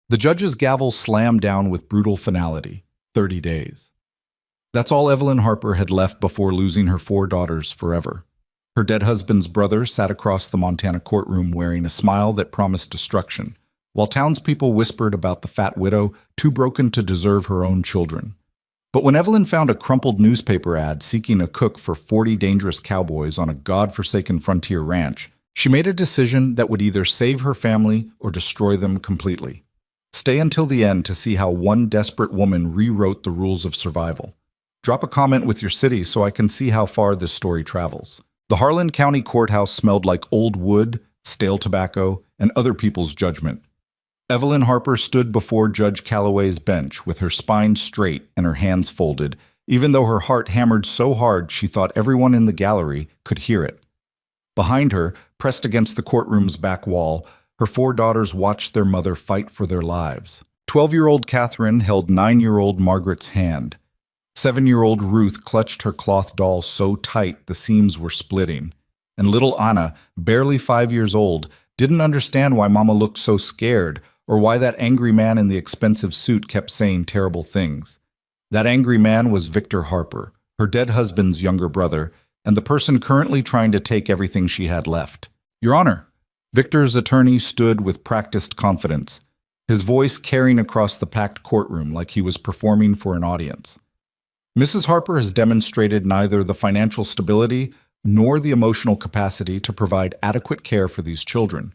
The judge's gavel slammed down with brutal finality. 30 days. That's all Evelyn Harper had left before losing her 4 daughters forever. Her dead husband's brother sat across the Montana courtroom wearing a smile that promised destruction, while townspeople whispered about the fat widow too broken to deserve her own children. But when Evelyn found a crumpled newspaper ad seeking a cook for 40 dangerous cowboys on a god-forsaken frontier ranch, she made a decision that would either save her family or destroy them completely. Stay until the end to see how one desperate woman rewrote the rules of survival. Drop a comment with your city so I can see how far this story travels. The Harlan County Courthouse smelled like old wood, stale tobacco, and other people's judgment. Evelyn Harper stood before Judge Calloway's bench with her spine straight and her hands folded, even though her heart hammered so hard she thought everyone in the gallery could hear it. Behind her, pressed against the courtroom's back wall, her 4 daughters watched their mother fight for their lives. 12-year-old Catherine held 9-year-old Margaret's hand. 7-year-old Ruth clutched her cloth doll so tight the seams were splitting. And little Anna, barely 5 years old, didn't understand why Mama looked so scared or why that angry man in the expensive suit kept saying terrible things. That angry man was Victor Harper, her dead husband's younger brother, and the person currently trying to take everything she had left. Your Honor, Victor's attorney stood with practiced confidence, his voice carrying across the packed courtroom like he was performing for an audience. Mrs. Harper has demonstrated neither the financial stability nor the emotional capacity to provide adequate care for these children.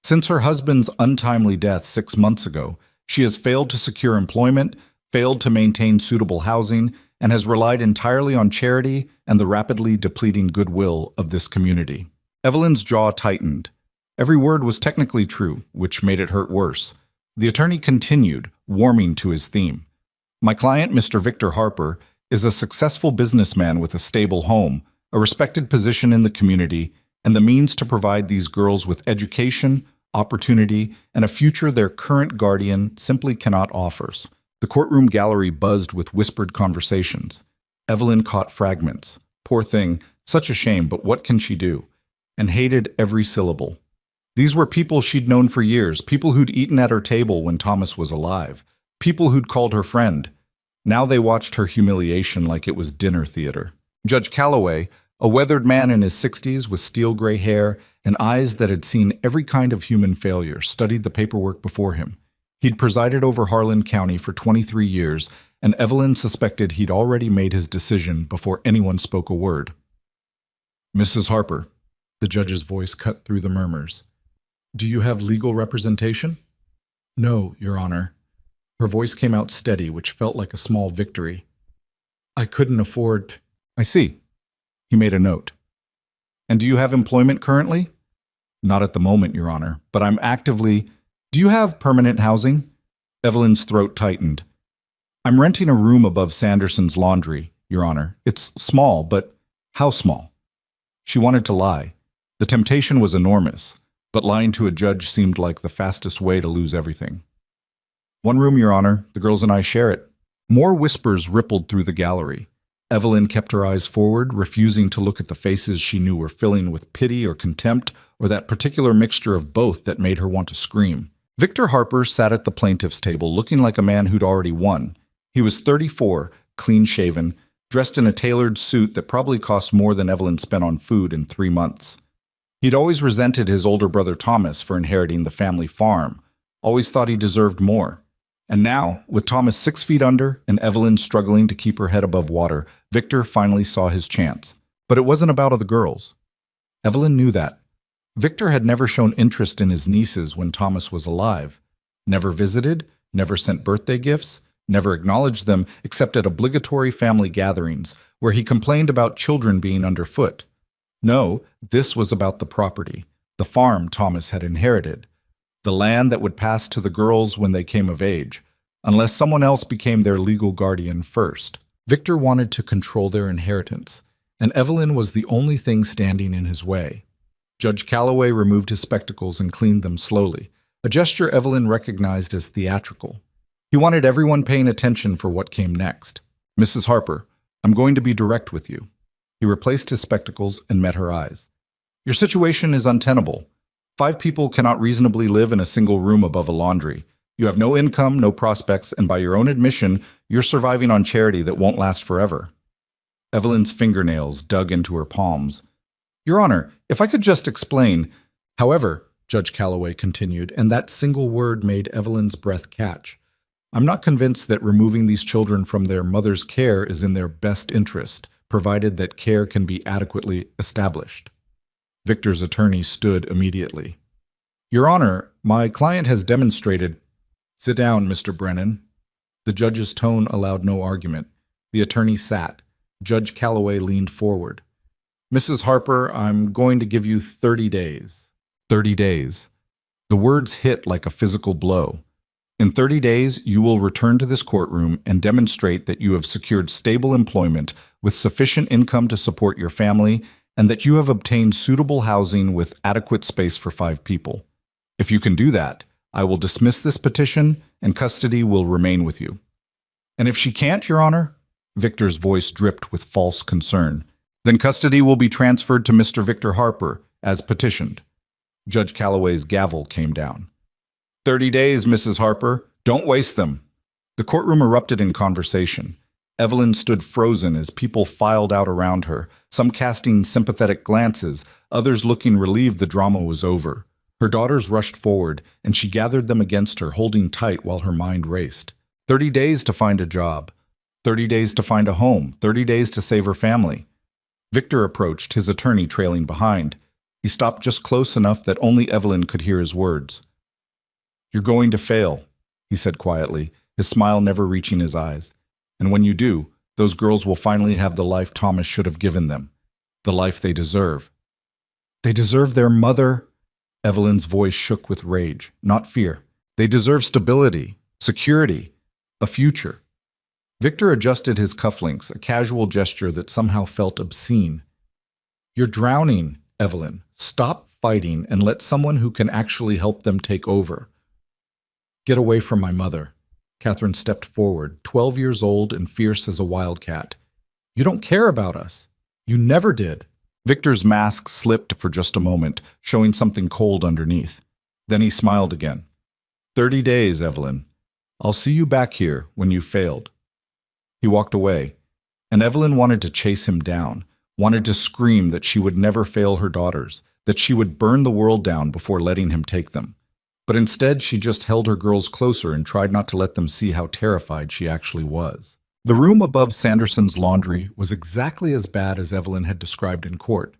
Since her husband's untimely death 6 months ago, she has failed to secure employment, failed to maintain suitable housing, and has relied entirely on charity and the rapidly depleting goodwill of this community. Evelyn's jaw tightened. Every word was technically true, which made it hurt worse. The attorney continued, warming to his theme. My client, Mr. Victor Harper, is a successful businessman with a stable home, a respected position in the community, and the means to provide these girls with education, opportunity, and a future their current guardian simply cannot offer. The courtroom gallery buzzed with whispered conversations. Evelyn caught fragments. Poor thing, such a shame, but what can she do? And hated every syllable. These were people she'd known for years, people who'd eaten at her table when Thomas was alive, people who'd called her friend. Now they watched her humiliation like it was dinner theater. Judge Calloway, a weathered man in his 60s with steel gray hair and eyes that had seen every kind of human failure, studied the paperwork before him. He'd presided over Harlan County for 23 years, and Evelyn suspected he'd already made his decision before anyone spoke a word. Mrs. Harper, the judge's voice cut through the murmurs. Do you have legal representation? No, Your Honor. Her voice came out steady, which felt like a small victory. I couldn't afford... I see. He made a note. And do you have employment currently? Not at the moment, Your Honor, but I'm actively... Do you have permanent housing? Evelyn's throat tightened. I'm renting a room above Sanderson's laundry, Your Honor. It's small, but how small? She wanted to lie. The temptation was enormous, but lying to a judge seemed like the fastest way to lose everything. One room, Your Honor. The girls and I share it. More whispers rippled through the gallery. Evelyn kept her eyes forward, refusing to look at the faces she knew were filling with pity or contempt, or that particular mixture of both that made her want to scream. Victor Harper sat at the plaintiff's table, looking like a man who'd already won. He was 34, clean-shaven, dressed in a tailored suit that probably cost more than Evelyn spent on food in 3 months. He'd always resented his older brother Thomas for inheriting the family farm, always thought he deserved more. And now, with Thomas 6 feet under and Evelyn struggling to keep her head above water, Victor finally saw his chance. But it wasn't about the girls. Evelyn knew that. Victor had never shown interest in his nieces when Thomas was alive. Never visited, never sent birthday gifts, never acknowledged them except at obligatory family gatherings where he complained about children being underfoot. No, this was about the property, the farm Thomas had inherited. The land that would pass to the girls when they came of age, unless someone else became their legal guardian first. Victor wanted to control their inheritance, and Evelyn was the only thing standing in his way. Judge Calloway removed his spectacles and cleaned them slowly, a gesture Evelyn recognized as theatrical. He wanted everyone paying attention for what came next. Mrs. Harper, I'm going to be direct with you. He replaced his spectacles and met her eyes. Your situation is untenable. 5 people cannot reasonably live in a single room above a laundry. You have no income, no prospects, and by your own admission, you're surviving on charity that won't last forever. Evelyn's fingernails dug into her palms. Your Honor, if I could just explain. However, Judge Calloway continued, and that single word made Evelyn's breath catch. I'm not convinced that removing these children from their mother's care is in their best interest, provided that care can be adequately established. Victor's attorney stood immediately. Your Honor, my client has demonstrated— Sit down, Mr. Brennan. The judge's tone allowed no argument. The attorney sat. Judge Calloway leaned forward. Mrs. Harper, I'm going to give you 30 days. 30 days. The words hit like a physical blow. In 30 days, you will return to this courtroom and demonstrate that you have secured stable employment with sufficient income to support your family and that you have obtained suitable housing with adequate space for 5 people. If you can do that, I will dismiss this petition and custody will remain with you. And if she can't, Your Honor? Victor's voice dripped with false concern. Then custody will be transferred to Mr. Victor Harper, as petitioned. Judge Calloway's gavel came down. 30 days, Mrs. Harper. Don't waste them. The courtroom erupted in conversation. Evelyn stood frozen as people filed out around her, some casting sympathetic glances, others looking relieved the drama was over. Her daughters rushed forward, and she gathered them against her, holding tight while her mind raced. 30 days to find a job. 30 days to find a home. 30 days to save her family. Victor approached, his attorney trailing behind. He stopped just close enough that only Evelyn could hear his words. You're going to fail, he said quietly, his smile never reaching his eyes. And when you do, those girls will finally have the life Thomas should have given them, the life they deserve. They deserve their mother. Evelyn's voice shook with rage, not fear. They deserve stability, security, a future. Victor adjusted his cufflinks, a casual gesture that somehow felt obscene. You're drowning, Evelyn. Stop fighting and let someone who can actually help them take over. Get away from my mother. Catherine stepped forward, 12 years old and fierce as a wildcat. You don't care about us. You never did. Victor's mask slipped for just a moment, showing something cold underneath. Then he smiled again. 30 days, Evelyn. I'll see you back here when you've failed. He walked away, and Evelyn wanted to chase him down, wanted to scream that she would never fail her daughters, that she would burn the world down before letting him take them. But instead, she just held her girls closer and tried not to let them see how terrified she actually was. The room above Sanderson's laundry was exactly as bad as Evelyn had described in court.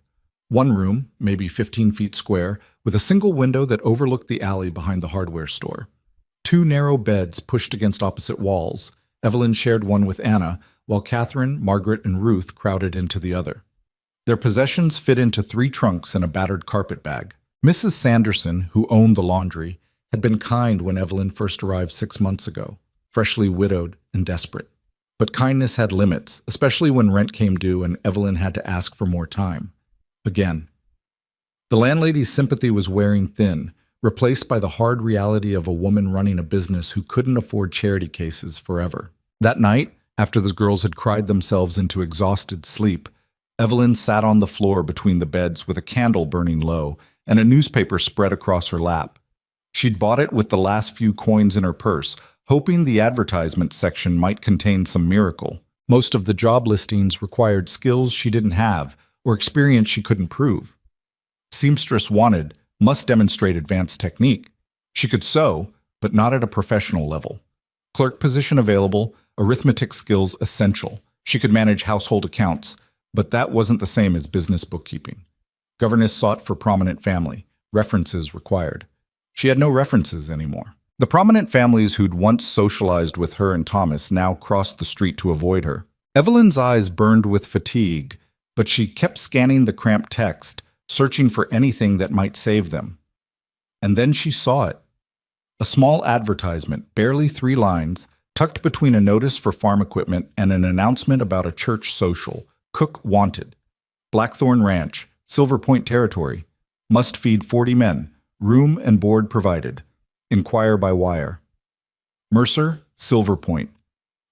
One room, maybe 15 feet square, with a single window that overlooked the alley behind the hardware store. 2 narrow beds pushed against opposite walls. Evelyn shared one with Anna, while Catherine, Margaret, and Ruth crowded into the other. Their possessions fit into 3 trunks and a battered carpet bag. Mrs. Sanderson, who owned the laundry, had been kind when Evelyn first arrived 6 months ago, freshly widowed and desperate. But kindness had limits, especially when rent came due and Evelyn had to ask for more time. Again. The landlady's sympathy was wearing thin, replaced by the hard reality of a woman running a business who couldn't afford charity cases forever. That night, after the girls had cried themselves into exhausted sleep, Evelyn sat on the floor between the beds with a candle burning low and a newspaper spread across her lap. She'd bought it with the last few coins in her purse, hoping the advertisement section might contain some miracle. Most of the job listings required skills she didn't have or experience she couldn't prove. Seamstress wanted, must demonstrate advanced technique. She could sew, but not at a professional level. Clerk position available, arithmetic skills essential. She could manage household accounts, but that wasn't the same as business bookkeeping. Governess sought for prominent family. References required. She had no references anymore. The prominent families who'd once socialized with her and Thomas now crossed the street to avoid her. Evelyn's eyes burned with fatigue, but she kept scanning the cramped text, searching for anything that might save them. And then she saw it. A small advertisement, barely 3 lines, tucked between a notice for farm equipment and an announcement about a church social. Cook wanted. Blackthorn Ranch, Silver Point Territory. Must feed 40 men. Room and board provided. Inquire by wire. Mercer, Silver Point.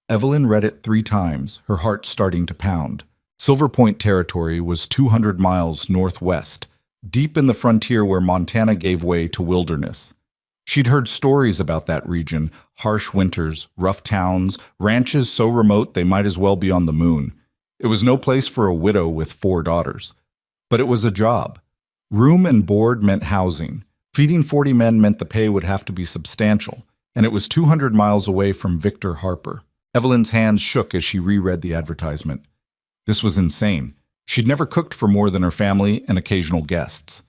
Evelyn read it 3 times, her heart starting to pound. Silver Point Territory was 200 miles northwest, deep in the frontier where Montana gave way to wilderness. She'd heard stories about that region, harsh winters, rough towns, ranches so remote they might as well be on the moon. It was no place for a widow with 4 daughters. But it was a job. Room and board meant housing. Feeding 40 men meant the pay would have to be substantial, and it was 200 miles away from Victor Harper. Evelyn's hands shook as she reread the advertisement. This was insane. She'd never cooked for more than her family and occasional guests.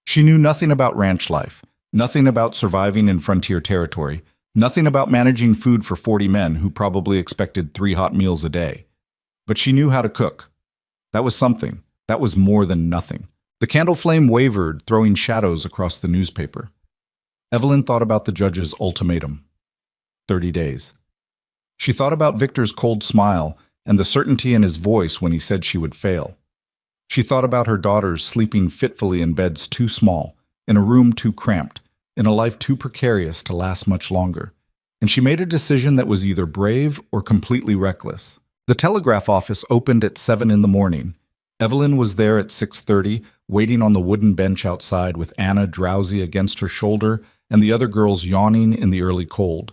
She knew nothing about ranch life, nothing about surviving in frontier territory, nothing about managing food for 40 men who probably expected 3 hot meals a day. But she knew how to cook. That was something. That was more than nothing. The candle flame wavered, throwing shadows across the newspaper. Evelyn thought about the judge's ultimatum. 30 days. She thought about Victor's cold smile and the certainty in his voice when he said she would fail. She thought about her daughters sleeping fitfully in beds too small, in a room too cramped, in a life too precarious to last much longer. And she made a decision that was either brave or completely reckless. The telegraph office opened at 7 in the morning. Evelyn was there at 6:30, waiting on the wooden bench outside with Anna drowsy against her shoulder and the other girls yawning in the early cold.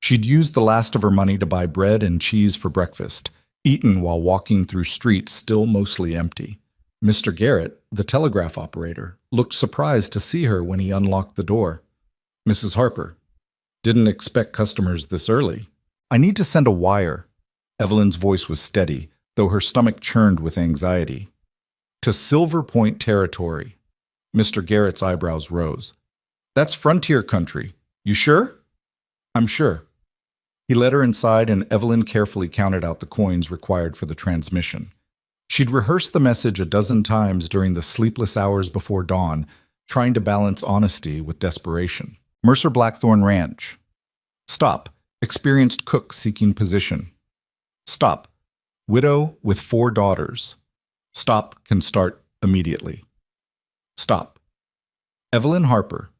She'd used the last of her money to buy bread and cheese for breakfast, eaten while walking through streets still mostly empty. Mr. Garrett, the telegraph operator, looked surprised to see her when he unlocked the door. Mrs. Harper, didn't expect customers this early. I need to send a wire. Evelyn's voice was steady, though her stomach churned with anxiety. To Silver Point territory. Mr. Garrett's eyebrows rose. That's frontier country. You sure? I'm sure. He led her inside and Evelyn carefully counted out the coins required for the transmission. She'd rehearsed the message a dozen times during the sleepless hours before dawn, trying to balance honesty with desperation. Mercer Blackthorn Ranch. Stop. Experienced cook seeking position. Stop. Widow with 4 daughters. Stop can start immediately. Stop. Evelyn Harper.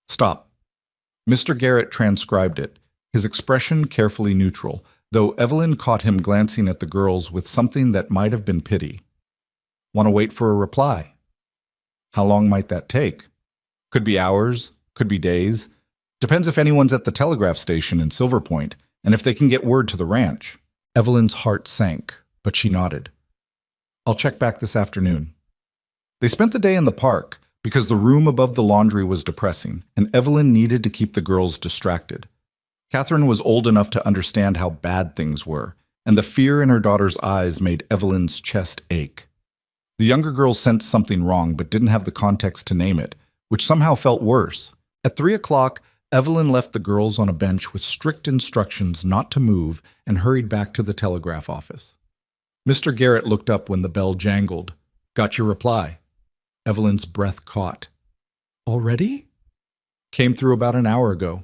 Stop. Mr. Garrett transcribed it, his expression carefully neutral, though Evelyn caught him glancing at the girls with something that might have been pity. Want to wait for a reply? How long might that take? Could be hours, could be days. Depends if anyone's at the telegraph station in Silver Point, and if they can get word to the ranch. Evelyn's heart sank, but she nodded. I'll check back this afternoon. They spent the day in the park because the room above the laundry was depressing, and Evelyn needed to keep the girls distracted. Catherine was old enough to understand how bad things were, and the fear in her daughter's eyes made Evelyn's chest ache. The younger girl sensed something wrong but didn't have the context to name it, which somehow felt worse. At 3 o'clock, Evelyn left the girls on a bench with strict instructions not to move and hurried back to the telegraph office. Mr. Garrett looked up when the bell jangled. Got your reply. Evelyn's breath caught. Already? Came through about an hour ago.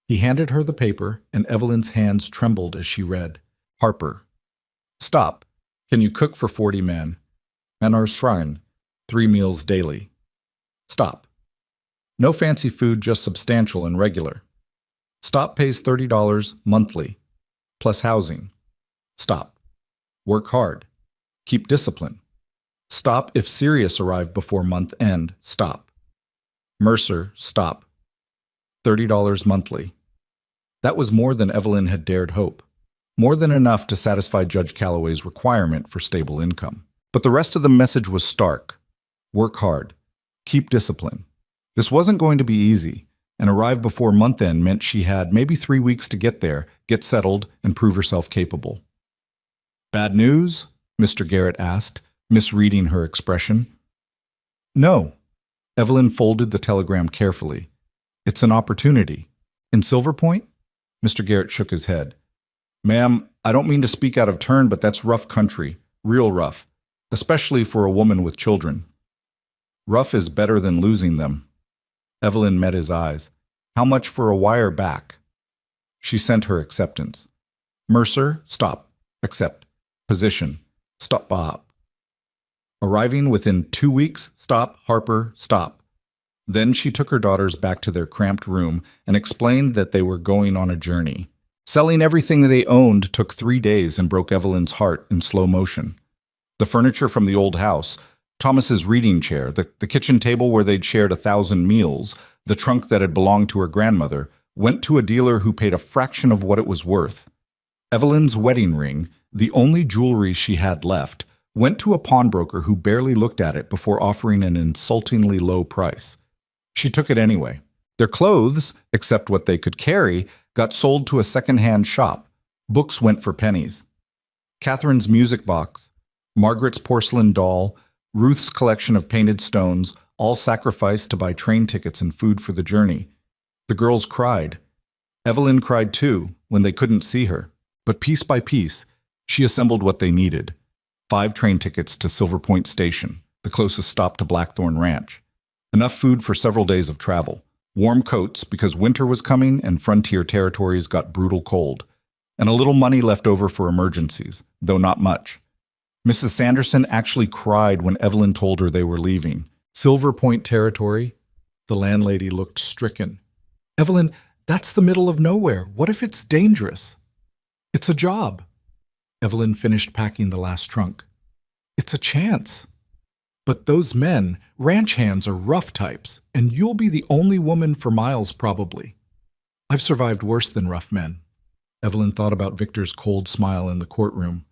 He handed her the paper, and Evelyn's hands trembled as she read. Harper. Stop. Can you cook for 40 men? Manar Shrine. 3 meals daily. Stop. No fancy food, just substantial and regular. Stop pays $30 monthly, plus housing. Stop. Work hard. Keep discipline. Stop if serious arrive before month end. Stop. Mercer, stop. $30 monthly. That was more than Evelyn had dared hope. More than enough to satisfy Judge Calloway's requirement for stable income. But the rest of the message was stark. Work hard. Keep discipline. This wasn't going to be easy, and arrive before month end meant she had maybe 3 weeks to get there, get settled, and prove herself capable. Bad news? Mr. Garrett asked, misreading her expression. No. Evelyn folded the telegram carefully. It's an opportunity. In Silver Point? Mr. Garrett shook his head. Ma'am, I don't mean to speak out of turn, but that's rough country, real rough, especially for a woman with children. Rough is better than losing them. Evelyn met his eyes. How much for a wire back? She sent her acceptance. Mercer, stop. Accept. Position. Stop Bob. Arriving within 2 weeks, stop. Harper, stop. Then she took her daughters back to their cramped room and explained that they were going on a journey. Selling everything they owned took 3 days and broke Evelyn's heart in slow motion. The furniture from the old house, Thomas's reading chair, the kitchen table where they'd shared 1,000 meals, The trunk that had belonged to her grandmother went to a dealer who paid a fraction of what it was worth. Evelyn's wedding ring, the only jewelry she had left, went to a pawnbroker who barely looked at it before offering an insultingly low price. She took it anyway. Their clothes, except what they could carry, got sold to a second-hand shop. Books went for pennies. Catherine's music box, Margaret's porcelain doll, Ruth's collection of painted stones, all sacrificed to buy train tickets and food for the journey. The girls cried. Evelyn cried too, when they couldn't see her. But piece by piece, she assembled what they needed. 5 train tickets to Silver Point Station, the closest stop to Blackthorn Ranch. Enough food for several days of travel. Warm coats because winter was coming and frontier territories got brutal cold. And a little money left over for emergencies, though not much. Mrs. Sanderson actually cried when Evelyn told her they were leaving. Silver Point territory? The landlady looked stricken. Evelyn, that's the middle of nowhere. What if it's dangerous? It's a job. Evelyn finished packing the last trunk. It's a chance. But those men, ranch hands, are rough types, and you'll be the only woman for miles probably. I've survived worse than rough men. Evelyn thought about Victor's cold smile in the courtroom.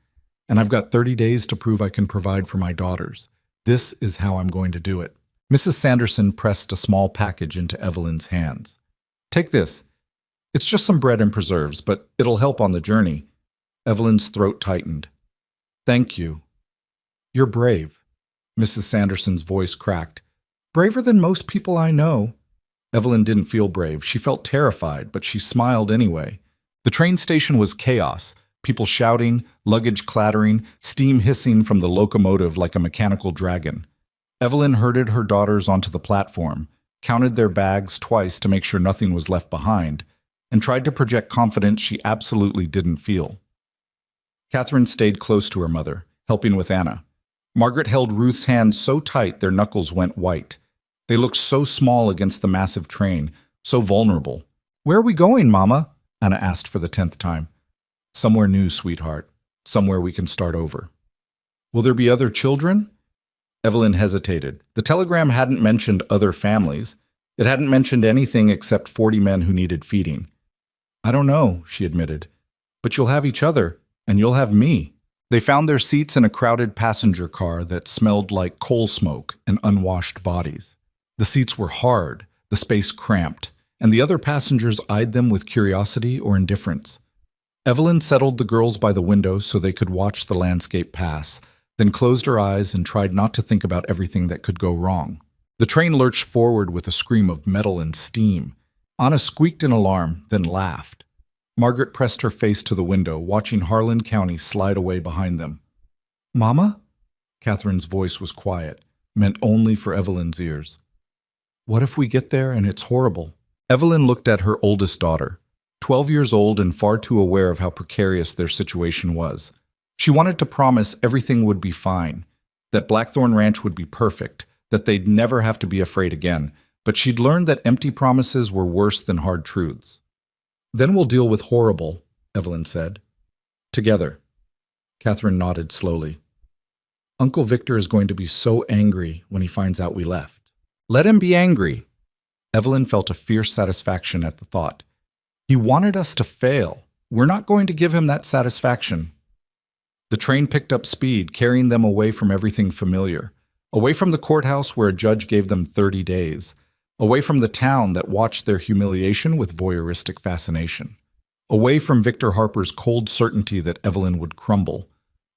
And I've got 30 days to prove I can provide for my daughters. This is how I'm going to do it. Mrs. Sanderson pressed a small package into Evelyn's hands. Take this. It's just some bread and preserves, but it'll help on the journey. Evelyn's throat tightened. Thank you. You're brave. Mrs. Sanderson's voice cracked. Braver than most people I know. Evelyn didn't feel brave. She felt terrified, but she smiled anyway. The train station was chaos. People shouting, luggage clattering, steam hissing from the locomotive like a mechanical dragon. Evelyn herded her daughters onto the platform, counted their bags twice to make sure nothing was left behind, and tried to project confidence she absolutely didn't feel. Catherine stayed close to her mother, helping with Anna. Margaret held Ruth's hand so tight their knuckles went white. They looked so small against the massive train, so vulnerable. Where are we going, Mama? Anna asked for the 10th time. Somewhere new, sweetheart. Somewhere we can start over. Will there be other children? Evelyn hesitated. The telegram hadn't mentioned other families. It hadn't mentioned anything except 40 men who needed feeding. I don't know, she admitted. But you'll have each other, and you'll have me. They found their seats in a crowded passenger car that smelled like coal smoke and unwashed bodies. The seats were hard, the space cramped, and the other passengers eyed them with curiosity or indifference. Evelyn settled the girls by the window so they could watch the landscape pass, then closed her eyes and tried not to think about everything that could go wrong. The train lurched forward with a scream of metal and steam. Anna squeaked in alarm, then laughed. Margaret pressed her face to the window, watching Harlan County slide away behind them. Mama? Catherine's voice was quiet, meant only for Evelyn's ears. What if we get there and it's horrible? Evelyn looked at her oldest daughter, 12 years old and far too aware of how precarious their situation was. She wanted to promise everything would be fine, that Blackthorn Ranch would be perfect, that they'd never have to be afraid again, but she'd learned that empty promises were worse than hard truths. Then we'll deal with horrible, Evelyn said. Together. Catherine nodded slowly. Uncle Victor is going to be so angry when he finds out we left. Let him be angry. Evelyn felt a fierce satisfaction at the thought. He wanted us to fail. We're not going to give him that satisfaction. The train picked up speed, carrying them away from everything familiar, away from the courthouse where a judge gave them 30 days, away from the town that watched their humiliation with voyeuristic fascination, away from Victor Harper's cold certainty that Evelyn would crumble,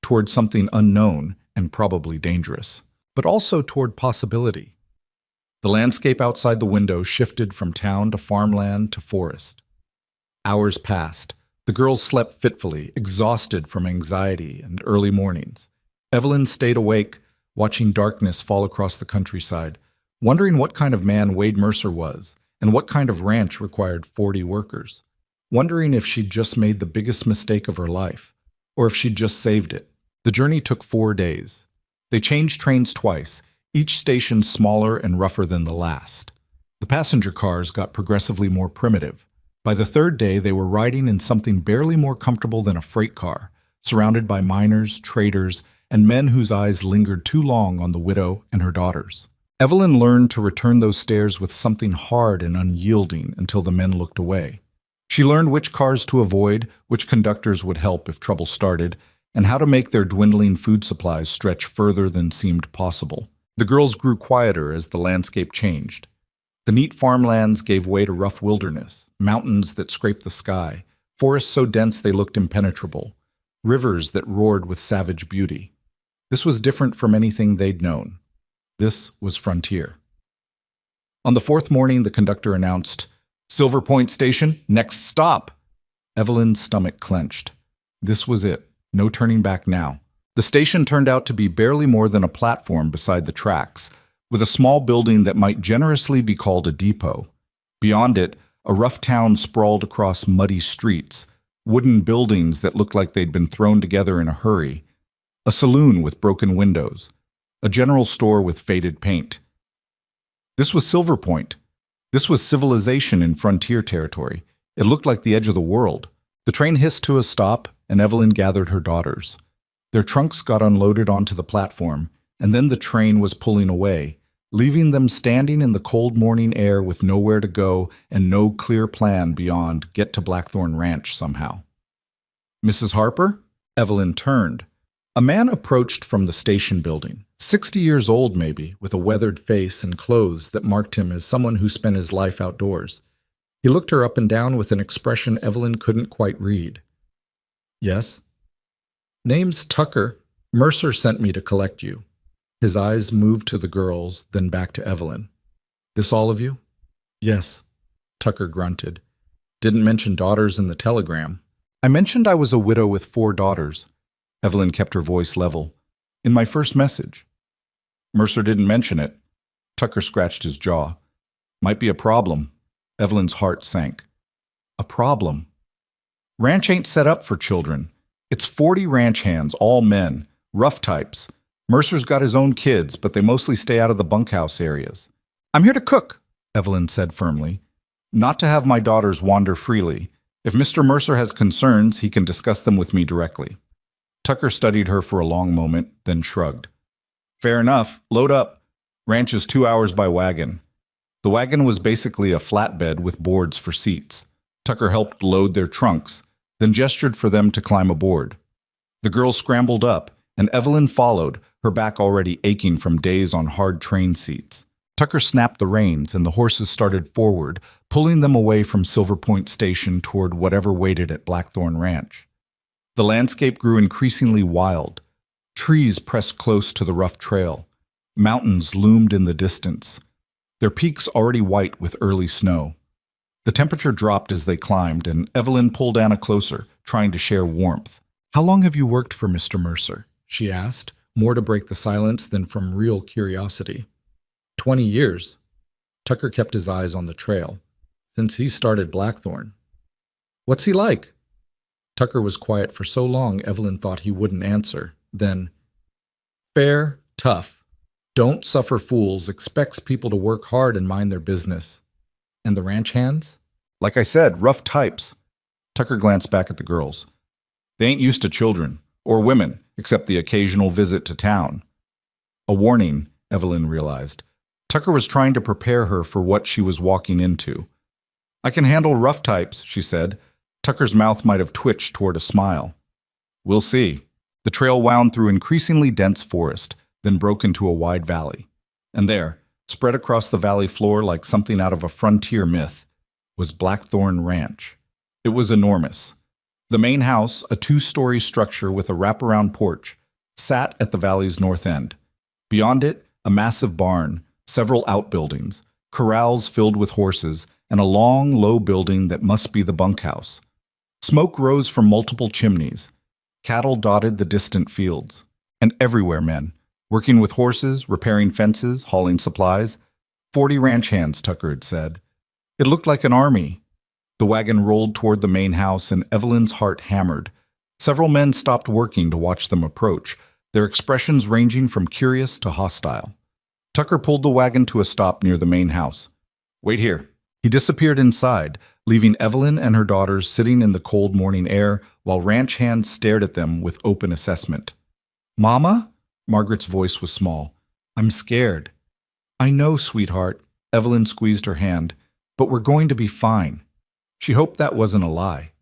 toward something unknown and probably dangerous, but also toward possibility. The landscape outside the window shifted from town to farmland to forest. Hours passed. The girls slept fitfully, exhausted from anxiety and early mornings. Evelyn stayed awake, watching darkness fall across the countryside, wondering what kind of man Wade Mercer was and what kind of ranch required 40 workers, wondering if she'd just made the biggest mistake of her life, or if she'd just saved it. The journey took 4 days. They changed trains twice, each station smaller and rougher than the last. The passenger cars got progressively more primitive. By the 3rd day, they were riding in something barely more comfortable than a freight car, surrounded by miners, traders, and men whose eyes lingered too long on the widow and her daughters. Evelyn learned to return those stares with something hard and unyielding until the men looked away. She learned which cars to avoid, which conductors would help if trouble started, and how to make their dwindling food supplies stretch further than seemed possible. The girls grew quieter as the landscape changed. The neat farmlands gave way to rough wilderness, mountains that scraped the sky, forests so dense they looked impenetrable, rivers that roared with savage beauty. This was different from anything they'd known. This was frontier. On the fourth morning, the conductor announced, "Silver Point Station, next stop." Evelyn's stomach clenched. This was it. No turning back now. The station turned out to be barely more than a platform beside the tracks, with a small building that might generously be called a depot. Beyond it, a rough town sprawled across muddy streets, wooden buildings that looked like they'd been thrown together in a hurry, a saloon with broken windows, a general store with faded paint. This was Silver Point. This was civilization in frontier territory. It looked like the edge of the world. The train hissed to a stop, and Evelyn gathered her daughters. Their trunks got unloaded onto the platform, and then the train was pulling away, leaving them standing in the cold morning air with nowhere to go and no clear plan beyond get to Blackthorn Ranch somehow. "Mrs. Harper?" Evelyn turned. A man approached from the station building, 60 years old maybe, with a weathered face and clothes that marked him as someone who spent his life outdoors. He looked her up and down with an expression Evelyn couldn't quite read. "Yes?" "Name's Tucker. Mercer sent me to collect you." His eyes moved to the girls, then back to Evelyn. "This all of you?" "Yes," Tucker grunted. "Didn't mention daughters in the telegram." "I mentioned I was a widow with 4 daughters." Evelyn kept her voice level. "In my first message." "Mercer didn't mention it." Tucker scratched his jaw. "Might be a problem." Evelyn's heart sank. "A problem?" "Ranch ain't set up for children. It's 40 ranch hands, all men, rough types. Mercer's got his own kids, but they mostly stay out of the bunkhouse areas." "I'm here to cook," Evelyn said firmly. "Not to have my daughters wander freely. If Mr. Mercer has concerns, he can discuss them with me directly." Tucker studied her for a long moment, then shrugged. "Fair enough. Load up. Ranch is 2 hours by wagon." The wagon was basically a flatbed with boards for seats. Tucker helped load their trunks, then gestured for them to climb aboard. The girls scrambled up, and Evelyn followed, her back already aching from days on hard train seats. Tucker snapped the reins, and the horses started forward, pulling them away from Silver Point Station toward whatever waited at Blackthorn Ranch. The landscape grew increasingly wild. Trees pressed close to the rough trail. Mountains loomed in the distance, their peaks already white with early snow. The temperature dropped as they climbed, and Evelyn pulled Anna closer, trying to share warmth. "How long have you worked for Mr. Mercer?" she asked, more to break the silence than from real curiosity. 20 years. Tucker kept his eyes on the trail. "Since he started Blackthorn." "What's he like?" Tucker was quiet for so long Evelyn thought he wouldn't answer. Then, "Fair, tough. Don't suffer fools, expects people to work hard and mind their business." "And the ranch hands?" "Like I said, rough types." Tucker glanced back at the girls. "They ain't used to children, or women, except the occasional visit to town." A warning, Evelyn realized. Tucker was trying to prepare her for what she was walking into. "I can handle rough types," she said. Tucker's mouth might have twitched toward a smile. "We'll see." The trail wound through increasingly dense forest, then broke into a wide valley. And there, spread across the valley floor like something out of a frontier myth, was Blackthorn Ranch. It was enormous. The main house, a 2-story structure with a wraparound porch, sat at the valley's north end. Beyond it, a massive barn, several outbuildings, corrals filled with horses, and a long, low building that must be the bunkhouse. Smoke rose from multiple chimneys. Cattle dotted the distant fields. And everywhere men, working with horses, repairing fences, hauling supplies. 40 ranch hands, Tucker had said. It looked like an army. The wagon rolled toward the main house, and Evelyn's heart hammered. Several men stopped working to watch them approach, their expressions ranging from curious to hostile. Tucker pulled the wagon to a stop near the main house. "Wait here." He disappeared inside, leaving Evelyn and her daughters sitting in the cold morning air while ranch hands stared at them with open assessment. "Mama?" Margaret's voice was small. "I'm scared." I know, sweetheart. Evelyn squeezed her hand. But we're going to be fine. She hoped that wasn't a lie.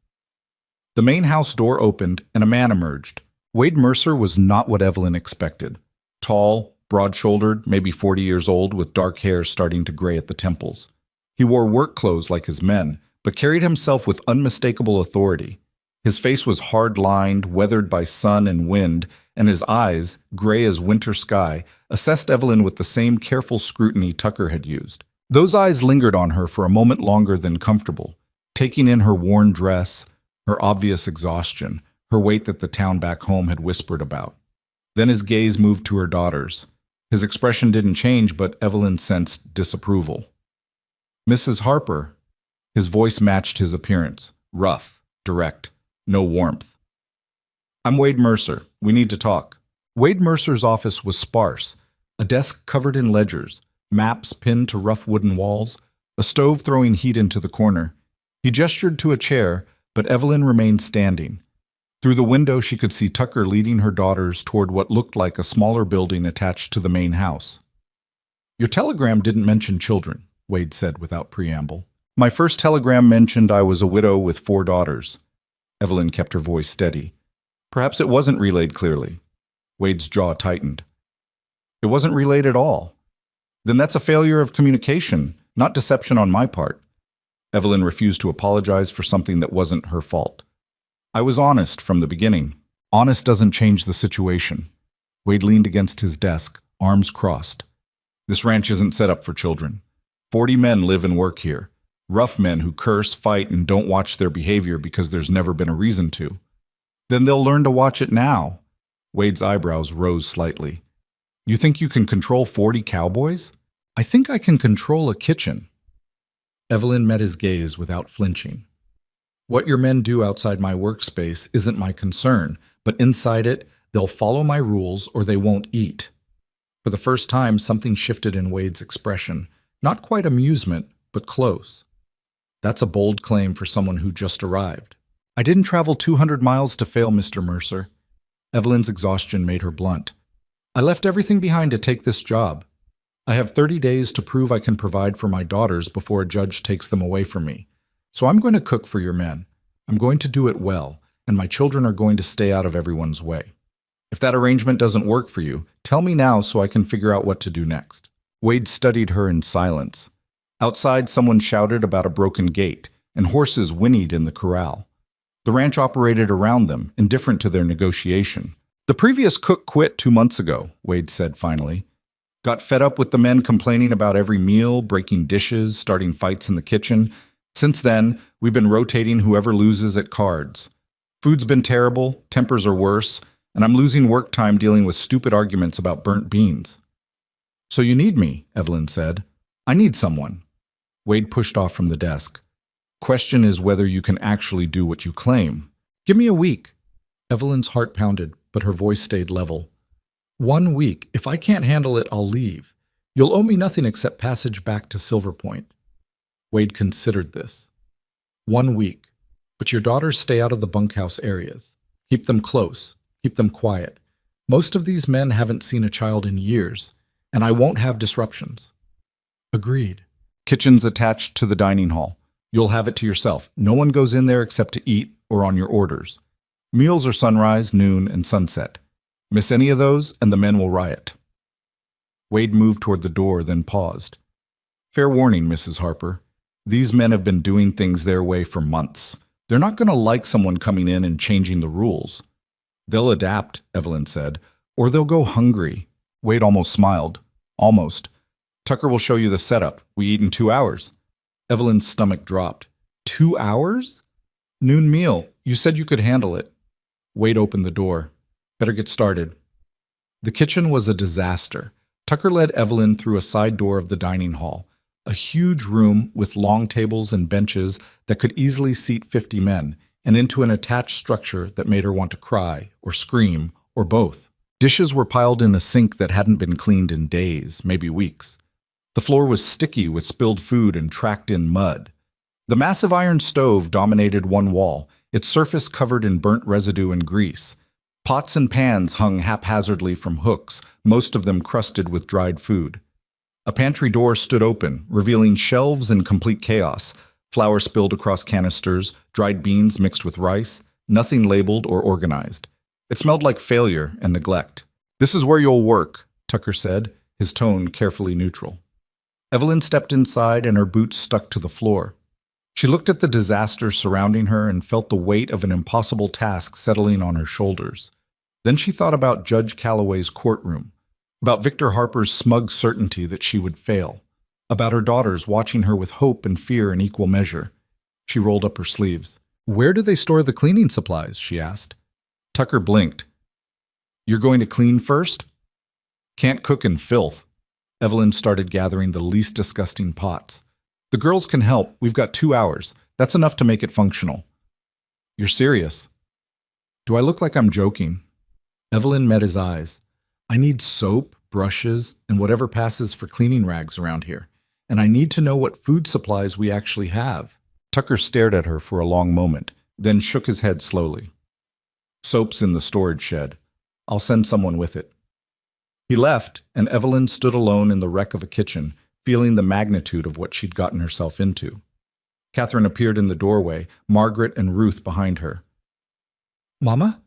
The main house door opened and a man emerged. Wade Mercer was not what Evelyn expected. Tall, broad-shouldered, maybe 40 years old, with dark hair starting to gray at the temples. He wore work clothes like his men, but carried himself with unmistakable authority. His face was hard-lined, weathered by sun and wind, and his eyes, gray as winter sky, assessed Evelyn with the same careful scrutiny Tucker had used. Those eyes lingered on her for a moment longer than comfortable, taking in her worn dress, her obvious exhaustion, her weight that the town back home had whispered about. Then his gaze moved to her daughters. His expression didn't change, but Evelyn sensed disapproval. Mrs. Harper. His voice matched his appearance, rough, direct, no warmth. I'm Wade Mercer. We need to talk. Wade Mercer's office was sparse, a desk covered in ledgers, maps pinned to rough wooden walls, a stove throwing heat into the corner. He gestured to a chair, but Evelyn remained standing. Through the window, she could see Tucker leading her daughters toward what looked like a smaller building attached to the main house. Your telegram didn't mention children, Wade said without preamble. My first telegram mentioned I was a widow with 4 daughters. Evelyn kept her voice steady. Perhaps it wasn't relayed clearly. Wade's jaw tightened. It wasn't relayed at all. Then that's a failure of communication, not deception on my part. Evelyn refused to apologize for something that wasn't her fault. I was honest from the beginning. Honest doesn't change the situation. Wade leaned against his desk, arms crossed. This ranch isn't set up for children. 40 men live and work here. Rough men who curse, fight, and don't watch their behavior because there's never been a reason to. Then they'll learn to watch it now. Wade's eyebrows rose slightly. You think you can control 40 cowboys? I think I can control a kitchen. Evelyn met his gaze without flinching. What your men do outside my workspace isn't my concern, but inside it, they'll follow my rules or they won't eat. For the first time, something shifted in Wade's expression. Not quite amusement, but close. That's a bold claim for someone who just arrived. I didn't travel 200 miles to fail, Mr. Mercer. Evelyn's exhaustion made her blunt. I left everything behind to take this job. I have 30 days to prove I can provide for my daughters before a judge takes them away from me. So I'm going to cook for your men. I'm going to do it well, and my children are going to stay out of everyone's way. If that arrangement doesn't work for you, tell me now so I can figure out what to do next. Wade studied her in silence. Outside, someone shouted about a broken gate, and horses whinnied in the corral. The ranch operated around them, indifferent to their negotiation. The previous cook quit 2 months ago, Wade said finally. Got fed up with the men complaining about every meal, breaking dishes, starting fights in the kitchen. Since then, we've been rotating whoever loses at cards. Food's been terrible, tempers are worse, and I'm losing work time dealing with stupid arguments about burnt beans. So you need me, Evelyn said. I need someone. Wade pushed off from the desk. Question is whether you can actually do what you claim. Give me a week. Evelyn's heart pounded, but her voice stayed level. 1 week. If I can't handle it, I'll leave. You'll owe me nothing except passage back to Silver Point. Wade considered this. 1 week. But your daughters stay out of the bunkhouse areas. Keep them close. Keep them quiet. Most of these men haven't seen a child in years, and I won't have disruptions. Agreed. Kitchen's attached to the dining hall. You'll have it to yourself. No one goes in there except to eat or on your orders. Meals are sunrise, noon, and sunset. Miss any of those, and the men will riot. Wade moved toward the door, then paused. Fair warning, Mrs. Harper. These men have been doing things their way for months. They're not going to like someone coming in and changing the rules. They'll adapt, Evelyn said, or they'll go hungry. Wade almost smiled. Almost. Tucker will show you the setup. We eat in 2 hours. Evelyn's stomach dropped. 2 hours? Noon meal. You said you could handle it. Wade opened the door. Better get started. The kitchen was a disaster. Tucker led Evelyn through a side door of the dining hall, a huge room with long tables and benches that could easily seat 50 men, and into an attached structure that made her want to cry or scream or both. Dishes were piled in a sink that hadn't been cleaned in days, maybe weeks. The floor was sticky with spilled food and tracked-in mud. The massive iron stove dominated one wall, its surface covered in burnt residue and grease. Pots and pans hung haphazardly from hooks, most of them crusted with dried food. A pantry door stood open, revealing shelves in complete chaos. Flour spilled across canisters, dried beans mixed with rice, nothing labeled or organized. It smelled like failure and neglect. "This is where you'll work," Tucker said, his tone carefully neutral. Evelyn stepped inside and her boots stuck to the floor. She looked at the disaster surrounding her and felt the weight of an impossible task settling on her shoulders. Then she thought about Judge Calloway's courtroom, about Victor Harper's smug certainty that she would fail, about her daughters watching her with hope and fear in equal measure. She rolled up her sleeves. "Where do they store the cleaning supplies?" she asked. Tucker blinked. "You're going to clean first?" "Can't cook in filth." Evelyn started gathering the least disgusting pots. "The girls can help. We've got 2 hours. That's enough to make it functional." "You're serious?" "Do I look like I'm joking?" Evelyn met his eyes. "I need soap, brushes, and whatever passes for cleaning rags around here. And I need to know what food supplies we actually have." Tucker stared at her for a long moment, then shook his head slowly. "Soap's in the storage shed. I'll send someone with it." He left, and Evelyn stood alone in the wreck of a kitchen, feeling the magnitude of what she'd gotten herself into. Catherine appeared in the doorway, Margaret and Ruth behind her. "Mama?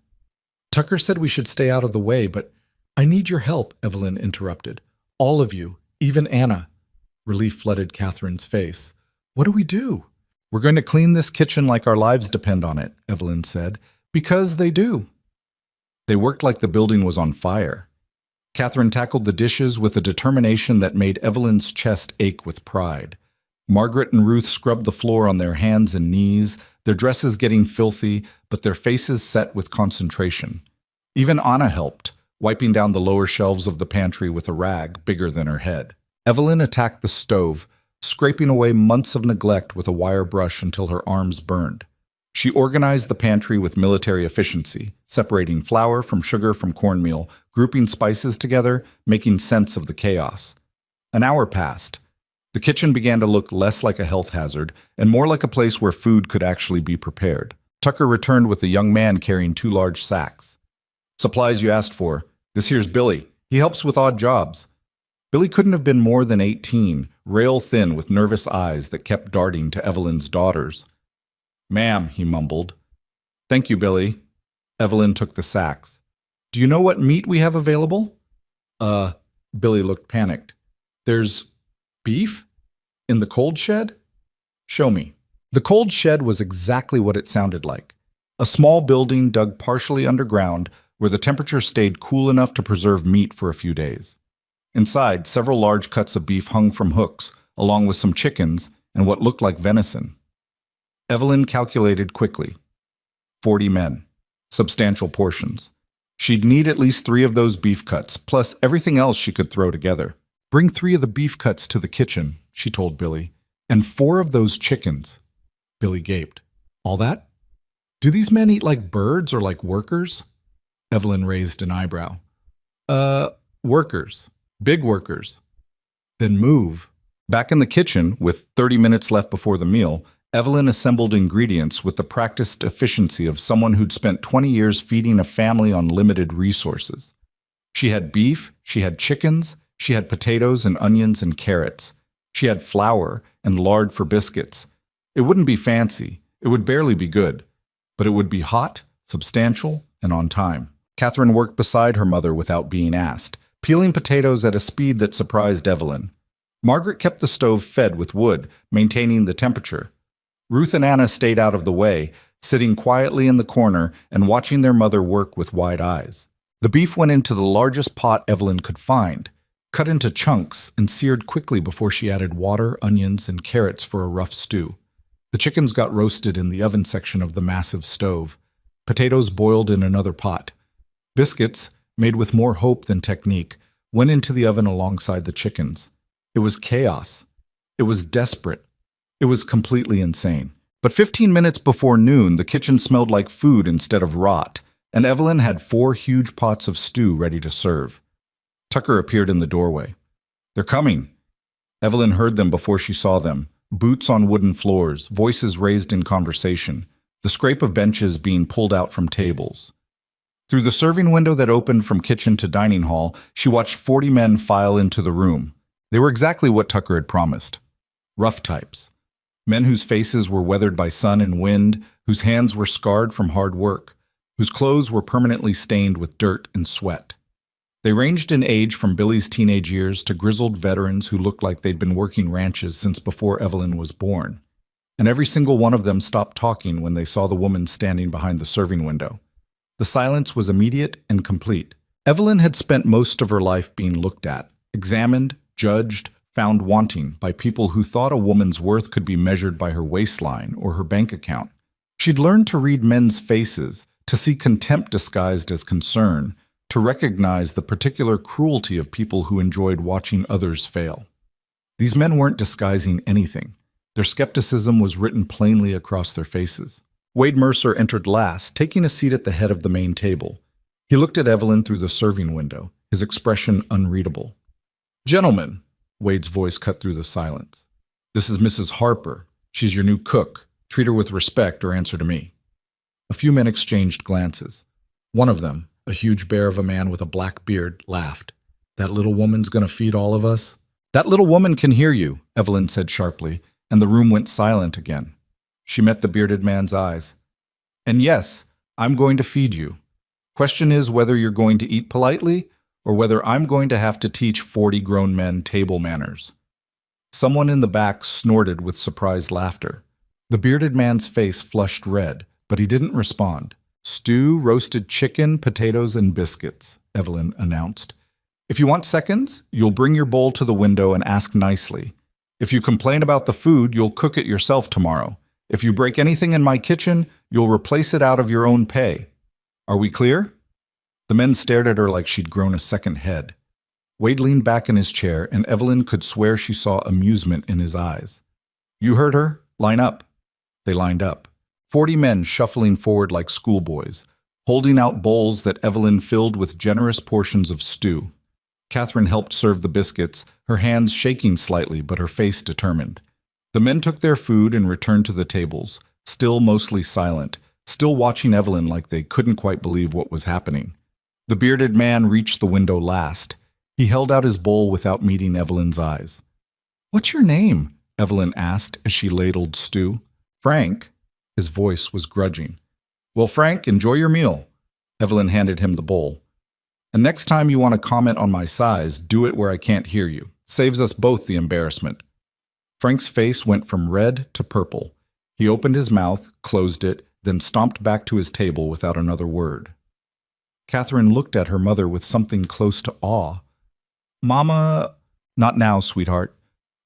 Tucker said we should stay out of the way, but I need your help," Evelyn interrupted. "All of you, even Anna." Relief flooded Catherine's face. "What do we do?" "We're going to clean this kitchen like our lives depend on it," Evelyn said. "Because they do." They worked like the building was on fire. Catherine tackled the dishes with a determination that made Evelyn's chest ache with pride. Margaret and Ruth scrubbed the floor on their hands and knees, their dresses getting filthy, but their faces set with concentration. Even Anna helped, wiping down the lower shelves of the pantry with a rag bigger than her head. Evelyn attacked the stove, scraping away months of neglect with a wire brush until her arms burned. She organized the pantry with military efficiency, separating flour from sugar from cornmeal, grouping spices together, making sense of the chaos. An hour passed. The kitchen began to look less like a health hazard and more like a place where food could actually be prepared. Tucker returned with a young man carrying 2 large sacks. "Supplies you asked for. This here's Billy. He helps with odd jobs." Billy couldn't have been more than 18, rail-thin with nervous eyes that kept darting to Evelyn's daughters. "Ma'am," he mumbled. "Thank you, Billy." Evelyn took the sacks. "Do you know what meat we have available?" Billy looked panicked. "There's beef? In the cold shed?" "Show me." The cold shed was exactly what it sounded like. A small building dug partially underground where the temperature stayed cool enough to preserve meat for a few days. Inside, several large cuts of beef hung from hooks, along with some chickens and what looked like venison. Evelyn calculated quickly. 40 men. Substantial portions. She'd need at least 3 of those beef cuts, plus everything else she could throw together. "Bring 3 of the beef cuts to the kitchen," she told Billy, "and 4 of those chickens." Billy gaped. "All that? Do these men eat like birds or like workers?" Evelyn raised an eyebrow. Workers. Big workers." "Then move." Back in the kitchen, with 30 minutes left before the meal, Evelyn assembled ingredients with the practiced efficiency of someone who'd spent 20 years feeding a family on limited resources. She had beef, she had chickens, she had potatoes and onions and carrots. She had flour and lard for biscuits. It wouldn't be fancy, it would barely be good, but it would be hot, substantial, and on time. Catherine worked beside her mother without being asked, peeling potatoes at a speed that surprised Evelyn. Margaret kept the stove fed with wood, maintaining the temperature. Ruth and Anna stayed out of the way, sitting quietly in the corner and watching their mother work with wide eyes. The beef went into the largest pot Evelyn could find, cut into chunks and seared quickly before she added water, onions, and carrots for a rough stew. The chickens got roasted in the oven section of the massive stove. Potatoes boiled in another pot. Biscuits, made with more hope than technique, went into the oven alongside the chickens. It was chaos. It was desperate. It was completely insane. But 15 minutes before noon, the kitchen smelled like food instead of rot, and Evelyn had 4 huge pots of stew ready to serve. Tucker appeared in the doorway. "They're coming." Evelyn heard them before she saw them. Boots on wooden floors, voices raised in conversation, the scrape of benches being pulled out from tables. Through the serving window that opened from kitchen to dining hall, she watched 40 men file into the room. They were exactly what Tucker had promised. Rough types. Men whose faces were weathered by sun and wind, whose hands were scarred from hard work, whose clothes were permanently stained with dirt and sweat. They ranged in age from Billy's teenage years to grizzled veterans who looked like they'd been working ranches since before Evelyn was born. And every single one of them stopped talking when they saw the woman standing behind the serving window. The silence was immediate and complete. Evelyn had spent most of her life being looked at, examined, judged, found wanting by people who thought a woman's worth could be measured by her waistline or her bank account. She'd learned to read men's faces, to see contempt disguised as concern, to recognize the particular cruelty of people who enjoyed watching others fail. These men weren't disguising anything. Their skepticism was written plainly across their faces. Wade Mercer entered last, taking a seat at the head of the main table. He looked at Evelyn through the serving window, his expression unreadable. "Gentlemen," Wade's voice cut through the silence. "This is Mrs. Harper. She's your new cook. Treat her with respect or answer to me." A few men exchanged glances. One of them, a huge bear of a man with a black beard, laughed. "That little woman's going to feed all of us?" "That little woman can hear you," Evelyn said sharply, and the room went silent again. She met the bearded man's eyes. "And yes, I'm going to feed you. Question is whether you're going to eat politely or whether I'm going to have to teach 40 grown men table manners." Someone in the back snorted with surprised laughter. The bearded man's face flushed red, but he didn't respond. "Stew, roasted chicken, potatoes, and biscuits," Evelyn announced. "If you want seconds, you'll bring your bowl to the window and ask nicely. If you complain about the food, you'll cook it yourself tomorrow. If you break anything in my kitchen, you'll replace it out of your own pay. Are we clear?" The men stared at her like she'd grown a second head. Wade leaned back in his chair, and Evelyn could swear she saw amusement in his eyes. "You heard her. Line up." They lined up. 40 men shuffling forward like schoolboys, holding out bowls that Evelyn filled with generous portions of stew. Catherine helped serve the biscuits, her hands shaking slightly but her face determined. The men took their food and returned to the tables, still mostly silent, still watching Evelyn like they couldn't quite believe what was happening. The bearded man reached the window last. He held out his bowl without meeting Evelyn's eyes. "What's your name?" Evelyn asked as she ladled stew. "Frank." His voice was grudging. "Well, Frank, enjoy your meal." Evelyn handed him the bowl. "And next time you want to comment on my size, do it where I can't hear you. Saves us both the embarrassment." Frank's face went from red to purple. He opened his mouth, closed it, then stomped back to his table without another word. Catherine looked at her mother with something close to awe. "Mama—" "Not now, sweetheart."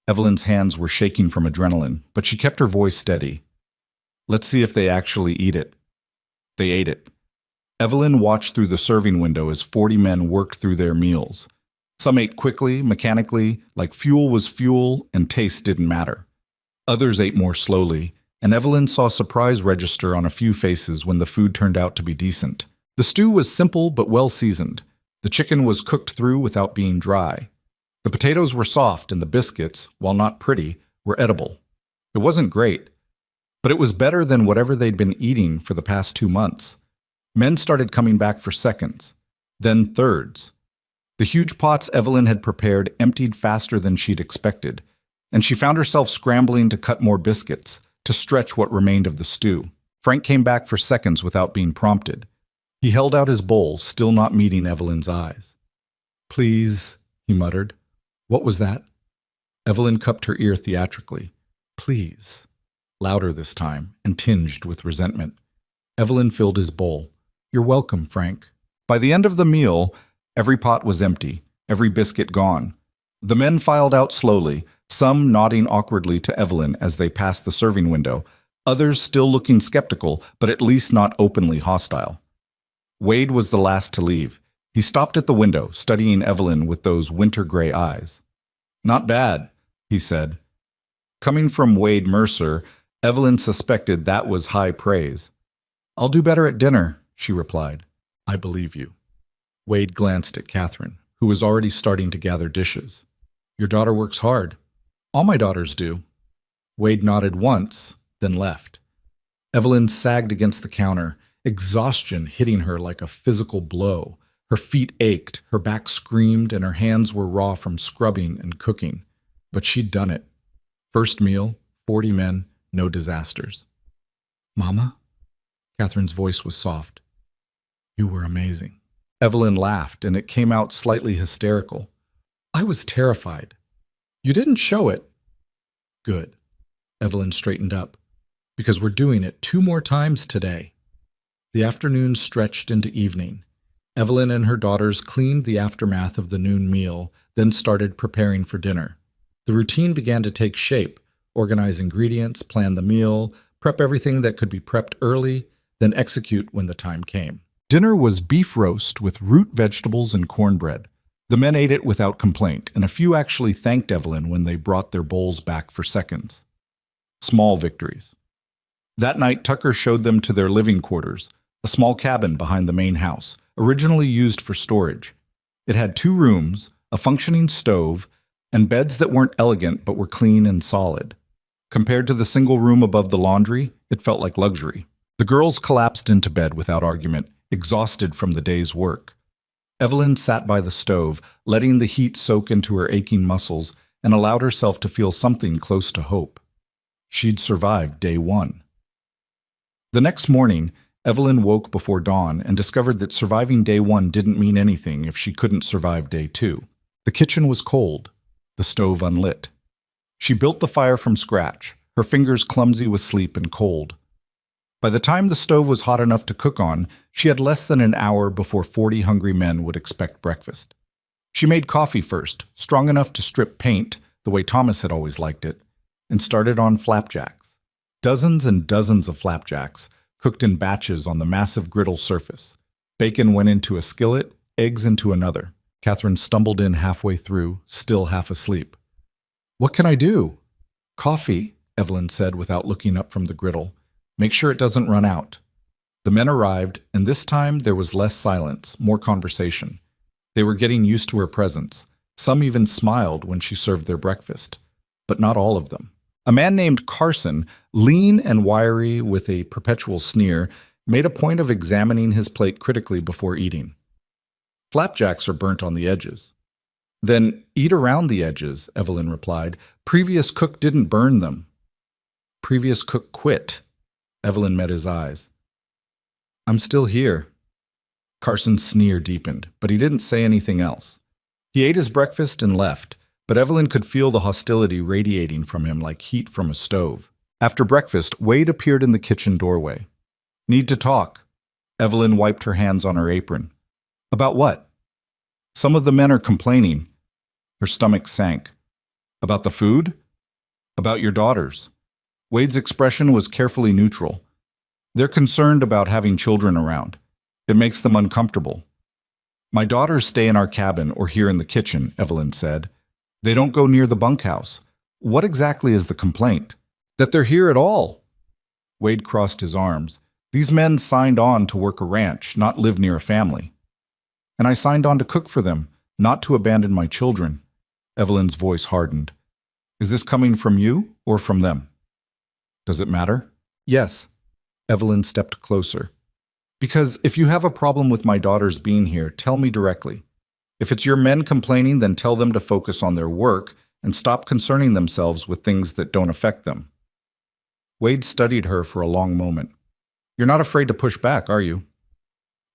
Evelyn's hands were shaking from adrenaline, but she kept her voice steady. "Let's see if they actually eat it." They ate it. Evelyn watched through the serving window as 40 men worked through their meals. Some ate quickly, mechanically, like fuel was fuel and taste didn't matter. Others ate more slowly, and Evelyn saw surprise register on a few faces when the food turned out to be decent. The stew was simple but well seasoned. The chicken was cooked through without being dry. The potatoes were soft and the biscuits, while not pretty, were edible. It wasn't great, but it was better than whatever they'd been eating for the past 2 months. Men started coming back for seconds, then thirds. The huge pots Evelyn had prepared emptied faster than she'd expected, and she found herself scrambling to cut more biscuits, to stretch what remained of the stew. Frank came back for seconds without being prompted. He held out his bowl, still not meeting Evelyn's eyes. "Please," he muttered. "What was that?" Evelyn cupped her ear theatrically. "Please." Louder this time, and tinged with resentment. Evelyn filled his bowl. "You're welcome, Frank." By the end of the meal, every pot was empty, every biscuit gone. The men filed out slowly, some nodding awkwardly to Evelyn as they passed the serving window, others still looking skeptical, but at least not openly hostile. Wade was the last to leave. He stopped at the window, studying Evelyn with those winter-gray eyes. "Not bad," he said. Coming from Wade Mercer, Evelyn suspected that was high praise. "I'll do better at dinner," she replied. "I believe you." Wade glanced at Catherine, who was already starting to gather dishes. "Your daughter works hard." "All my daughters do." Wade nodded once, then left. Evelyn sagged against the counter, exhaustion hitting her like a physical blow. Her feet ached, her back screamed, and her hands were raw from scrubbing and cooking. But she'd done it. First meal, 40 men, no disasters. "Mama?" Catherine's voice was soft. "You were amazing." Evelyn laughed, and it came out slightly hysterical. "I was terrified. You didn't show it." "Good." Evelyn straightened up. "Because we're doing it 2 more times today." The afternoon stretched into evening. Evelyn and her daughters cleaned the aftermath of the noon meal, then started preparing for dinner. The routine began to take shape: organize ingredients, plan the meal, prep everything that could be prepped early, then execute when the time came. Dinner was beef roast with root vegetables and cornbread. The men ate it without complaint, and a few actually thanked Evelyn when they brought their bowls back for seconds. Small victories. That night, Tucker showed them to their living quarters, a small cabin behind the main house, originally used for storage. It had 2 rooms, a functioning stove, and beds that weren't elegant but were clean and solid. Compared to the single room above the laundry, it felt like luxury. The girls collapsed into bed without argument, exhausted from the day's work. Evelyn sat by the stove, letting the heat soak into her aching muscles, and allowed herself to feel something close to hope. She'd survived day 1. The next morning, Evelyn woke before dawn and discovered that surviving day 1 didn't mean anything if she couldn't survive day 2. The kitchen was cold, the stove unlit. She built the fire from scratch, her fingers clumsy with sleep and cold. By the time the stove was hot enough to cook on, she had less than an hour before 40 hungry men would expect breakfast. She made coffee first, strong enough to strip paint, the way Thomas had always liked it, and started on flapjacks. Dozens and dozens of flapjacks, cooked in batches on the massive griddle surface. Bacon went into a skillet, eggs into another. Catherine stumbled in halfway through, still half asleep. "What can I do?" "Coffee," Evelyn said without looking up from the griddle. "Make sure it doesn't run out." The men arrived, and this time there was less silence, more conversation. They were getting used to her presence. Some even smiled when she served their breakfast. But not all of them. A man named Carson, lean and wiry with a perpetual sneer, made a point of examining his plate critically before eating. "Flapjacks are burnt on the edges." "Then eat around the edges," Evelyn replied. "Previous cook didn't burn them." "Previous cook quit." Evelyn met his eyes. "I'm still here." Carson's sneer deepened, but he didn't say anything else. He ate his breakfast and left, but Evelyn could feel the hostility radiating from him like heat from a stove. After breakfast, Wade appeared in the kitchen doorway. "Need to talk." Evelyn wiped her hands on her apron. "About what?" "Some of the men are complaining." Her stomach sank. "About the food?" "About your daughters." Wade's expression was carefully neutral. "They're concerned about having children around. It makes them uncomfortable." "My daughters stay in our cabin or here in the kitchen," Evelyn said. "They don't go near the bunkhouse. What exactly is the complaint?" "That they're here at all." Wade crossed his arms. "These men signed on to work a ranch, not live near a family. And I signed on to cook for them, not to abandon my children." Evelyn's voice hardened. "Is this coming from you or from them?" "Does it matter?" "Yes." Evelyn stepped closer. "Because if you have a problem with my daughters being here, tell me directly. If it's your men complaining, then tell them to focus on their work and stop concerning themselves with things that don't affect them." Wade studied her for a long moment. "You're not afraid to push back, are you?"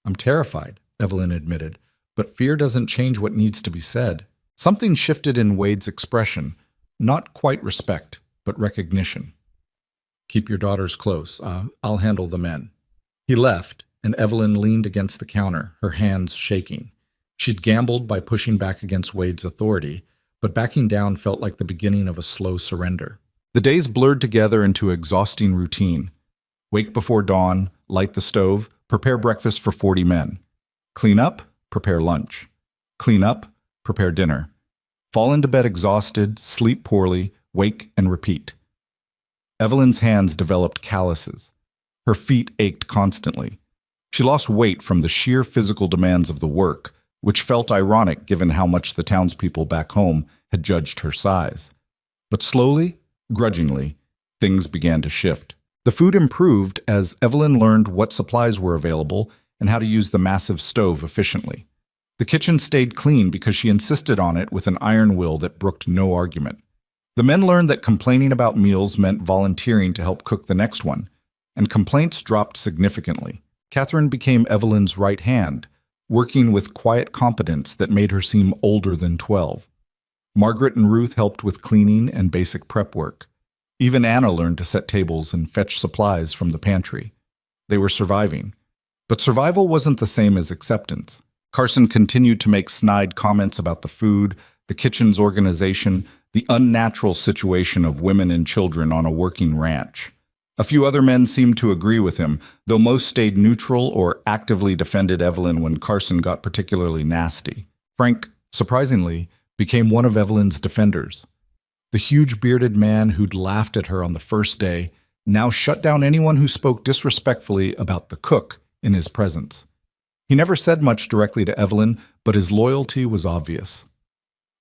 "I'm terrified," Evelyn admitted, "but fear doesn't change what needs to be said." Something shifted in Wade's expression, not quite respect, but recognition. "Keep your daughters close. I'll handle the men." He left, and Evelyn leaned against the counter, her hands shaking. She'd gambled by pushing back against Wade's authority, but backing down felt like the beginning of a slow surrender. The days blurred together into exhausting routine. Wake before dawn, light the stove, prepare breakfast for 40 men. Clean up, prepare lunch. Clean up, prepare dinner. Fall into bed exhausted, sleep poorly, wake and repeat. Evelyn's hands developed calluses. Her feet ached constantly. She lost weight from the sheer physical demands of the work, which felt ironic given how much the townspeople back home had judged her size. But slowly, grudgingly, things began to shift. The food improved as Evelyn learned what supplies were available and how to use the massive stove efficiently. The kitchen stayed clean because she insisted on it with an iron will that brooked no argument. The men learned that complaining about meals meant volunteering to help cook the next one, and complaints dropped significantly. Catherine became Evelyn's right hand, working with quiet competence that made her seem older than 12. Margaret and Ruth helped with cleaning and basic prep work. Even Anna learned to set tables and fetch supplies from the pantry. They were surviving. But survival wasn't the same as acceptance. Carson continued to make snide comments about the food, the kitchen's organization, the unnatural situation of women and children on a working ranch. A few other men seemed to agree with him, though most stayed neutral or actively defended Evelyn when Carson got particularly nasty. Frank, surprisingly, became one of Evelyn's defenders. The huge bearded man who'd laughed at her on the first day now shut down anyone who spoke disrespectfully about the cook in his presence. He never said much directly to Evelyn, but his loyalty was obvious.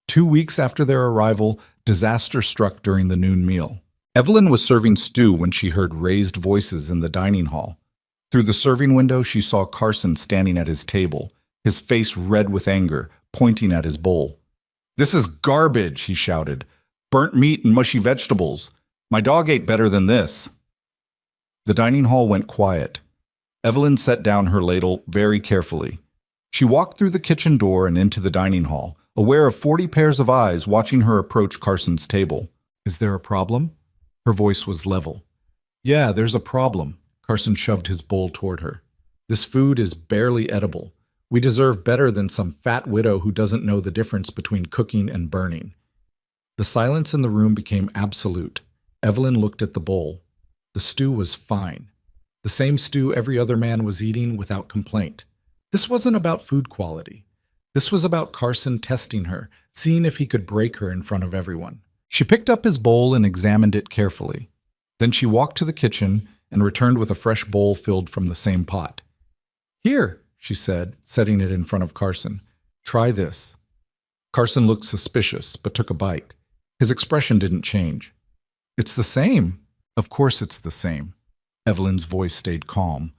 2 weeks after their arrival, disaster struck during the noon meal. Evelyn was serving stew when she heard raised voices in the dining hall. Through the serving window, she saw Carson standing at his table, his face red with anger, pointing at his bowl. "This is garbage," he shouted. "Burnt meat and mushy vegetables. My dog ate better than this." The dining hall went quiet. Evelyn set down her ladle very carefully. She walked through the kitchen door and into the dining hall, aware of 40 pairs of eyes watching her approach Carson's table. "Is there a problem?" Her voice was level. "Yeah, there's a problem." Carson shoved his bowl toward her. "This food is barely edible. We deserve better than some fat widow who doesn't know the difference between cooking and burning." The silence in the room became absolute. Evelyn looked at the bowl. The stew was fine. The same stew every other man was eating without complaint. This wasn't about food quality. This was about Carson testing her, seeing if he could break her in front of everyone. She picked up his bowl and examined it carefully. Then she walked to the kitchen and returned with a fresh bowl filled from the same pot. "Here," she said, setting it in front of Carson. "Try this." Carson looked suspicious, but took a bite. His expression didn't change. "It's the same." "Of course it's the same." Evelyn's voice stayed calm.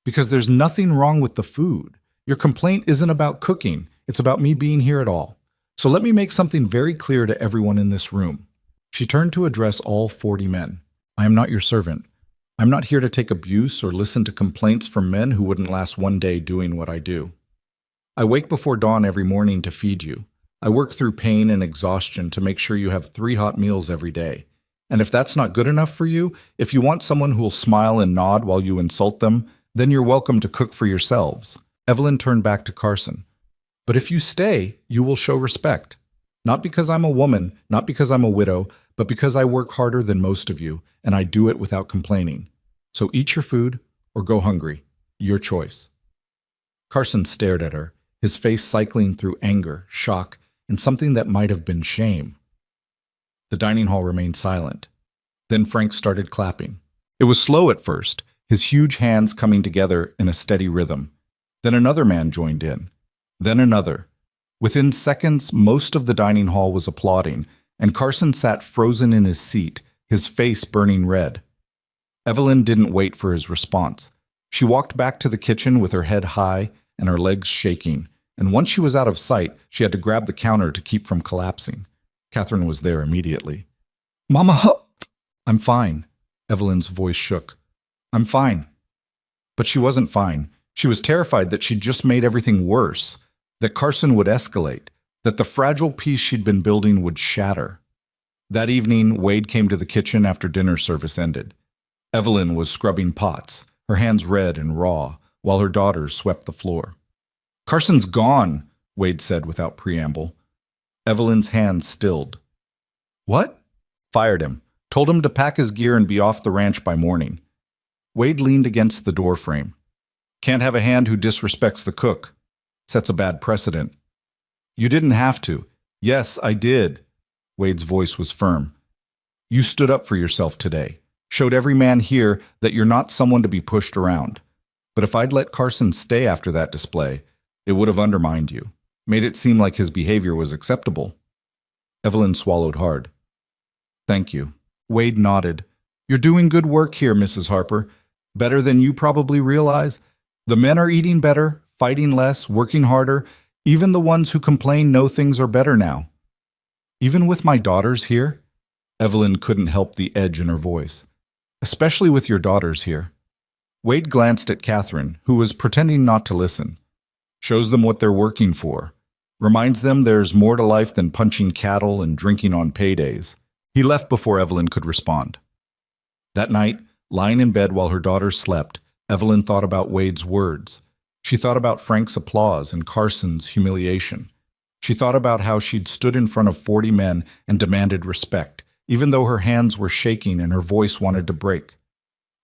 "Because there's nothing wrong with the food. Your complaint isn't about cooking. It's about me being here at all. So let me make something very clear to everyone in this room." She turned to address all 40 men. "I am not your servant. I'm not here to take abuse or listen to complaints from men who wouldn't last one day doing what I do. I wake before dawn every morning to feed you. I work through pain and exhaustion to make sure you have 3 hot meals every day. And if that's not good enough for you, if you want someone who'll smile and nod while you insult them, then you're welcome to cook for yourselves." Evelyn turned back to Carson. "But if you stay, you will show respect. Not because I'm a woman, not because I'm a widow, but because I work harder than most of you, and I do it without complaining. So eat your food or go hungry. Your choice." Carson stared at her, his face cycling through anger, shock, and something that might have been shame. The dining hall remained silent. Then Frank started clapping. It was slow at first, his huge hands coming together in a steady rhythm. Then another man joined in. Then another. Within seconds, most of the dining hall was applauding, and Carson sat frozen in his seat, his face burning red. Evelyn didn't wait for his response. She walked back to the kitchen with her head high and her legs shaking, and once she was out of sight, she had to grab the counter to keep from collapsing. Catherine was there immediately. "Mama, I'm fine." Evelyn's voice shook. "I'm fine." But she wasn't fine. She was terrified that she'd just made everything worse, that Carson would escalate, that the fragile peace she'd been building would shatter. That evening, Wade came to the kitchen after dinner service ended. Evelyn was scrubbing pots, her hands red and raw, while her daughters swept the floor. "Carson's gone," Wade said without preamble. Evelyn's hands stilled. "What?" "Fired him. Told him to pack his gear and be off the ranch by morning." Wade leaned against the doorframe. "Can't have a hand who disrespects the cook. Sets a bad precedent." "You didn't have to." "Yes, I did." Wade's voice was firm. "You stood up for yourself today. Showed every man here that you're not someone to be pushed around. But if I'd let Carson stay after that display, it would have undermined you. Made it seem like his behavior was acceptable." Evelyn swallowed hard. "Thank you." Wade nodded. "You're doing good work here, Mrs. Harper. Better than you probably realize. The men are eating better, fighting less, working harder. Even the ones who complain know things are better now. Even with my daughters here? Evelyn couldn't help the edge in her voice. Especially with your daughters here. Wade glanced at Catherine, who was pretending not to listen. Shows them what they're working for. Reminds them there's more to life than punching cattle and drinking on paydays. He left before Evelyn could respond. That night, lying in bed while her daughters slept, Evelyn thought about Wade's words. She thought about Frank's applause and Carson's humiliation. She thought about how she'd stood in front of 40 men and demanded respect, even though her hands were shaking and her voice wanted to break.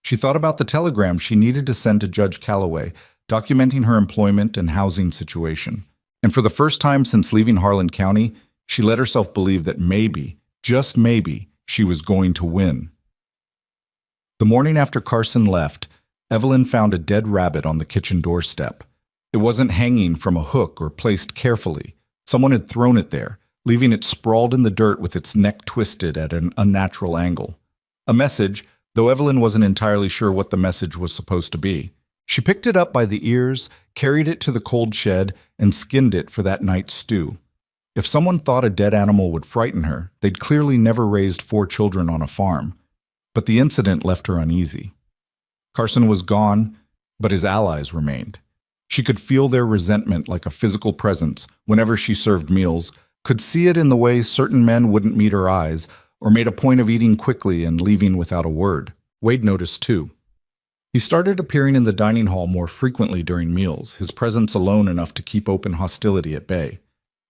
She thought about the telegram she needed to send to Judge Calloway, documenting her employment and housing situation. And for the first time since leaving Harlan County, she let herself believe that maybe, just maybe, she was going to win. The morning after Carson left, Evelyn found a dead rabbit on the kitchen doorstep. It wasn't hanging from a hook or placed carefully. Someone had thrown it there, leaving it sprawled in the dirt with its neck twisted at an unnatural angle. A message, though Evelyn wasn't entirely sure what the message was supposed to be. She picked it up by the ears, carried it to the cold shed, and skinned it for that night's stew. If someone thought a dead animal would frighten her, they'd clearly never raised 4 children on a farm. But the incident left her uneasy. Carson was gone, but his allies remained. She could feel their resentment like a physical presence whenever she served meals, could see it in the way certain men wouldn't meet her eyes, or made a point of eating quickly and leaving without a word. Wade noticed too. He started appearing in the dining hall more frequently during meals, his presence alone enough to keep open hostility at bay.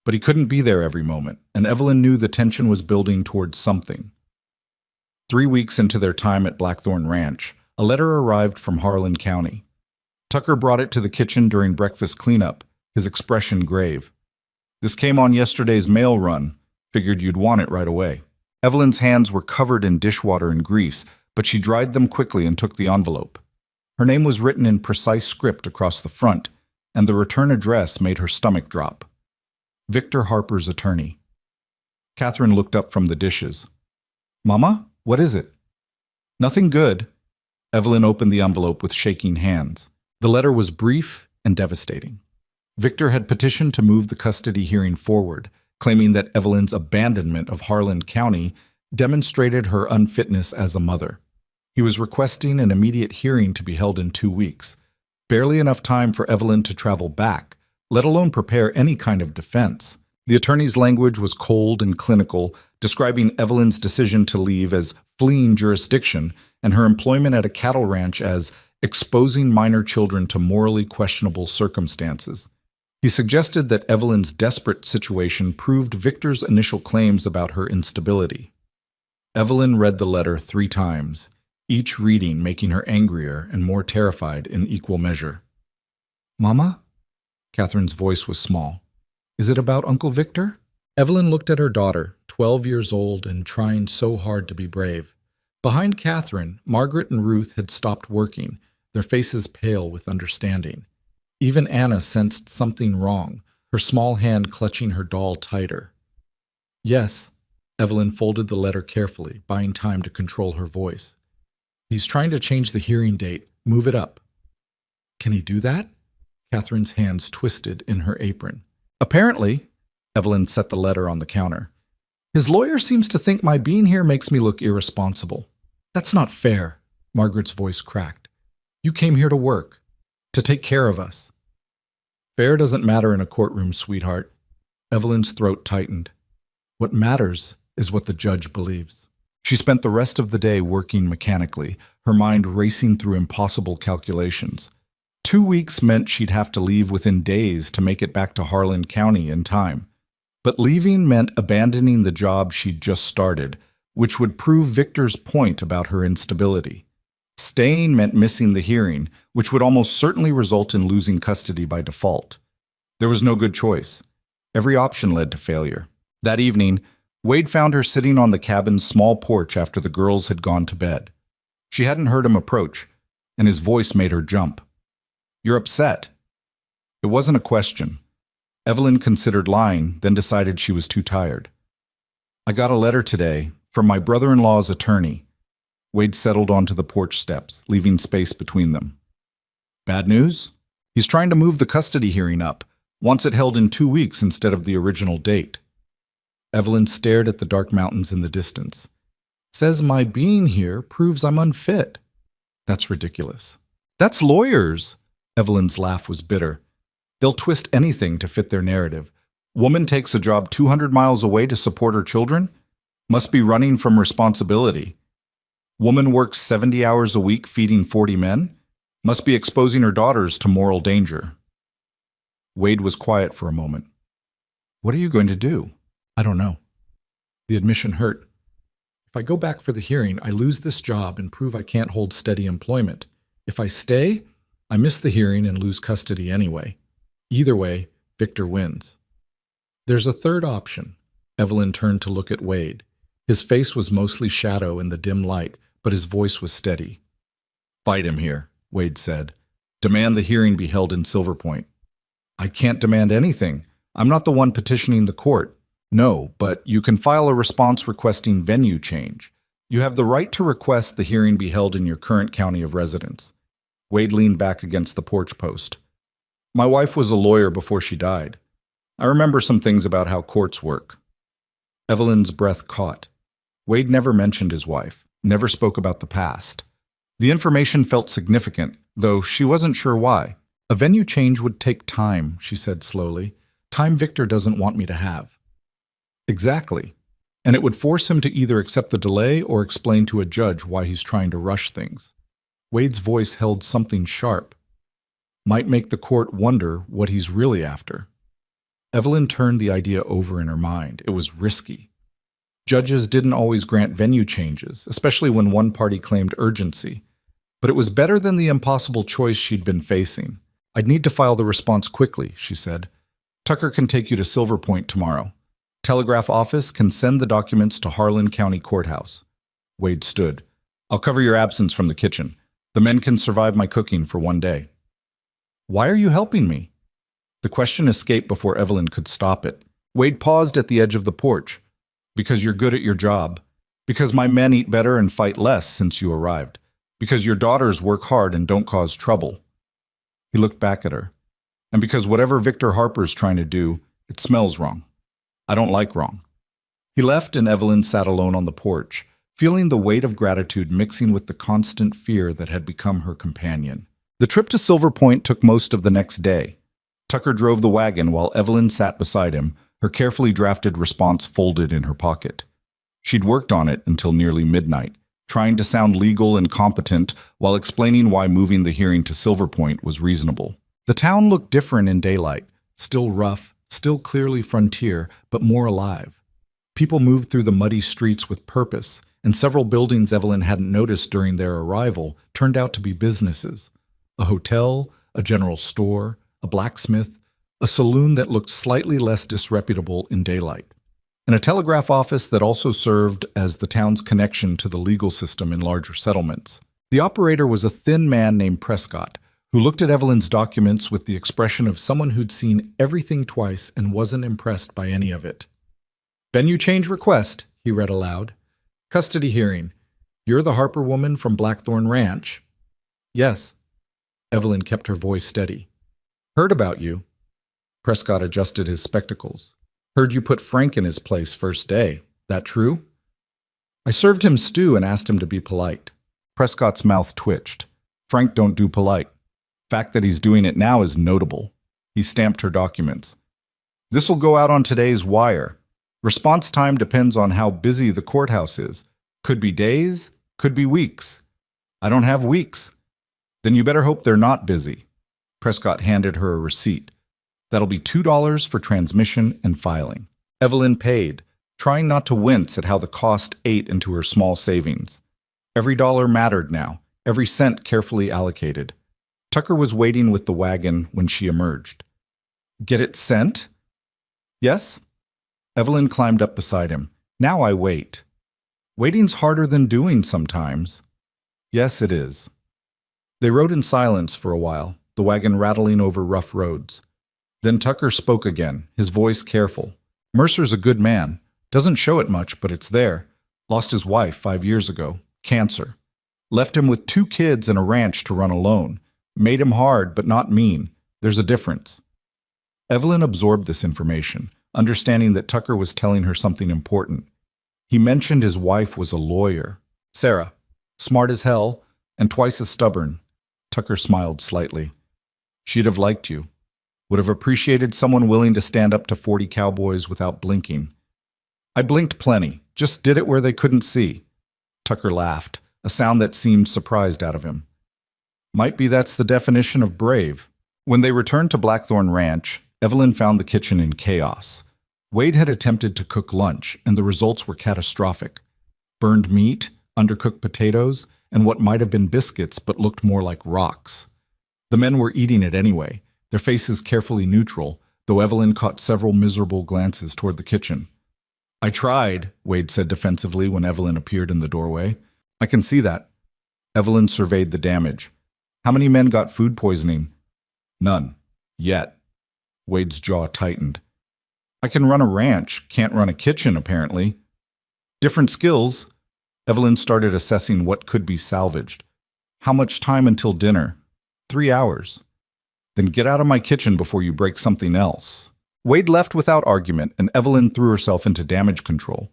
But he couldn't be there every moment, and Evelyn knew the tension was building towards something. 3 weeks into their time at Blackthorn Ranch, a letter arrived from Harlan County. Tucker brought it to the kitchen during breakfast cleanup, his expression grave. This came on yesterday's mail run. Figured you'd want it right away. Evelyn's hands were covered in dishwater and grease, but she dried them quickly and took the envelope. Her name was written in precise script across the front, and the return address made her stomach drop. Victor Harper's attorney. Catherine looked up from the dishes. Mama, what is it? Nothing good. Evelyn opened the envelope with shaking hands. The letter was brief and devastating. Victor had petitioned to move the custody hearing forward, claiming that Evelyn's abandonment of Harlan County demonstrated her unfitness as a mother. He was requesting an immediate hearing to be held in 2 weeks, barely enough time for Evelyn to travel back, let alone prepare any kind of defense. The attorney's language was cold and clinical, describing Evelyn's decision to leave as fleeing jurisdiction and her employment at a cattle ranch as exposing minor children to morally questionable circumstances. He suggested that Evelyn's desperate situation proved Victor's initial claims about her instability. Evelyn read the letter 3 times, each reading making her angrier and more terrified in equal measure. Mama? Catherine's voice was small. Is it about Uncle Victor? Evelyn looked at her daughter, 12 years old and trying so hard to be brave. Behind Catherine, Margaret and Ruth had stopped working, their faces pale with understanding. Even Anna sensed something wrong, her small hand clutching her doll tighter. Yes, Evelyn folded the letter carefully, buying time to control her voice. He's trying to change the hearing date. Move it up. Can he do that? Catherine's hands twisted in her apron. Apparently, Evelyn set the letter on the counter. His lawyer seems to think my being here makes me look irresponsible. That's not fair, Margaret's voice cracked. You came here to work, to take care of us. Fair doesn't matter in a courtroom, sweetheart. Evelyn's throat tightened. What matters is what the judge believes. She spent the rest of the day working mechanically, her mind racing through impossible calculations. 2 weeks meant she'd have to leave within days to make it back to Harlan County in time. But leaving meant abandoning the job she'd just started, which would prove Victor's point about her instability. Staying meant missing the hearing, which would almost certainly result in losing custody by default. There was no good choice. Every option led to failure. That evening, Wade found her sitting on the cabin's small porch after the girls had gone to bed. She hadn't heard him approach, and his voice made her jump. You're upset. It wasn't a question. Evelyn considered lying, then decided she was too tired. I got a letter today from my brother-in-law's attorney. Wade settled onto the porch steps, leaving space between them. Bad news? He's trying to move the custody hearing up. Wants it held in 2 weeks instead of the original date. Evelyn stared at the dark mountains in the distance. Says my being here proves I'm unfit. That's ridiculous. That's lawyers. Evelyn's laugh was bitter. They'll twist anything to fit their narrative. Woman takes a job 200 miles away to support her children? Must be running from responsibility. Woman works 70 hours a week feeding 40 men? Must be exposing her daughters to moral danger. Wade was quiet for a moment. What are you going to do? I don't know. The admission hurt. If I go back for the hearing, I lose this job and prove I can't hold steady employment. If I stay, I miss the hearing and lose custody anyway. Either way, Victor wins. There's a third option. Evelyn turned to look at Wade. His face was mostly shadow in the dim light, but his voice was steady. Fight him here, Wade said. Demand the hearing be held in Silver Point. I can't demand anything. I'm not the one petitioning the court. No, but you can file a response requesting venue change. You have the right to request the hearing be held in your current county of residence. Wade leaned back against the porch post. My wife was a lawyer before she died. I remember some things about how courts work. Evelyn's breath caught. Wade never mentioned his wife, never spoke about the past. The information felt significant, though she wasn't sure why. A venue change would take time, she said slowly. Time Victor doesn't want me to have. Exactly. And it would force him to either accept the delay or explain to a judge why he's trying to rush things. Wade's voice held something sharp. Might make the court wonder what he's really after. Evelyn turned the idea over in her mind. It was risky. Judges didn't always grant venue changes, especially when one party claimed urgency. But it was better than the impossible choice she'd been facing. I'd need to file the response quickly, she said. Tucker can take you to Silver Point tomorrow. Telegraph office can send the documents to Harlan County Courthouse. Wade stood. I'll cover your absence from the kitchen. The men can survive my cooking for 1 day. Why are you helping me? The question escaped before Evelyn could stop it. Wade paused at the edge of the porch. Because you're good at your job. Because my men eat better and fight less since you arrived. Because your daughters work hard and don't cause trouble. He looked back at her. And because whatever Victor Harper's trying to do, it smells wrong. I don't like wrong. He left and Evelyn sat alone on the porch, feeling the weight of gratitude mixing with the constant fear that had become her companion. The trip to Silver Point took most of the next day. Tucker drove the wagon while Evelyn sat beside him, her carefully drafted response folded in her pocket. She'd worked on it until nearly midnight, trying to sound legal and competent while explaining why moving the hearing to Silver Point was reasonable. The town looked different in daylight, still rough, still clearly frontier, but more alive. People moved through the muddy streets with purpose, and several buildings Evelyn hadn't noticed during their arrival turned out to be businesses. A hotel, a general store, a blacksmith, a saloon that looked slightly less disreputable in daylight, and a telegraph office that also served as the town's connection to the legal system in larger settlements. The operator was a thin man named Prescott, who looked at Evelyn's documents with the expression of someone who'd seen everything twice and wasn't impressed by any of it. Venue change request, he read aloud. Custody hearing. You're the Harper woman from Blackthorn Ranch? Yes. Evelyn kept her voice steady. Heard about you. Prescott adjusted his spectacles. Heard you put Frank in his place first day. That true? I served him stew and asked him to be polite. Prescott's mouth twitched. Frank don't do polite. Fact that he's doing it now is notable. He stamped her documents. This'll go out on today's wire. Response time depends on how busy the courthouse is. Could be days, could be weeks. I don't have weeks. Then you better hope they're not busy. Prescott handed her a receipt. That'll be $2 for transmission and filing. Evelyn paid, trying not to wince at how the cost ate into her small savings. Every dollar mattered now, every cent carefully allocated. Tucker was waiting with the wagon when she emerged. Get it sent? Yes? Evelyn climbed up beside him. Now I wait. Waiting's harder than doing sometimes. Yes, it is. They rode in silence for a while, the wagon rattling over rough roads. Then Tucker spoke again, his voice careful. Mercer's a good man. Doesn't show it much, but it's there. Lost his wife 5 years ago. Cancer. Left him with 2 kids and a ranch to run alone. Made him hard, but not mean. There's a difference. Evelyn absorbed this information, understanding that Tucker was telling her something important. He mentioned his wife was a lawyer. Sarah, smart as hell, and twice as stubborn. Tucker smiled slightly. She'd have liked you. Would have appreciated someone willing to stand up to 40 cowboys without blinking. I blinked plenty, just did it where they couldn't see. Tucker laughed, a sound that seemed surprised out of him. Might be that's the definition of brave. When they returned to Blackthorn Ranch, Evelyn found the kitchen in chaos. Wade had attempted to cook lunch, and the results were catastrophic. Burned meat, undercooked potatoes, and what might have been biscuits but looked more like rocks. The men were eating it anyway, their faces carefully neutral, though Evelyn caught several miserable glances toward the kitchen. I tried, Wade said defensively when Evelyn appeared in the doorway. I can see that. Evelyn surveyed the damage. How many men got food poisoning? None. Yet. Wade's jaw tightened. I can run a ranch, can't run a kitchen, apparently. Different skills. Evelyn started assessing what could be salvaged. How much time until dinner? 3 hours. Then get out of my kitchen before you break something else. Wade left without argument, and Evelyn threw herself into damage control.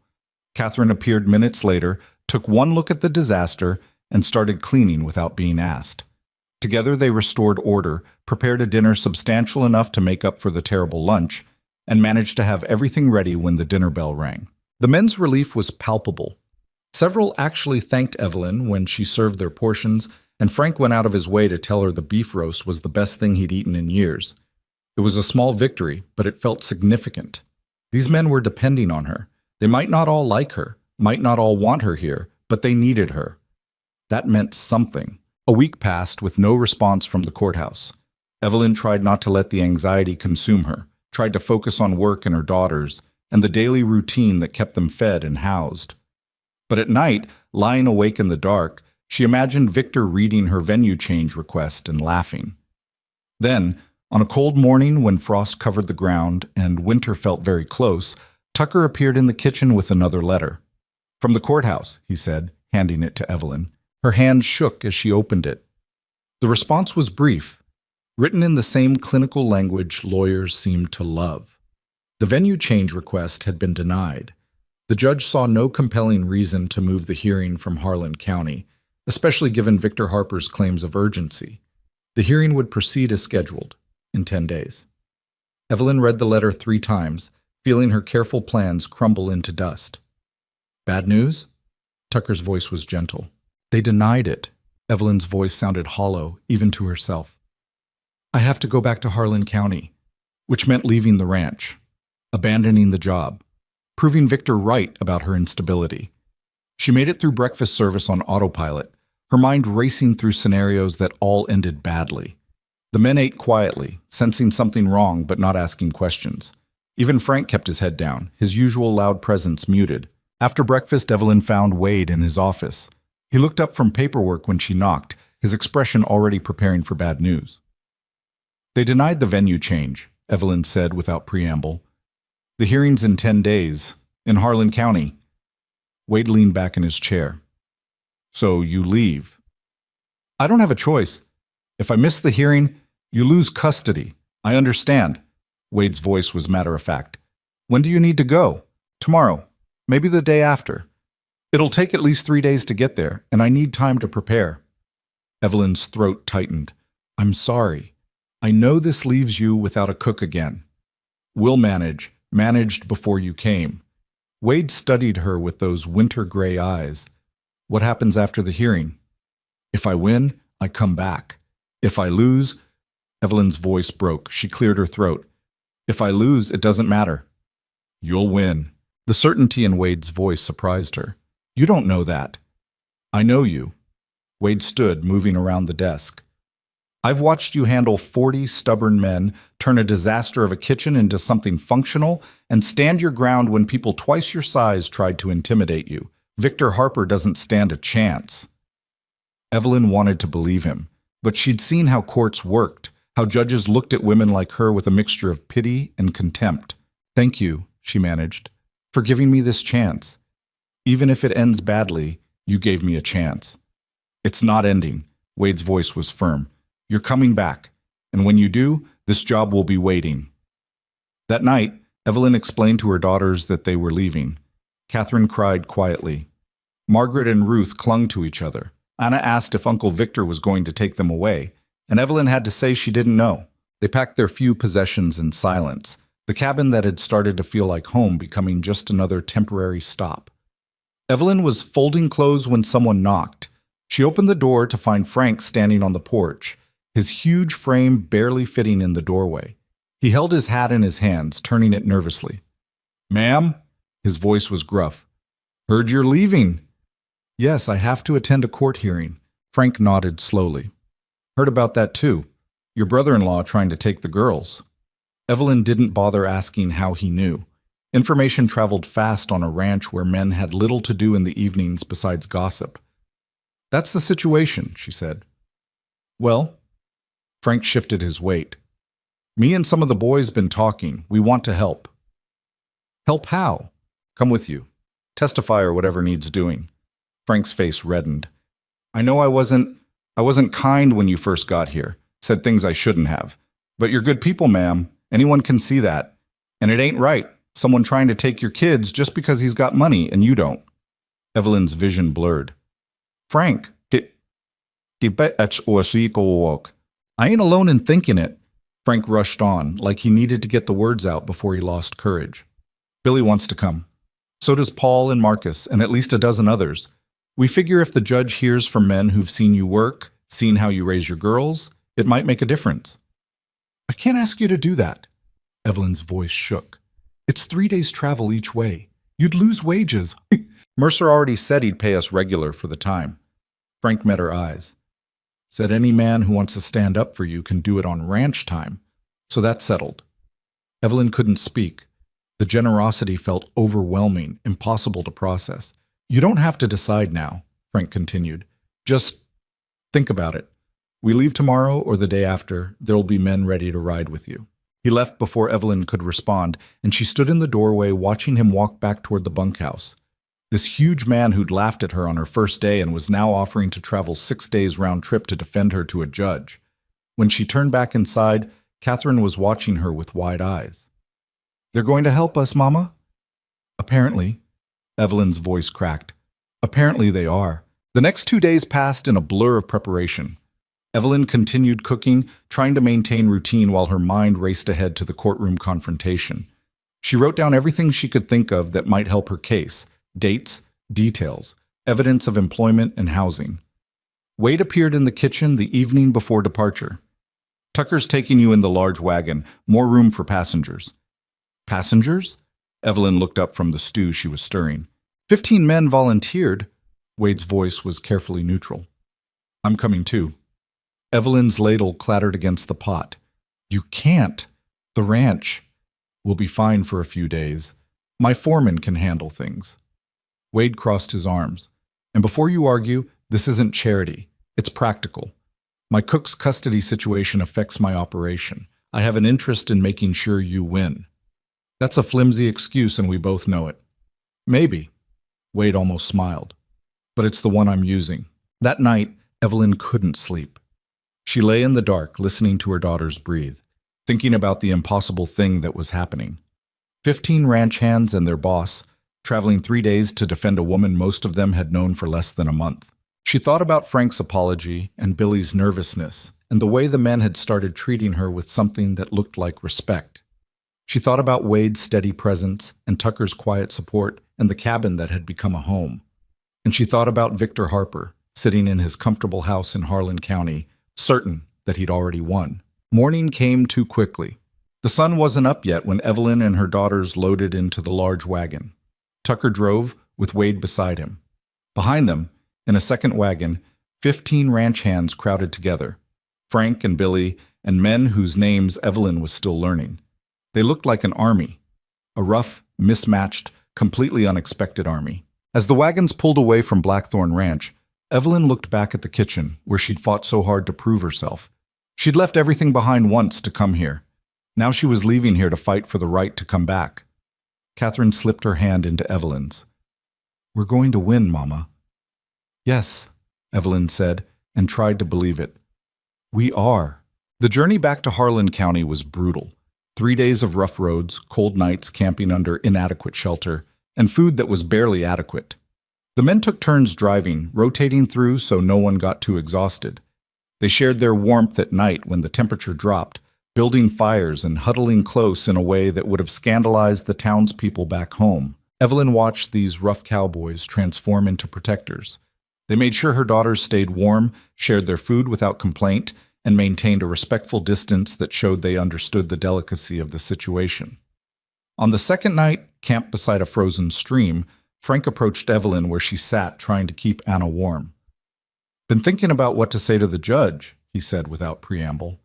Catherine appeared minutes later, took one look at the disaster, and started cleaning without being asked. Together they restored order, prepared a dinner substantial enough to make up for the terrible lunch, and managed to have everything ready when the dinner bell rang. The men's relief was palpable. Several actually thanked Evelyn when she served their portions, and Frank went out of his way to tell her the beef roast was the best thing he'd eaten in years. It was a small victory, but it felt significant. These men were depending on her. They might not all like her, might not all want her here, but they needed her. That meant something. A week passed with no response from the courthouse. Evelyn tried not to let the anxiety consume her, tried to focus on work and her daughters, and the daily routine that kept them fed and housed. But at night, lying awake in the dark, she imagined Victor reading her venue change request and laughing. Then, on a cold morning when frost covered the ground and winter felt very close, Tucker appeared in the kitchen with another letter. From the courthouse, he said, handing it to Evelyn. Her hand shook as she opened it. The response was brief, written in the same clinical language lawyers seemed to love. The venue change request had been denied. The judge saw no compelling reason to move the hearing from Harlan County, especially given Victor Harper's claims of urgency. The hearing would proceed as scheduled, in 10 days. Evelyn read the letter 3 times, feeling her careful plans crumble into dust. Bad news? Tucker's voice was gentle. They denied it. Evelyn's voice sounded hollow, even to herself. I have to go back to Harlan County, which meant leaving the ranch, abandoning the job, proving Victor right about her instability. She made it through breakfast service on autopilot, her mind racing through scenarios that all ended badly. The men ate quietly, sensing something wrong but not asking questions. Even Frank kept his head down, his usual loud presence muted. After breakfast, Evelyn found Wade in his office. He looked up from paperwork when she knocked, his expression already preparing for bad news. They denied the venue change, Evelyn said without preamble. The hearing's in 10 days, in Harlan County. Wade leaned back in his chair. So you leave. I don't have a choice. If I miss the hearing, you lose custody. I understand. Wade's voice was matter-of-fact. When do you need to go? Tomorrow. Maybe the day after. It'll take at least 3 days to get there, and I need time to prepare. Evelyn's throat tightened. I'm sorry. I know this leaves you without a cook again. We'll manage. Managed before you came. Wade studied her with those winter-gray eyes. What happens after the hearing? If I win, I come back. If I lose... Evelyn's voice broke. She cleared her throat. If I lose, it doesn't matter. You'll win. The certainty in Wade's voice surprised her. You don't know that. I know you. Wade stood, moving around the desk. I've watched you handle 40 stubborn men, turn a disaster of a kitchen into something functional, and stand your ground when people twice your size tried to intimidate you. Victor Harper doesn't stand a chance. Evelyn wanted to believe him, but she'd seen how courts worked, how judges looked at women like her with a mixture of pity and contempt. Thank you, she managed, for giving me this chance. Even if it ends badly, you gave me a chance. It's not ending. Wade's voice was firm. You're coming back, and when you do, this job will be waiting. That night, Evelyn explained to her daughters that they were leaving. Catherine cried quietly. Margaret and Ruth clung to each other. Anna asked if Uncle Victor was going to take them away, and Evelyn had to say she didn't know. They packed their few possessions in silence, the cabin that had started to feel like home becoming just another temporary stop. Evelyn was folding clothes when someone knocked. She opened the door to find Frank standing on the porch, his huge frame barely fitting in the doorway. He held his hat in his hands, turning it nervously. "Ma'am?" His voice was gruff. "Heard you're leaving." "Yes, I have to attend a court hearing." Frank nodded slowly. "Heard about that too. Your brother-in-law trying to take the girls." Evelyn didn't bother asking how he knew. Information traveled fast on a ranch where men had little to do in the evenings besides gossip. "That's the situation," she said. "Well," Frank shifted his weight. "Me and some of the boys been talking. We want to help." "Help how?" "Come with you. Testify or whatever needs doing." Frank's face reddened. "I know I wasn't kind when you first got here. Said things I shouldn't have. But you're good people, ma'am. Anyone can see that. And it ain't right. Someone trying to take your kids just because he's got money and you don't." Evelyn's vision blurred. "Frank, I ain't alone in thinking it." Frank rushed on, like he needed to get the words out before he lost courage. "Billy wants to come. So does Paul and Marcus, and at least a dozen others. We figure if the judge hears from men who've seen you work, seen how you raise your girls, it might make a difference." "I can't ask you to do that." Evelyn's voice shook. "It's 3 days' travel each way. You'd lose wages." "Mercer already said he'd pay us regular for the time." Frank met her eyes. "Said any man who wants to stand up for you can do it on ranch time. So that's settled." Evelyn couldn't speak. The generosity felt overwhelming, impossible to process. "You don't have to decide now," Frank continued. "Just think about it. We leave tomorrow or the day after, there'll be men ready to ride with you." He left before Evelyn could respond, and she stood in the doorway watching him walk back toward the bunkhouse. This huge man who'd laughed at her on her first day and was now offering to travel 6 days round trip to defend her to a judge. When she turned back inside, Catherine was watching her with wide eyes. "They're going to help us, Mama?" "Apparently." Evelyn's voice cracked. "Apparently they are." The next 2 days passed in a blur of preparation. Evelyn continued cooking, trying to maintain routine while her mind raced ahead to the courtroom confrontation. She wrote down everything she could think of that might help her case: dates, details, evidence of employment and housing. Wade appeared in the kitchen the evening before departure. "Tucker's taking you in the large wagon. More room for passengers." "Passengers?" Evelyn looked up from the stew she was stirring. 15 men volunteered." Wade's voice was carefully neutral. "I'm coming too." Evelyn's ladle clattered against the pot. "You can't. The ranch will be fine for a few days. My foreman can handle things." Wade crossed his arms. "And before you argue, this isn't charity. It's practical. My cook's custody situation affects my operation. I have an interest in making sure you win." "That's a flimsy excuse and we both know it." "Maybe." Wade almost smiled. "But it's the one I'm using." That night, Evelyn couldn't sleep. She lay in the dark, listening to her daughters breathe, thinking about the impossible thing that was happening. 15 ranch hands and their boss, traveling 3 days to defend a woman most of them had known for less than a month. She thought about Frank's apology and Billy's nervousness and the way the men had started treating her with something that looked like respect. She thought about Wade's steady presence and Tucker's quiet support and the cabin that had become a home. And she thought about Victor Harper, sitting in his comfortable house in Harlan County, certain that he'd already won. Morning came too quickly. The sun wasn't up yet when Evelyn and her daughters loaded into the large wagon. Tucker drove, with Wade beside him. Behind them, in a second wagon, 15 ranch hands crowded together. Frank and Billy, and men whose names Evelyn was still learning. They looked like an army. A rough, mismatched, completely unexpected army. As the wagons pulled away from Blackthorn Ranch, Evelyn looked back at the kitchen, where she'd fought so hard to prove herself. She'd left everything behind once to come here. Now she was leaving here to fight for the right to come back. Catherine slipped her hand into Evelyn's. "We're going to win, Mama." "Yes," Evelyn said, and tried to believe it. "We are." The journey back to Harlan County was brutal. 3 days of rough roads, cold nights camping under inadequate shelter, and food that was barely adequate. The men took turns driving, rotating through so no one got too exhausted. They shared their warmth at night when the temperature dropped, building fires and huddling close in a way that would have scandalized the townspeople back home. Evelyn watched these rough cowboys transform into protectors. They made sure her daughters stayed warm, shared their food without complaint, and maintained a respectful distance that showed they understood the delicacy of the situation. On the second night, camped beside a frozen stream, Frank approached Evelyn where she sat trying to keep Anna warm. "Been thinking about what to say to the judge," he said without preamble.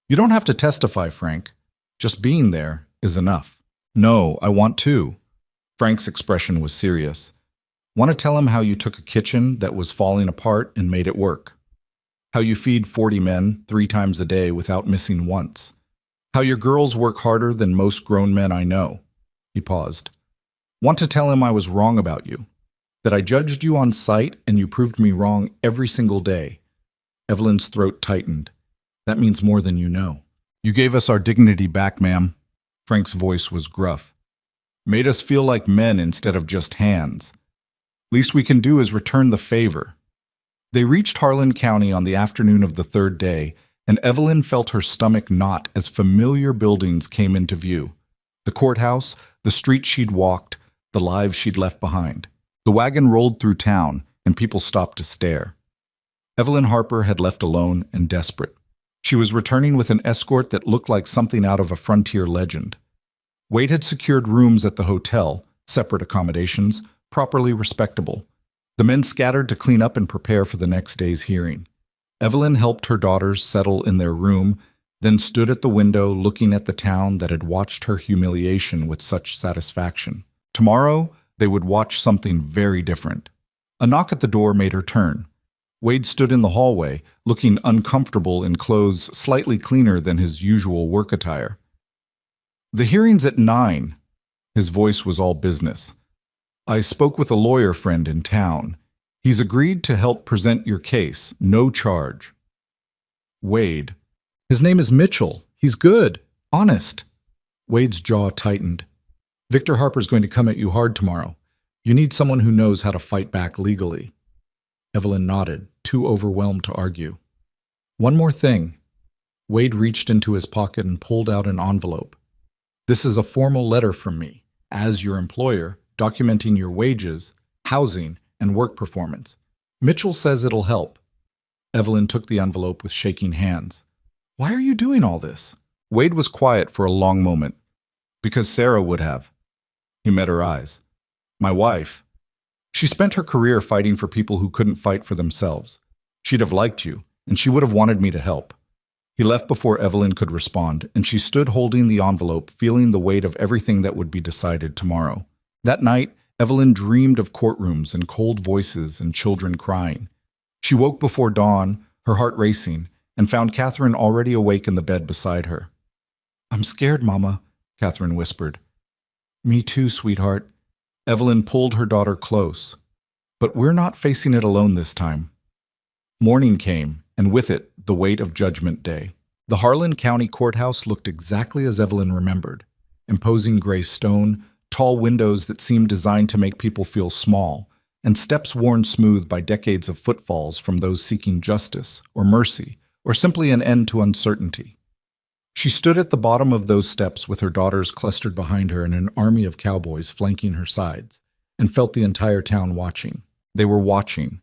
"You don't have to testify, Frank. Just being there is enough." "No, I want to." Frank's expression was serious. "Want to tell him how you took a kitchen that was falling apart and made it work. How you feed 40 men 3 times a day without missing once. How your girls work harder than most grown men I know." He paused. "Want to tell him I was wrong about you. That I judged you on sight and you proved me wrong every single day." Evelyn's throat tightened. "That means more than you know." "You gave us our dignity back, ma'am." Frank's voice was gruff. "Made us feel like men instead of just hands. Least we can do is return the favor." They reached Harlan County on the afternoon of the third day, and Evelyn felt her stomach knot as familiar buildings came into view. The courthouse, the street she'd walked, the lives she'd left behind. The wagon rolled through town, and people stopped to stare. Evelyn Harper had left alone and desperate. She was returning with an escort that looked like something out of a frontier legend. Wade had secured rooms at the hotel, separate accommodations, properly respectable. The men scattered to clean up and prepare for the next day's hearing. Evelyn helped her daughters settle in their room, then stood at the window looking at the town that had watched her humiliation with such satisfaction. Tomorrow, they would watch something very different. A knock at the door made her turn. Wade stood in the hallway, looking uncomfortable in clothes slightly cleaner than his usual work attire. "The hearing's at 9. His voice was all business. "I spoke with a lawyer friend in town. He's agreed to help present your case, no charge." "Wade." "His name is Mitchell. He's good. Honest." Wade's jaw tightened. "Victor Harper's going to come at you hard tomorrow. You need someone who knows how to fight back legally." Evelyn nodded, too overwhelmed to argue. "One more thing." Wade reached into his pocket and pulled out an envelope. "This is a formal letter from me, as your employer, documenting your wages, housing, and work performance. Mitchell says it'll help." Evelyn took the envelope with shaking hands. "Why are you doing all this?" Wade was quiet for a long moment. "Because Sarah would have." He met her eyes. "My wife. She spent her career fighting for people who couldn't fight for themselves. She'd have liked you, and she would have wanted me to help." He left before Evelyn could respond, and she stood holding the envelope, feeling the weight of everything that would be decided tomorrow. That night, Evelyn dreamed of courtrooms and cold voices and children crying. She woke before dawn, her heart racing, and found Catherine already awake in the bed beside her. "I'm scared, Mama," Catherine whispered. "Me too, sweetheart." Evelyn pulled her daughter close. "But we're not facing it alone this time." Morning came, and with it, the weight of Judgment Day. The Harlan County Courthouse looked exactly as Evelyn remembered. Imposing gray stone, tall windows that seemed designed to make people feel small, and steps worn smooth by decades of footfalls from those seeking justice, or mercy, or simply an end to uncertainty. She stood at the bottom of those steps with her daughters clustered behind her and an army of cowboys flanking her sides, and felt the entire town watching. They were watching.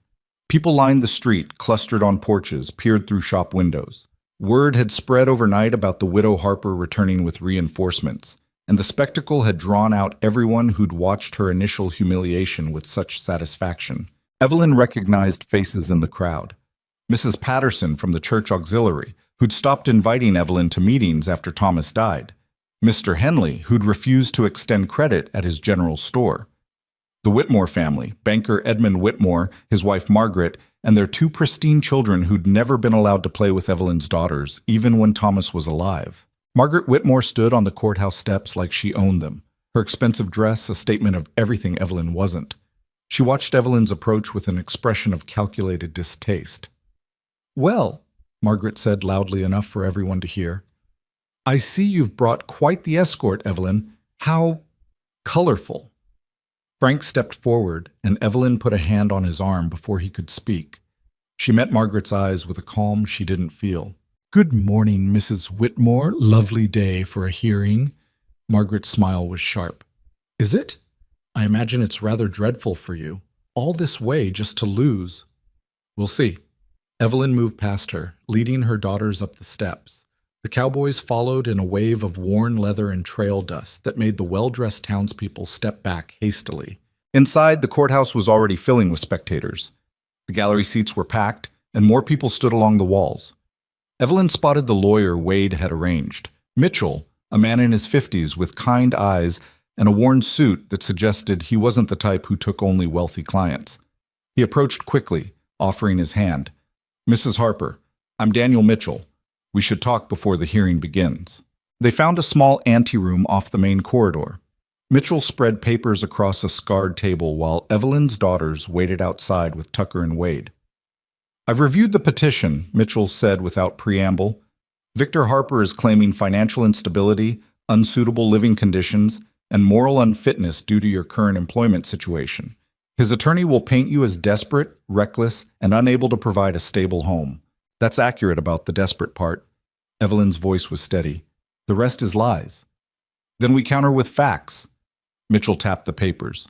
People lined the street, clustered on porches, peered through shop windows. Word had spread overnight about the widow Harper returning with reinforcements, and the spectacle had drawn out everyone who'd watched her initial humiliation with such satisfaction. Evelyn recognized faces in the crowd. Mrs. Patterson from the church auxiliary, who'd stopped inviting Evelyn to meetings after Thomas died. Mr. Henley, who'd refused to extend credit at his general store. The Whitmore family, banker Edmund Whitmore, his wife Margaret, and their 2 pristine children who'd never been allowed to play with Evelyn's daughters, even when Thomas was alive. Margaret Whitmore stood on the courthouse steps like she owned them, her expensive dress a statement of everything Evelyn wasn't. She watched Evelyn's approach with an expression of calculated distaste. "Well," Margaret said loudly enough for everyone to hear, I see you've brought quite the escort, Evelyn. How colorful. Frank stepped forward, and Evelyn put a hand on his arm before he could speak. She met Margaret's eyes with a calm she didn't feel. Good morning, Mrs. Whitmore. Lovely day for a hearing. Margaret's smile was sharp. Is it? I imagine it's rather dreadful for you. All this way just to lose. We'll see. Evelyn moved past her, leading her daughters up the steps. The Cowboys followed in a wave of worn leather and trail dust that made the well-dressed townspeople step back hastily. Inside, the courthouse was already filling with spectators. The gallery seats were packed, and more people stood along the walls. Evelyn spotted the lawyer Wade had arranged. Mitchell, a man in his 50s with kind eyes and a worn suit that suggested he wasn't the type who took only wealthy clients. He approached quickly, offering his hand. Mrs. Harper, I'm Daniel Mitchell. We should talk before the hearing begins. They found a small anteroom off the main corridor. Mitchell spread papers across a scarred table while Evelyn's daughters waited outside with Tucker and Wade. I've reviewed the petition, Mitchell said without preamble. Victor Harper is claiming financial instability, unsuitable living conditions, and moral unfitness due to your current employment situation. His attorney will paint you as desperate, reckless, and unable to provide a stable home. That's accurate about the desperate part. Evelyn's voice was steady. The rest is lies. Then we counter with facts. Mitchell tapped the papers.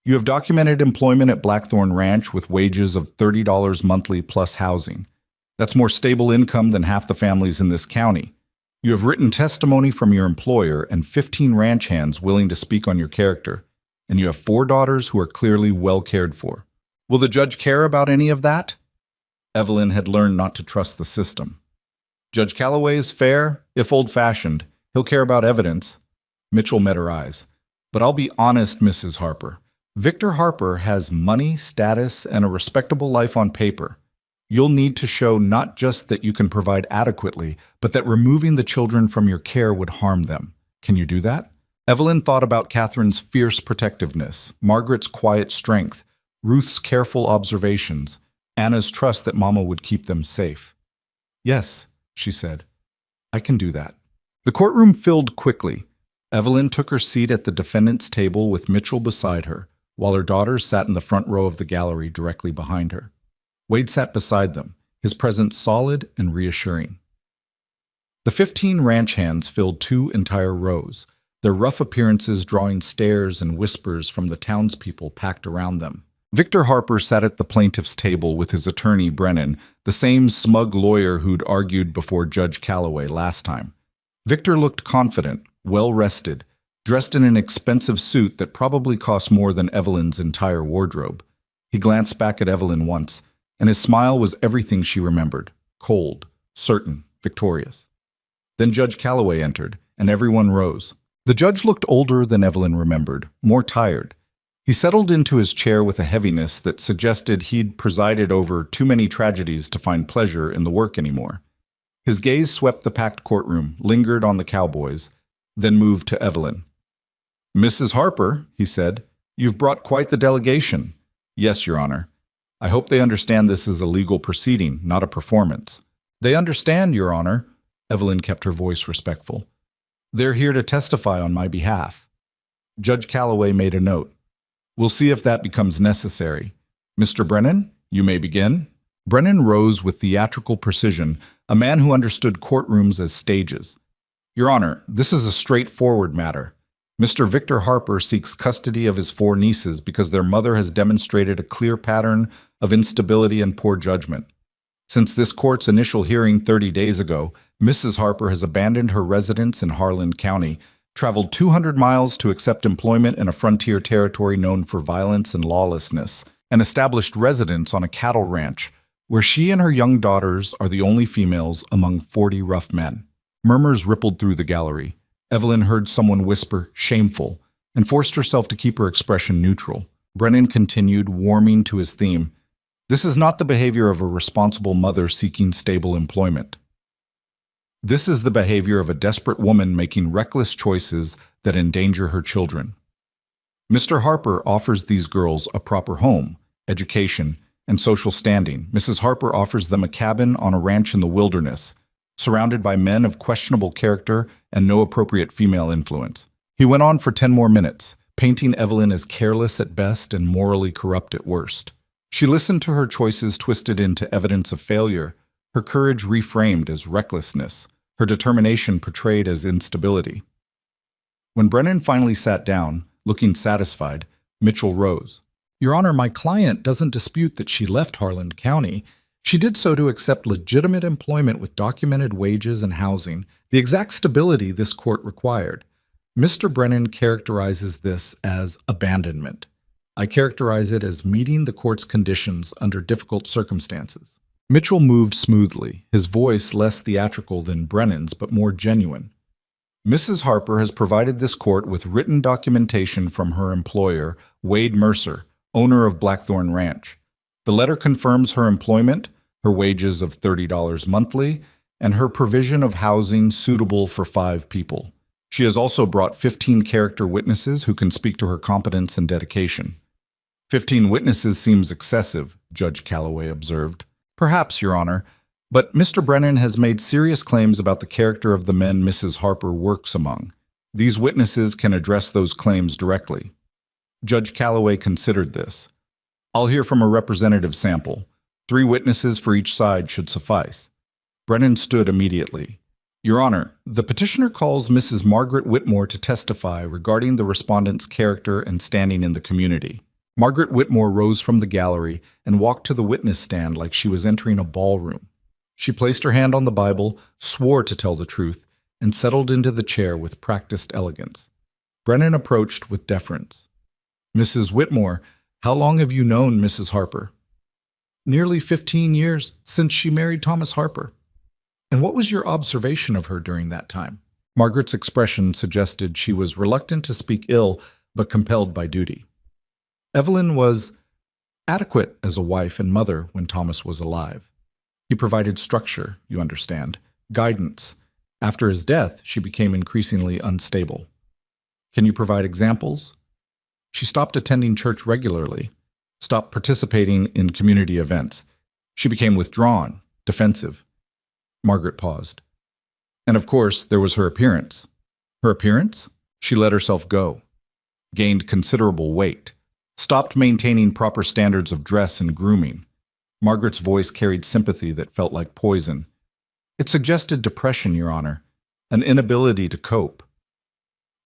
You have documented employment at Blackthorn Ranch with wages of $30 monthly plus housing. That's more stable income than half the families in this county. You have written testimony from your employer and 15 ranch hands willing to speak on your character. And you have 4 daughters who are clearly well cared for. Will the judge care about any of that? Evelyn had learned not to trust the system. Judge Calloway is fair, if old-fashioned. He'll care about evidence. Mitchell met her eyes. But I'll be honest, Mrs. Harper. Victor Harper has money, status, and a respectable life on paper. You'll need to show not just that you can provide adequately, but that removing the children from your care would harm them. Can you do that? Evelyn thought about Catherine's fierce protectiveness, Margaret's quiet strength, Ruth's careful observations, Anna's trust that Mama would keep them safe. Yes, she said. I can do that. The courtroom filled quickly. Evelyn took her seat at the defendant's table with Mitchell beside her, while her daughters sat in the front row of the gallery directly behind her. Wade sat beside them, his presence solid and reassuring. The 15 ranch hands filled 2 entire rows, their rough appearances drawing stares and whispers from the townspeople packed around them. Victor Harper sat at the plaintiff's table with his attorney, Brennan, the same smug lawyer who'd argued before Judge Calloway last time. Victor looked confident, well-rested, dressed in an expensive suit that probably cost more than Evelyn's entire wardrobe. He glanced back at Evelyn once, and his smile was everything she remembered, cold, certain, victorious. Then Judge Calloway entered, and everyone rose. The judge looked older than Evelyn remembered, more tired. He settled into his chair with a heaviness that suggested he'd presided over too many tragedies to find pleasure in the work anymore. His gaze swept the packed courtroom, lingered on the Cowboys, then moved to Evelyn. Mrs. Harper, he said, you've brought quite the delegation. Yes, Your Honor. I hope they understand this is a legal proceeding, not a performance. They understand, Your Honor. Evelyn kept her voice respectful. They're here to testify on my behalf. Judge Calloway made a note. We'll see if that becomes necessary. Mr. Brennan, you may begin. Brennan rose with theatrical precision, a man who understood courtrooms as stages. Your Honor, this is a straightforward matter. Mr. Victor Harper seeks custody of his 4 nieces because their mother has demonstrated a clear pattern of instability and poor judgment. Since this court's initial hearing 30 days ago, Mrs. Harper has abandoned her residence in Harlan County, traveled 200 miles to accept employment in a frontier territory known for violence and lawlessness, and established residence on a cattle ranch, where she and her young daughters are the only females among 40 rough men. Murmurs rippled through the gallery. Evelyn heard someone whisper, shameful, and forced herself to keep her expression neutral. Brennan continued, warming to his theme. This is not the behavior of a responsible mother seeking stable employment. This is the behavior of a desperate woman making reckless choices that endanger her children. Mr. Harper offers these girls a proper home, education, and social standing. Mrs. Harper offers them a cabin on a ranch in the wilderness. surrounded by men of questionable character and no appropriate female influence. He went on for 10 more minutes, painting Evelyn as careless at best and morally corrupt at worst. She listened to her choices twisted into evidence of failure, her courage reframed as recklessness, her determination portrayed as instability. When Brennan finally sat down, looking satisfied, Mitchell rose. Your Honor, my client doesn't dispute that she left Harlan County. She did so to accept legitimate employment with documented wages and housing, the exact stability this court required. Mr. Brennan characterizes this as abandonment. I characterize it as meeting the court's conditions under difficult circumstances. Mitchell moved smoothly, his voice less theatrical than Brennan's but more genuine. Mrs. Harper has provided this court with written documentation from her employer, Wade Mercer, owner of Blackthorn Ranch. The letter confirms her employment, her wages of $30 monthly, and her provision of housing suitable for 5 people. She has also brought 15 character witnesses who can speak to her competence and dedication. 15 witnesses seems excessive, Judge Calloway observed. Perhaps, Your Honor, but Mr. Brennan has made serious claims about the character of the men Mrs. Harper works among. These witnesses can address those claims directly. Judge Calloway considered this. I'll hear from a representative sample. 3 witnesses for each side should suffice. Brennan stood immediately. Your Honor, the petitioner calls Mrs. Margaret Whitmore to testify regarding the respondent's character and standing in the community. Margaret Whitmore rose from the gallery and walked to the witness stand like she was entering a ballroom. She placed her hand on the Bible, swore to tell the truth, and settled into the chair with practiced elegance. Brennan approached with deference. Mrs. Whitmore, how long have you known Mrs. Harper? Nearly 15 years, since she married Thomas Harper. And what was your observation of her during that time? Margaret's expression suggested she was reluctant to speak ill, but compelled by duty. Evelyn was adequate as a wife and mother when Thomas was alive. He provided structure, you understand, guidance. After his death, she became increasingly unstable. Can you provide examples? She stopped attending church regularly, stopped participating in community events. She became withdrawn, defensive. Margaret paused. And of course, there was her appearance. Her appearance? She let herself go, gained considerable weight, stopped maintaining proper standards of dress and grooming. Margaret's voice carried sympathy that felt like poison. It suggested depression, Your Honor, an inability to cope.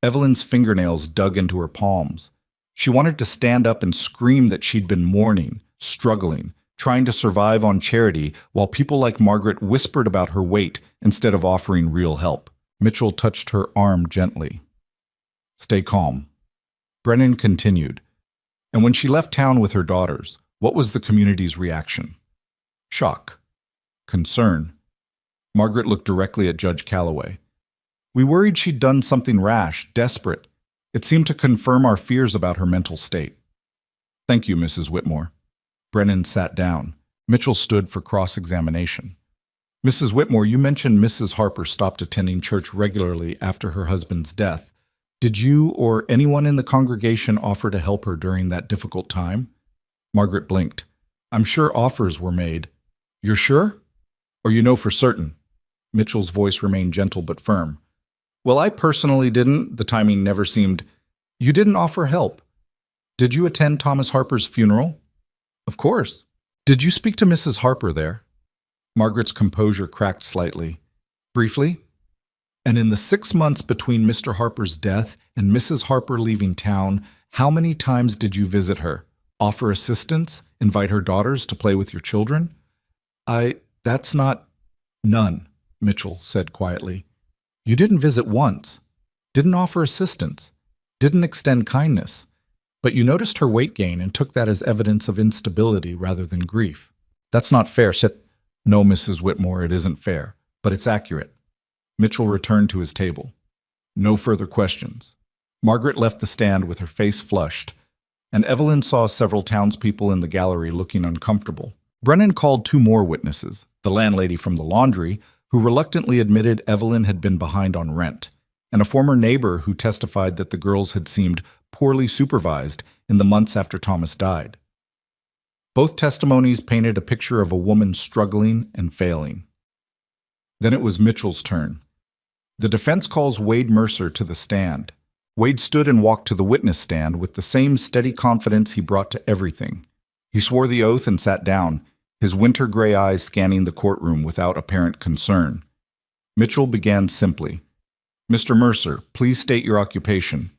Evelyn's fingernails dug into her palms. She wanted to stand up and scream that she'd been mourning, struggling, trying to survive on charity, while people like Margaret whispered about her weight instead of offering real help. Mitchell touched her arm gently. Stay calm. Brennan continued. And when she left town with her daughters, what was the community's reaction? Shock. Concern. Margaret looked directly at Judge Calloway. We worried she'd done something rash, desperate. It seemed to confirm our fears about her mental state. Thank you, Mrs. Whitmore. Brennan sat down. Mitchell stood for cross-examination. Mrs. Whitmore, you mentioned Mrs. Harper stopped attending church regularly after her husband's death. Did you or anyone in the congregation offer to help her during that difficult time? Margaret blinked. I'm sure offers were made. You're sure? Or you know for certain? Mitchell's voice remained gentle but firm. Well, I personally didn't. The timing never seemed. You didn't offer help. Did you attend Thomas Harper's funeral? Of course. Did you speak to Mrs. Harper there? Margaret's composure cracked slightly. Briefly? And in the 6 months between Mr. Harper's death and Mrs. Harper leaving town, how many times did you visit her? Offer assistance? Invite her daughters to play with your children? That's not... None, Mitchell said quietly. You didn't visit once, didn't offer assistance, didn't extend kindness, but you noticed her weight gain and took that as evidence of instability rather than grief. That's not fair. No, Mrs. Whitmore, it isn't fair, but it's accurate. Mitchell returned to his table. No further questions. Margaret left the stand with her face flushed, and Evelyn saw several townspeople in the gallery looking uncomfortable. Brennan called 2 more witnesses, the landlady from the laundry, who reluctantly admitted Evelyn had been behind on rent, and a former neighbor who testified that the girls had seemed poorly supervised in the months after Thomas died. Both testimonies painted a picture of a woman struggling and failing. Then it was Mitchell's turn. The defense calls Wade Mercer to the stand. Wade stood and walked to the witness stand with the same steady confidence he brought to everything. He swore the oath and sat down, his winter gray eyes scanning the courtroom without apparent concern. Mitchell began simply. Mr. Mercer, please state your occupation.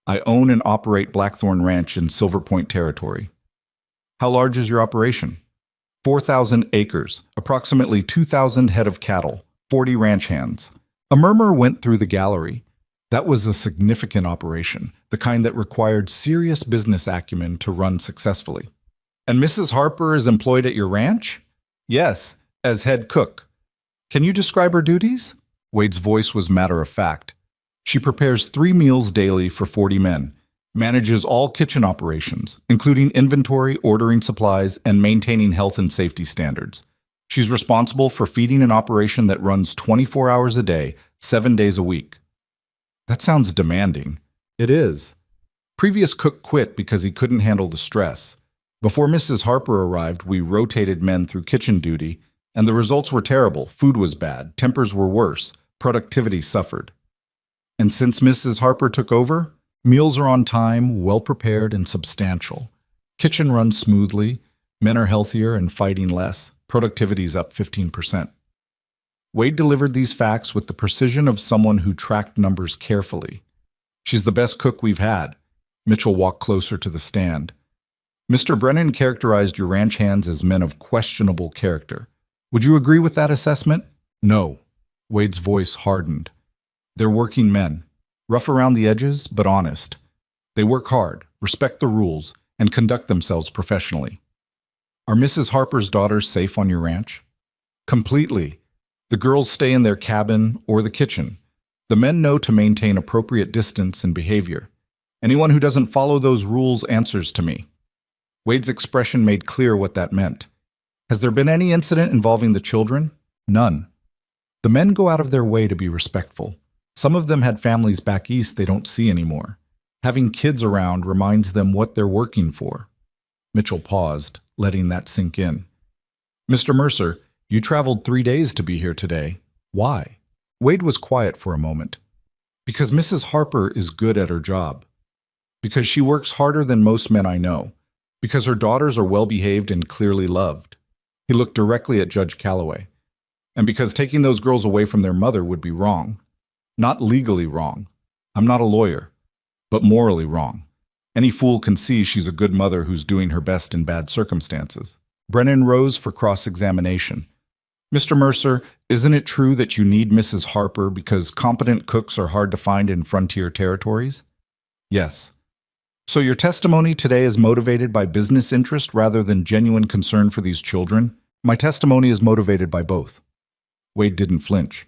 I own and operate Blackthorn Ranch in Silver Point Territory. How large is your operation? 4,000 acres, approximately 2,000 head of cattle, 40 ranch hands. A murmur went through the gallery. That was a significant operation, the kind that required serious business acumen to run successfully. And Mrs. Harper is employed at your ranch? Yes, as head cook. Can you describe her duties? Wade's voice was matter of fact. She prepares 3 meals daily for 40 men, manages all kitchen operations, including inventory, ordering supplies, and maintaining health and safety standards. She's responsible for feeding an operation that runs 24 hours a day, 7 days a week. That sounds demanding. It is. Previous cook quit because he couldn't handle the stress. Before Mrs. Harper arrived, we rotated men through kitchen duty, and the results were terrible. Food was bad, tempers were worse, productivity suffered. And since Mrs. Harper took over, meals are on time, well-prepared, and substantial. Kitchen runs smoothly, men are healthier and fighting less, productivity's up 15%. Wade delivered these facts with the precision of someone who tracked numbers carefully. She's the best cook we've had. Mitchell walked closer to the stand. Mr. Brennan characterized your ranch hands as men of questionable character. Would you agree with that assessment? No. Wade's voice hardened. They're working men, rough around the edges, but honest. They work hard, respect the rules, and conduct themselves professionally. Are Mrs. Harper's daughters safe on your ranch? Completely. The girls stay in their cabin or the kitchen. The men know to maintain appropriate distance and behavior. Anyone who doesn't follow those rules answers to me. Wade's expression made clear what that meant. Has there been any incident involving the children? None. The men go out of their way to be respectful. Some of them had families back east they don't see anymore. Having kids around reminds them what they're working for. Mitchell paused, letting that sink in. Mr. Mercer, you traveled 3 days to be here today. Why? Wade was quiet for a moment. Because Mrs. Harper is good at her job. Because she works harder than most men I know. Because her daughters are well-behaved and clearly loved. He looked directly at Judge Calloway. And because taking those girls away from their mother would be wrong. Not legally wrong. I'm not a lawyer. But morally wrong. Any fool can see she's a good mother who's doing her best in bad circumstances. Brennan rose for cross-examination. Mr. Mercer, isn't it true that you need Mrs. Harper because competent cooks are hard to find in frontier territories? Yes. So your testimony today is motivated by business interest rather than genuine concern for these children? My testimony is motivated by both. Wade didn't flinch.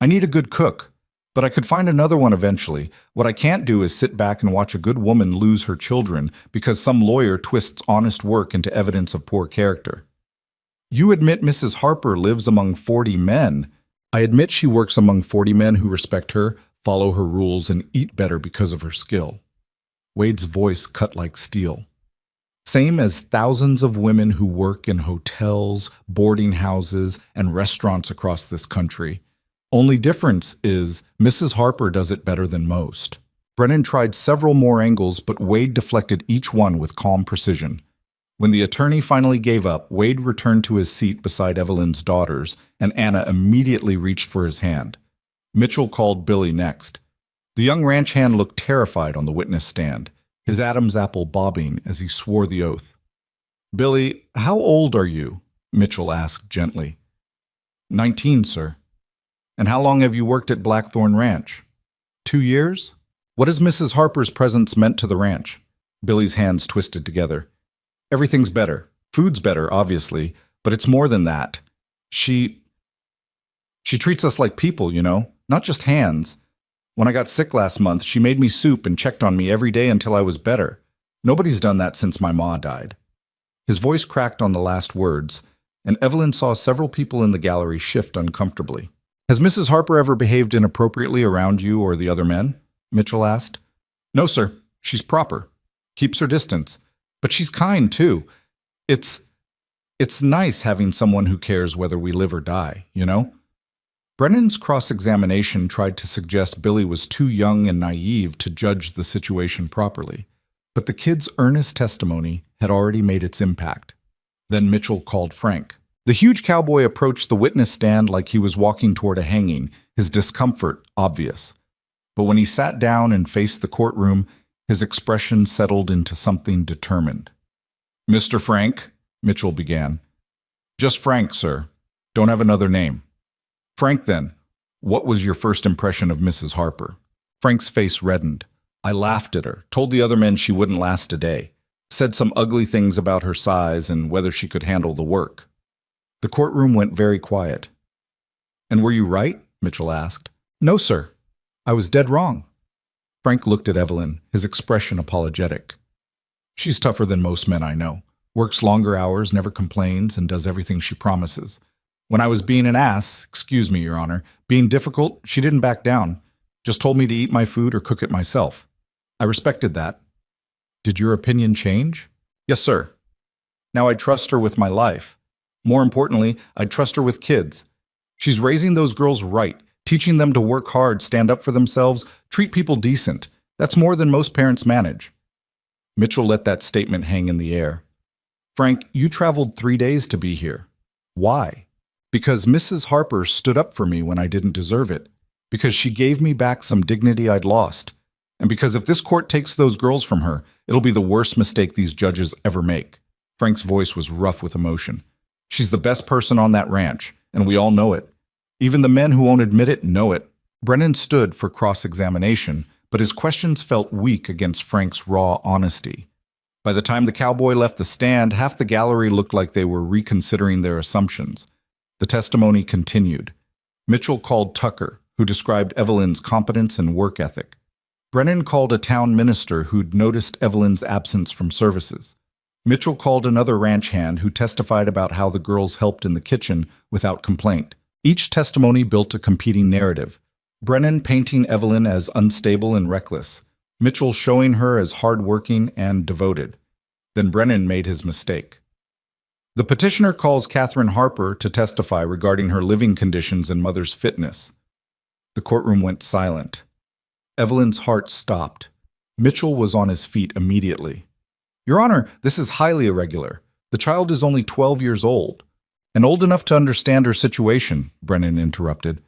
I need a good cook, but I could find another one eventually. What I can't do is sit back and watch a good woman lose her children because some lawyer twists honest work into evidence of poor character. You admit Mrs. Harper lives among 40 men. I admit she works among 40 men who respect her, follow her rules, and eat better because of her skill. Wade's voice cut like steel. Same as thousands of women who work in hotels, boarding houses, and restaurants across this country. Only difference is Mrs. Harper does it better than most. Brennan tried several more angles, but Wade deflected each one with calm precision. When the attorney finally gave up, Wade returned to his seat beside Evelyn's daughters, and Anna immediately reached for his hand. Mitchell called Billy next. The young ranch hand looked terrified on the witness stand, his Adam's apple bobbing as he swore the oath. Billy, how old are you? Mitchell asked gently. 19, sir. And how long have you worked at Blackthorn Ranch? 2 years? What has Mrs. Harper's presence meant to the ranch? Billy's hands twisted together. Everything's better. Food's better, obviously, but it's more than that. She treats us like people, you know, not just hands. When I got sick last month, she made me soup and checked on me every day until I was better. Nobody's done that since my ma died. His voice cracked on the last words, and Evelyn saw several people in the gallery shift uncomfortably. Has Mrs. Harper ever behaved inappropriately around you or the other men? Mitchell asked. No, sir. She's proper. Keeps her distance. But she's kind, too. It's nice having someone who cares whether we live or die, you know? Brennan's cross-examination tried to suggest Billy was too young and naive to judge the situation properly, but the kid's earnest testimony had already made its impact. Then Mitchell called Frank. The huge cowboy approached the witness stand like he was walking toward a hanging, his discomfort obvious. But when he sat down and faced the courtroom, his expression settled into something determined. "Mr. Frank," Mitchell began. "Just Frank, sir. Don't have another name." "Frank, then, what was your first impression of Mrs. Harper?" Frank's face reddened. "I laughed at her, told the other men she wouldn't last a day, said some ugly things about her size and whether she could handle the work." The courtroom went very quiet. "And were you right?" Mitchell asked. "No, sir. I was dead wrong." Frank looked at Evelyn, his expression apologetic. "She's tougher than most men I know. Works longer hours, never complains, and does everything she promises. When I was being an ass, excuse me, Your Honor, being difficult, she didn't back down. Just told me to eat my food or cook it myself. I respected that." "Did your opinion change?" "Yes, sir. Now I trust her with my life. More importantly, I trust her with kids. She's raising those girls right, teaching them to work hard, stand up for themselves, treat people decent. That's more than most parents manage." Mitchell let that statement hang in the air. "Frank, you traveled 3 days to be here. Why?" "Because Mrs. Harper stood up for me when I didn't deserve it. Because she gave me back some dignity I'd lost. And because if this court takes those girls from her, it'll be the worst mistake these judges ever make." Frank's voice was rough with emotion. "She's the best person on that ranch, and we all know it. Even the men who won't admit it know it." Brennan stood for cross-examination, but his questions felt weak against Frank's raw honesty. By the time the cowboy left the stand, half the gallery looked like they were reconsidering their assumptions. The testimony continued. Mitchell called Tucker, who described Evelyn's competence and work ethic. Brennan called a town minister who'd noticed Evelyn's absence from services. Mitchell called another ranch hand who testified about how the girls helped in the kitchen without complaint. Each testimony built a competing narrative. Brennan painting Evelyn as unstable and reckless, Mitchell showing her as hardworking and devoted. Then Brennan made his mistake. The petitioner calls Catherine Harper to testify regarding her living conditions and mother's fitness. The courtroom went silent. Evelyn's heart stopped. Mitchell was on his feet immediately. "Your Honor, this is highly irregular. The child is only 12 years old. And old enough to understand her situation," Brennan interrupted.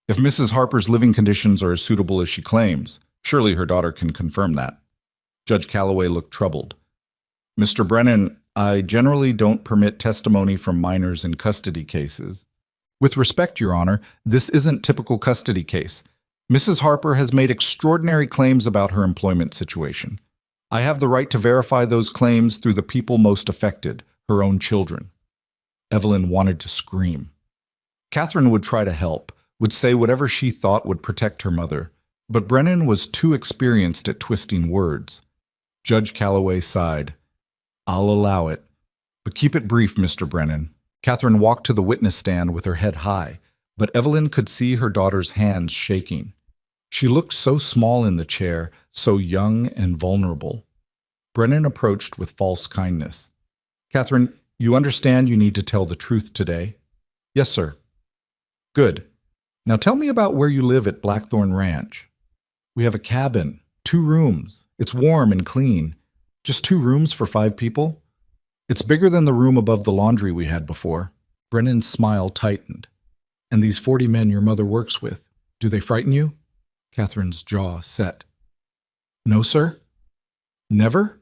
"If Mrs. Harper's living conditions are as suitable as she claims, surely her daughter can confirm that." Judge Calloway looked troubled. "Mr. Brennan, I generally don't permit testimony from minors in custody cases." "With respect, Your Honor, this isn't typical custody case. Mrs. Harper has made extraordinary claims about her employment situation. I have the right to verify those claims through the people most affected, her own children." Evelyn wanted to scream. Catherine would try to help, would say whatever she thought would protect her mother, but Brennan was too experienced at twisting words. Judge Calloway sighed. "I'll allow it. But keep it brief, Mr. Brennan." Catherine walked to the witness stand with her head high, but Evelyn could see her daughter's hands shaking. She looked so small in the chair, so young and vulnerable. Brennan approached with false kindness. "Catherine, you understand you need to tell the truth today?" "Yes, sir." "Good. Now tell me about where you live at Blackthorn Ranch." "We have a cabin, 2 rooms. It's warm and clean. Just 2 rooms for 5 people? It's bigger than the room above the laundry we had before." Brennan's smile tightened. "And these 40 men your mother works with, do they frighten you?" Catherine's jaw set. "No, sir." "Never?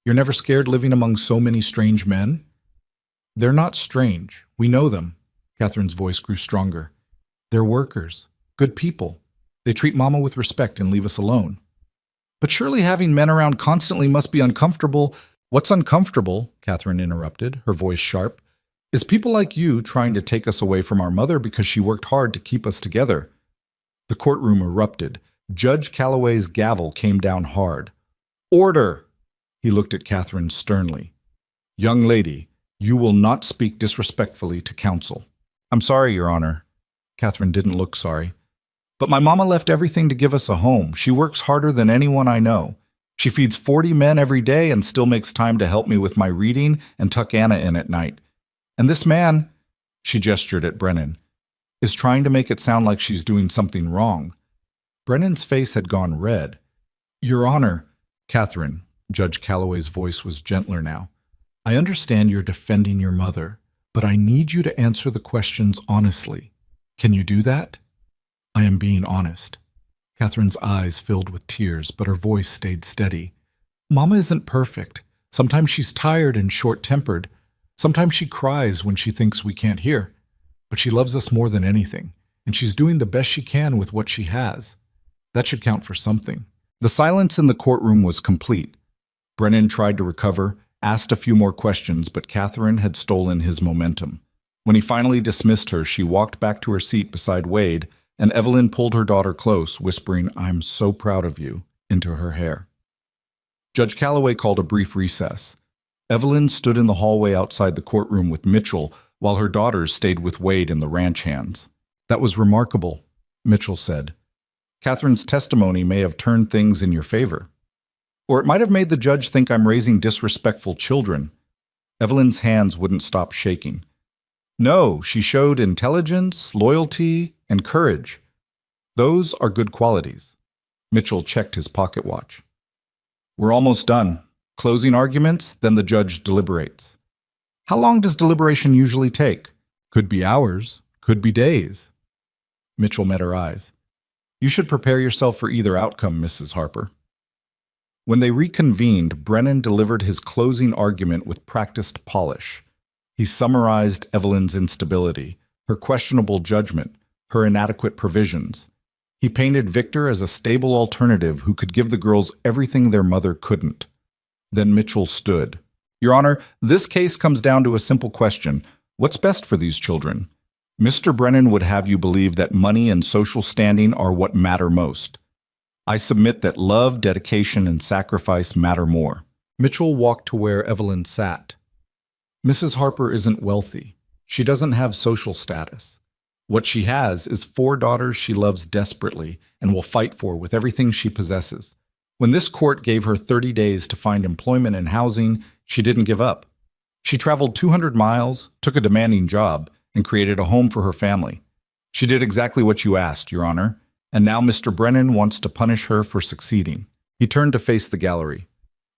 You're never scared living among so many strange men?" "They're not strange. We know them." Catherine's voice grew stronger. "They're workers, good people. They treat Mama with respect and leave us alone." "But surely having men around constantly must be uncomfortable." "What's uncomfortable," Catherine interrupted, her voice sharp, "is people like you trying to take us away from our mother because she worked hard to keep us together." The courtroom erupted. Judge Calloway's gavel came down hard. "Order!" He looked at Catherine sternly. "Young lady, you will not speak disrespectfully to counsel." "I'm sorry, Your Honor." Catherine didn't look sorry. "But my mama left everything to give us a home. She works harder than anyone I know. She feeds 40 men every day and still makes time to help me with my reading and tuck Anna in at night. And this man," she gestured at Brennan, is trying to make it sound like she's doing something wrong. Brennan's face had gone red. Your Honor, Catherine, Judge Calloway's voice was gentler now. I understand you're defending your mother, but I need you to answer the questions honestly. Can you do that? I am being honest. Catherine's eyes filled with tears, but her voice stayed steady. Mama isn't perfect. Sometimes she's tired and short-tempered. Sometimes she cries when she thinks we can't hear. But she loves us more than anything, and she's doing the best she can with what she has. That should count for something. The silence in the courtroom was complete. Brennan tried to recover, asked a few more questions, but Catherine had stolen his momentum. When he finally dismissed her, she walked back to her seat beside Wade, and Evelyn pulled her daughter close, whispering, I'm so proud of you, into her hair. Judge Calloway called a brief recess. Evelyn stood in the hallway outside the courtroom with Mitchell, while her daughters stayed with Wade in the ranch hands. That was remarkable, Mitchell said. Catherine's testimony may have turned things in your favor. Or it might have made the judge think I'm raising disrespectful children. Evelyn's hands wouldn't stop shaking. No, she showed intelligence, loyalty, and courage. Those are good qualities. Mitchell checked his pocket watch. We're almost done. Closing arguments, then the judge deliberates. How long does deliberation usually take? Could be hours, could be days. Mitchell met her eyes. You should prepare yourself for either outcome, Mrs. Harper. When they reconvened, Brennan delivered his closing argument with practiced polish. He summarized Evelyn's instability, her questionable judgment, her inadequate provisions. He painted Victor as a stable alternative who could give the girls everything their mother couldn't. Then Mitchell stood. Your Honor, this case comes down to a simple question. What's best for these children? Mr. Brennan would have you believe that money and social standing are what matter most. I submit that love, dedication, and sacrifice matter more. Mitchell walked to where Evelyn sat. Mrs. Harper isn't wealthy. She doesn't have social status. What she has is 4 daughters she loves desperately and will fight for with everything she possesses. When this court gave her 30 days to find employment and housing, she didn't give up. She traveled 200 miles, took a demanding job, and created a home for her family. She did exactly what you asked, Your Honor, and now Mr. Brennan wants to punish her for succeeding. He turned to face the gallery.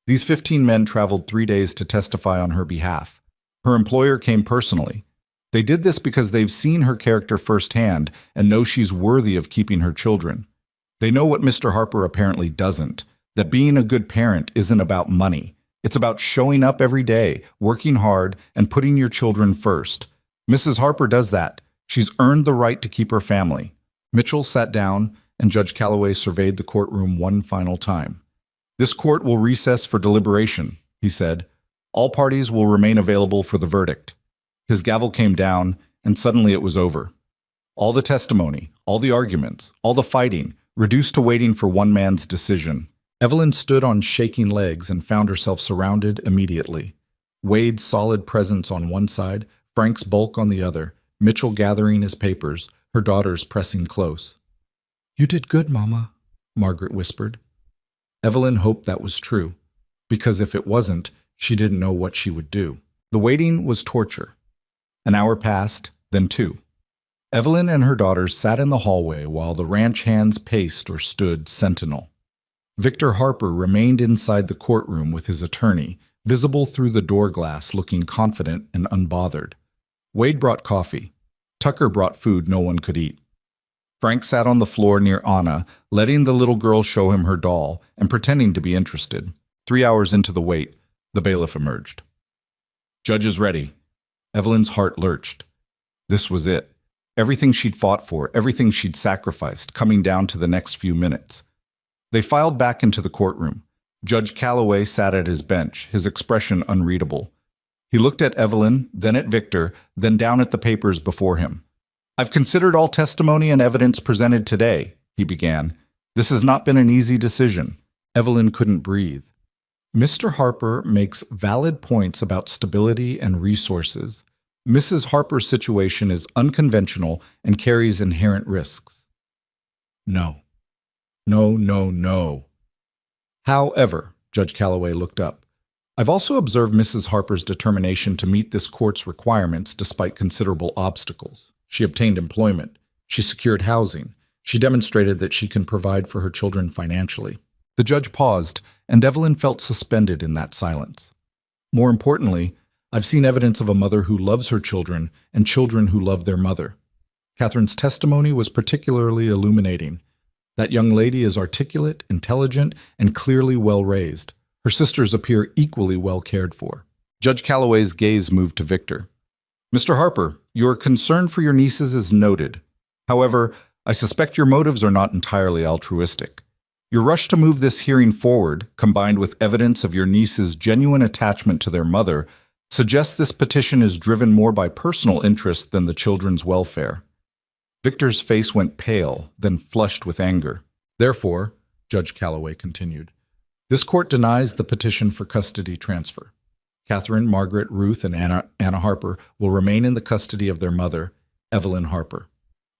These 15 men traveled 3 days to testify on her behalf. Her employer came personally. They did this because they've seen her character firsthand and know she's worthy of keeping her children. They know what Mr. Harper apparently doesn't, that being a good parent isn't about money. It's about showing up every day, working hard, and putting your children first. Mrs. Harper does that. She's earned the right to keep her family. Mitchell sat down, and Judge Calloway surveyed the courtroom one final time. This court will recess for deliberation, he said. All parties will remain available for the verdict. His gavel came down, and suddenly it was over. All the testimony, all the arguments, all the fighting, reduced to waiting for one man's decision. Evelyn stood on shaking legs and found herself surrounded immediately. Wade's solid presence on one side, Frank's bulk on the other, Mitchell gathering his papers, her daughters pressing close. You did good, Mama, Margaret whispered. Evelyn hoped that was true, because if it wasn't, she didn't know what she would do. The waiting was torture. An hour passed, then 2. Evelyn and her daughters sat in the hallway while the ranch hands paced or stood sentinel. Victor Harper remained inside the courtroom with his attorney, visible through the door glass, looking confident and unbothered. Wade brought coffee. Tucker brought food no one could eat. Frank sat on the floor near Anna, letting the little girl show him her doll and pretending to be interested. 3 hours into the wait, the bailiff emerged. Judge is ready. Evelyn's heart lurched. This was it. Everything she'd fought for, everything she'd sacrificed, coming down to the next few minutes. They filed back into the courtroom. Judge Calloway sat at his bench, his expression unreadable. He looked at Evelyn, then at Victor, then down at the papers before him. I've considered all testimony and evidence presented today, he began. This has not been an easy decision. Evelyn couldn't breathe. Mr. Harper makes valid points about stability and resources. Mrs. Harper's situation is unconventional and carries inherent risks. No. No, no, no. However, Judge Calloway looked up. I've also observed Mrs. Harper's determination to meet this court's requirements despite considerable obstacles. She obtained employment. She secured housing. She demonstrated that she can provide for her children financially. The judge paused, and Evelyn felt suspended in that silence. More importantly, I've seen evidence of a mother who loves her children and children who love their mother. Catherine's testimony was particularly illuminating. That young lady is articulate, intelligent, and clearly well-raised. Her sisters appear equally well cared for. Judge Calloway's gaze moved to Victor. Mr. Harper, your concern for your nieces is noted. However, I suspect your motives are not entirely altruistic. Your rush to move this hearing forward, combined with evidence of your niece's genuine attachment to their mother, suggests this petition is driven more by personal interest than the children's welfare. Victor's face went pale, then flushed with anger. Therefore, Judge Calloway continued, this court denies the petition for custody transfer. Catherine, Margaret, Ruth, and Anna Harper will remain in the custody of their mother, Evelyn Harper.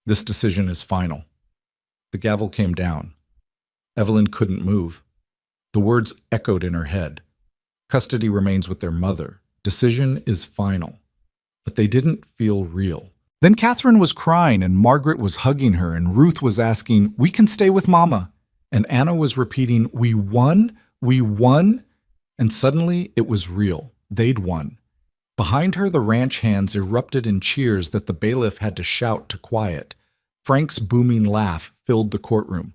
This decision is final. The gavel came down. Evelyn couldn't move. The words echoed in her head. Custody remains with their mother. Decision is final. But they didn't feel real. Then Catherine was crying, and Margaret was hugging her, and Ruth was asking, "We can stay with Mama." And Anna was repeating, "We won, we won." And suddenly it was real. They'd won. Behind her, the ranch hands erupted in cheers that the bailiff had to shout to quiet. Frank's booming laugh filled the courtroom.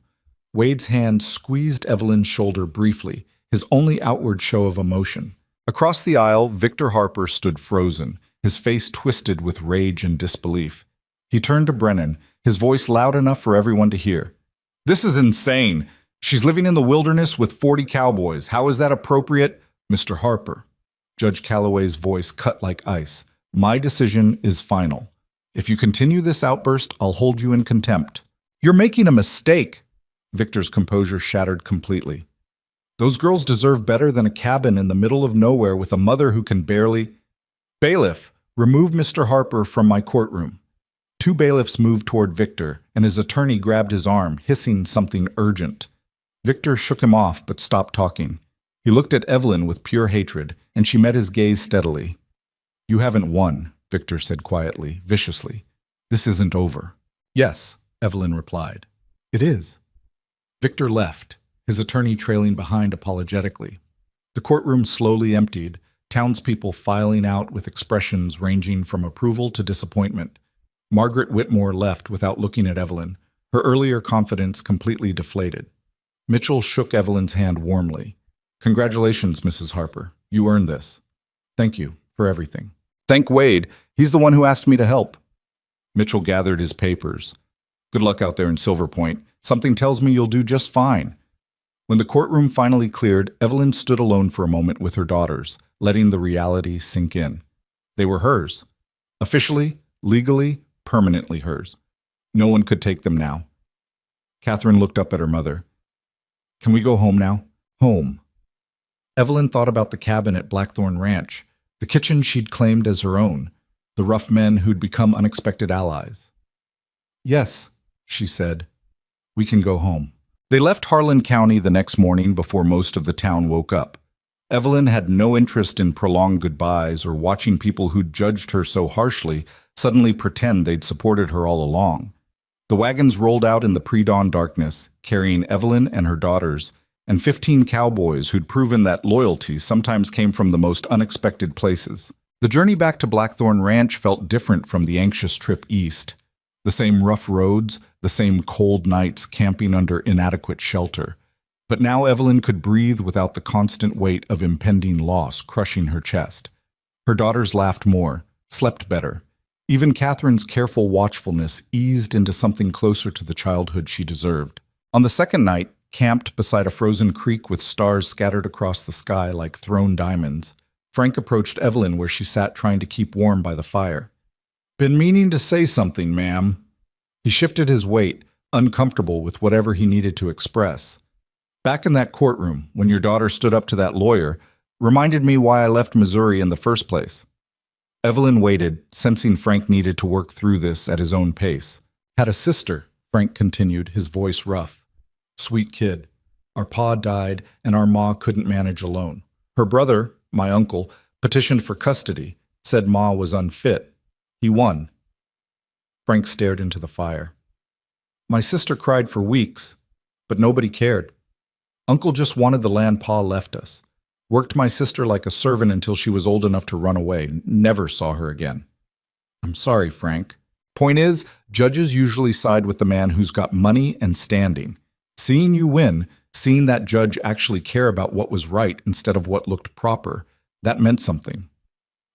Wade's hand squeezed Evelyn's shoulder briefly, his only outward show of emotion. Across the aisle, Victor Harper stood frozen, his face twisted with rage and disbelief. He turned to Brennan, his voice loud enough for everyone to hear. "This is insane. She's living in the wilderness with 40 cowboys. How is that appropriate?" "Mr. Harper." Judge Calloway's voice cut like ice. "My decision is final. If you continue this outburst, I'll hold you in contempt." "You're making a mistake." Victor's composure shattered completely. "Those girls deserve better than a cabin in the middle of nowhere with a mother who can barely—" "Bailiff, remove Mr. Harper from my courtroom." Two bailiffs moved toward Victor, and his attorney grabbed his arm, hissing something urgent. Victor shook him off but stopped talking. He looked at Evelyn with pure hatred, and she met his gaze steadily. "You haven't won," Victor said quietly, viciously. "This isn't over." "Yes," Evelyn replied. "It is." Victor left, his attorney trailing behind apologetically. The courtroom slowly emptied, townspeople filing out with expressions ranging from approval to disappointment. Margaret Whitmore left without looking at Evelyn, her earlier confidence completely deflated. Mitchell shook Evelyn's hand warmly. "Congratulations, Mrs. Harper. You earned this. Thank you for everything." "Thank Wade. He's the one who asked me to help." Mitchell gathered his papers. "Good luck out there in Silver Point. Something tells me you'll do just fine." When the courtroom finally cleared, Evelyn stood alone for a moment with her daughters, letting the reality sink in. They were hers. Officially, legally, permanently hers. No one could take them now. Catherine looked up at her mother. "Can we go home now?" "Home." Evelyn thought about the cabin at Blackthorn Ranch, the kitchen she'd claimed as her own, the rough men who'd become unexpected allies. "Yes," she said, "we can go home." They left Harlan County the next morning before most of the town woke up. Evelyn had no interest in prolonged goodbyes or watching people who'd judged her so harshly suddenly pretend they'd supported her all along. The wagons rolled out in the pre-dawn darkness, carrying Evelyn and her daughters, and 15 cowboys who'd proven that loyalty sometimes came from the most unexpected places. The journey back to Blackthorn Ranch felt different from the anxious trip east. The same rough roads, the same cold nights camping under inadequate shelter. But now Evelyn could breathe without the constant weight of impending loss crushing her chest. Her daughters laughed more, slept better. Even Catherine's careful watchfulness eased into something closer to the childhood she deserved. On the second night, camped beside a frozen creek with stars scattered across the sky like thrown diamonds, Frank approached Evelyn where she sat trying to keep warm by the fire. "Been meaning to say something, ma'am." He shifted his weight, uncomfortable with whatever he needed to express. "Back in that courtroom, when your daughter stood up to that lawyer, reminded me why I left Missouri in the first place." Evelyn waited, sensing Frank needed to work through this at his own pace. "Had a sister," Frank continued, his voice rough. "Sweet kid. Our pa died, and our ma couldn't manage alone. Her brother, my uncle, petitioned for custody, said ma was unfit. He won. Frank stared into the fire. My sister cried for weeks, but nobody cared. Uncle just wanted the land Pa left us. Worked my sister like a servant until she was old enough to run away. Never saw her again. I'm sorry, Frank. Point is, judges usually side with the man who's got money and standing. Seeing you win, seeing that judge actually care about what was right instead of what looked proper, that meant something.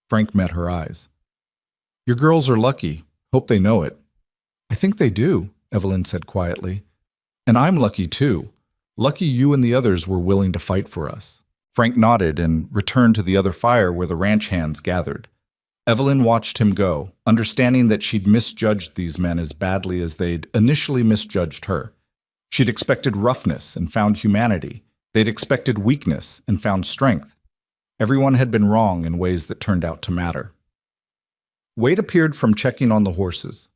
Frank met her eyes. Your girls are lucky. Hope they know it. I think they do, Evelyn said quietly. And I'm lucky too. Lucky you and the others were willing to fight for us. Frank nodded and returned to the other fire where the ranch hands gathered. Evelyn watched him go, understanding that she'd misjudged these men as badly as they'd initially misjudged her. She'd expected roughness and found humanity. They'd expected weakness and found strength. Everyone had been wrong in ways that turned out to matter. Wade appeared from checking on the horses.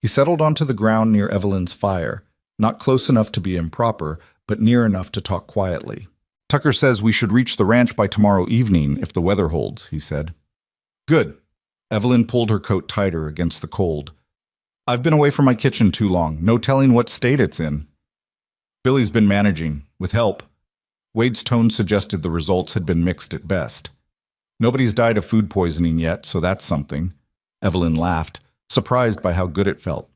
He settled onto the ground near Evelyn's fire, not close enough to be improper, but near enough to talk quietly. Tucker says we should reach the ranch by tomorrow evening if the weather holds, he said. Good. Evelyn pulled her coat tighter against the cold. I've been away from my kitchen too long, no telling what state it's in. Billy's been managing, with help. Wade's tone suggested the results had been mixed at best. Nobody's died of food poisoning yet, so that's something. Evelyn laughed, surprised by how good it felt.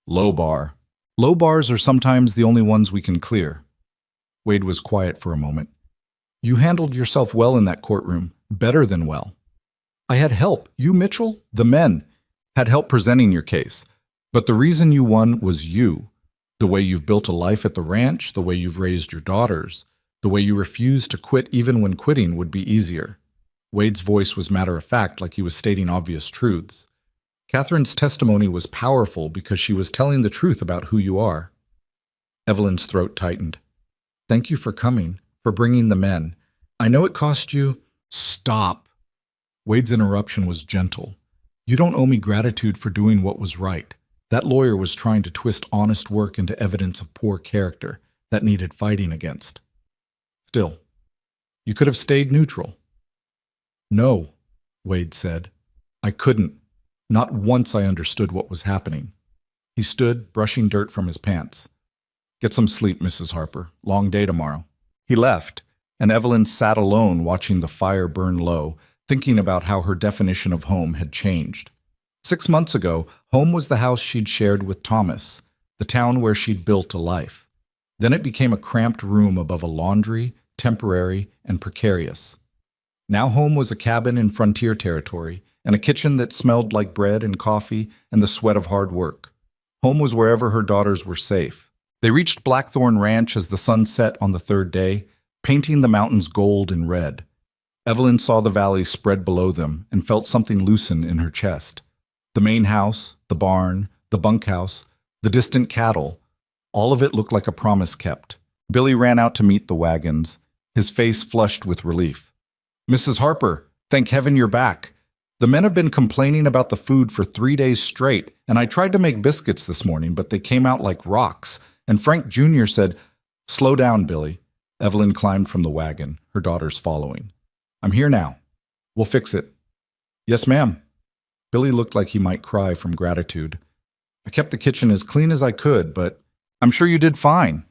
Low bar. Low bars are sometimes the only ones we can clear. Wade was quiet for a moment. You handled yourself well in that courtroom, better than well. I had help. You, Mitchell, the men, had help presenting your case. But the reason you won was you. The way you've built a life at the ranch, the way you've raised your daughters, the way you refused to quit even when quitting would be easier. Wade's voice was matter-of-fact, like he was stating obvious truths. Catherine's testimony was powerful because she was telling the truth about who you are. Evelyn's throat tightened. Thank you for coming, for bringing the men. I know it cost you... Stop. Wade's interruption was gentle. You don't owe me gratitude for doing what was right. That lawyer was trying to twist honest work into evidence of poor character that needed fighting against. Still, you could have stayed neutral. No, Wade said. I couldn't. Not once I understood what was happening. He stood, brushing dirt from his pants. Get some sleep, Mrs. Harper. Long day tomorrow. He left, and Evelyn sat alone watching the fire burn low, thinking about how her definition of home had changed. 6 months ago, home was the house she'd shared with Thomas, the town where she'd built a life. Then it became a cramped room above a laundry, temporary and precarious. Now home was a cabin in frontier territory, and a kitchen that smelled like bread and coffee and the sweat of hard work. Home was wherever her daughters were safe. They reached Blackthorn Ranch as the sun set on the third day, painting the mountains gold and red. Evelyn saw the valley spread below them and felt something loosen in her chest. The main house, the barn, the bunkhouse, the distant cattle, all of it looked like a promise kept. Billy ran out to meet the wagons, his face flushed with relief. Mrs. Harper, thank heaven you're back. The men have been complaining about the food for 3 days straight, and I tried to make biscuits this morning, but they came out like rocks. And Frank Jr. said, Slow down, Billy. Evelyn climbed from the wagon, her daughters following. I'm here now. We'll fix it. Yes, ma'am. Billy looked like he might cry from gratitude. I kept the kitchen as clean as I could, but I'm sure you did fine.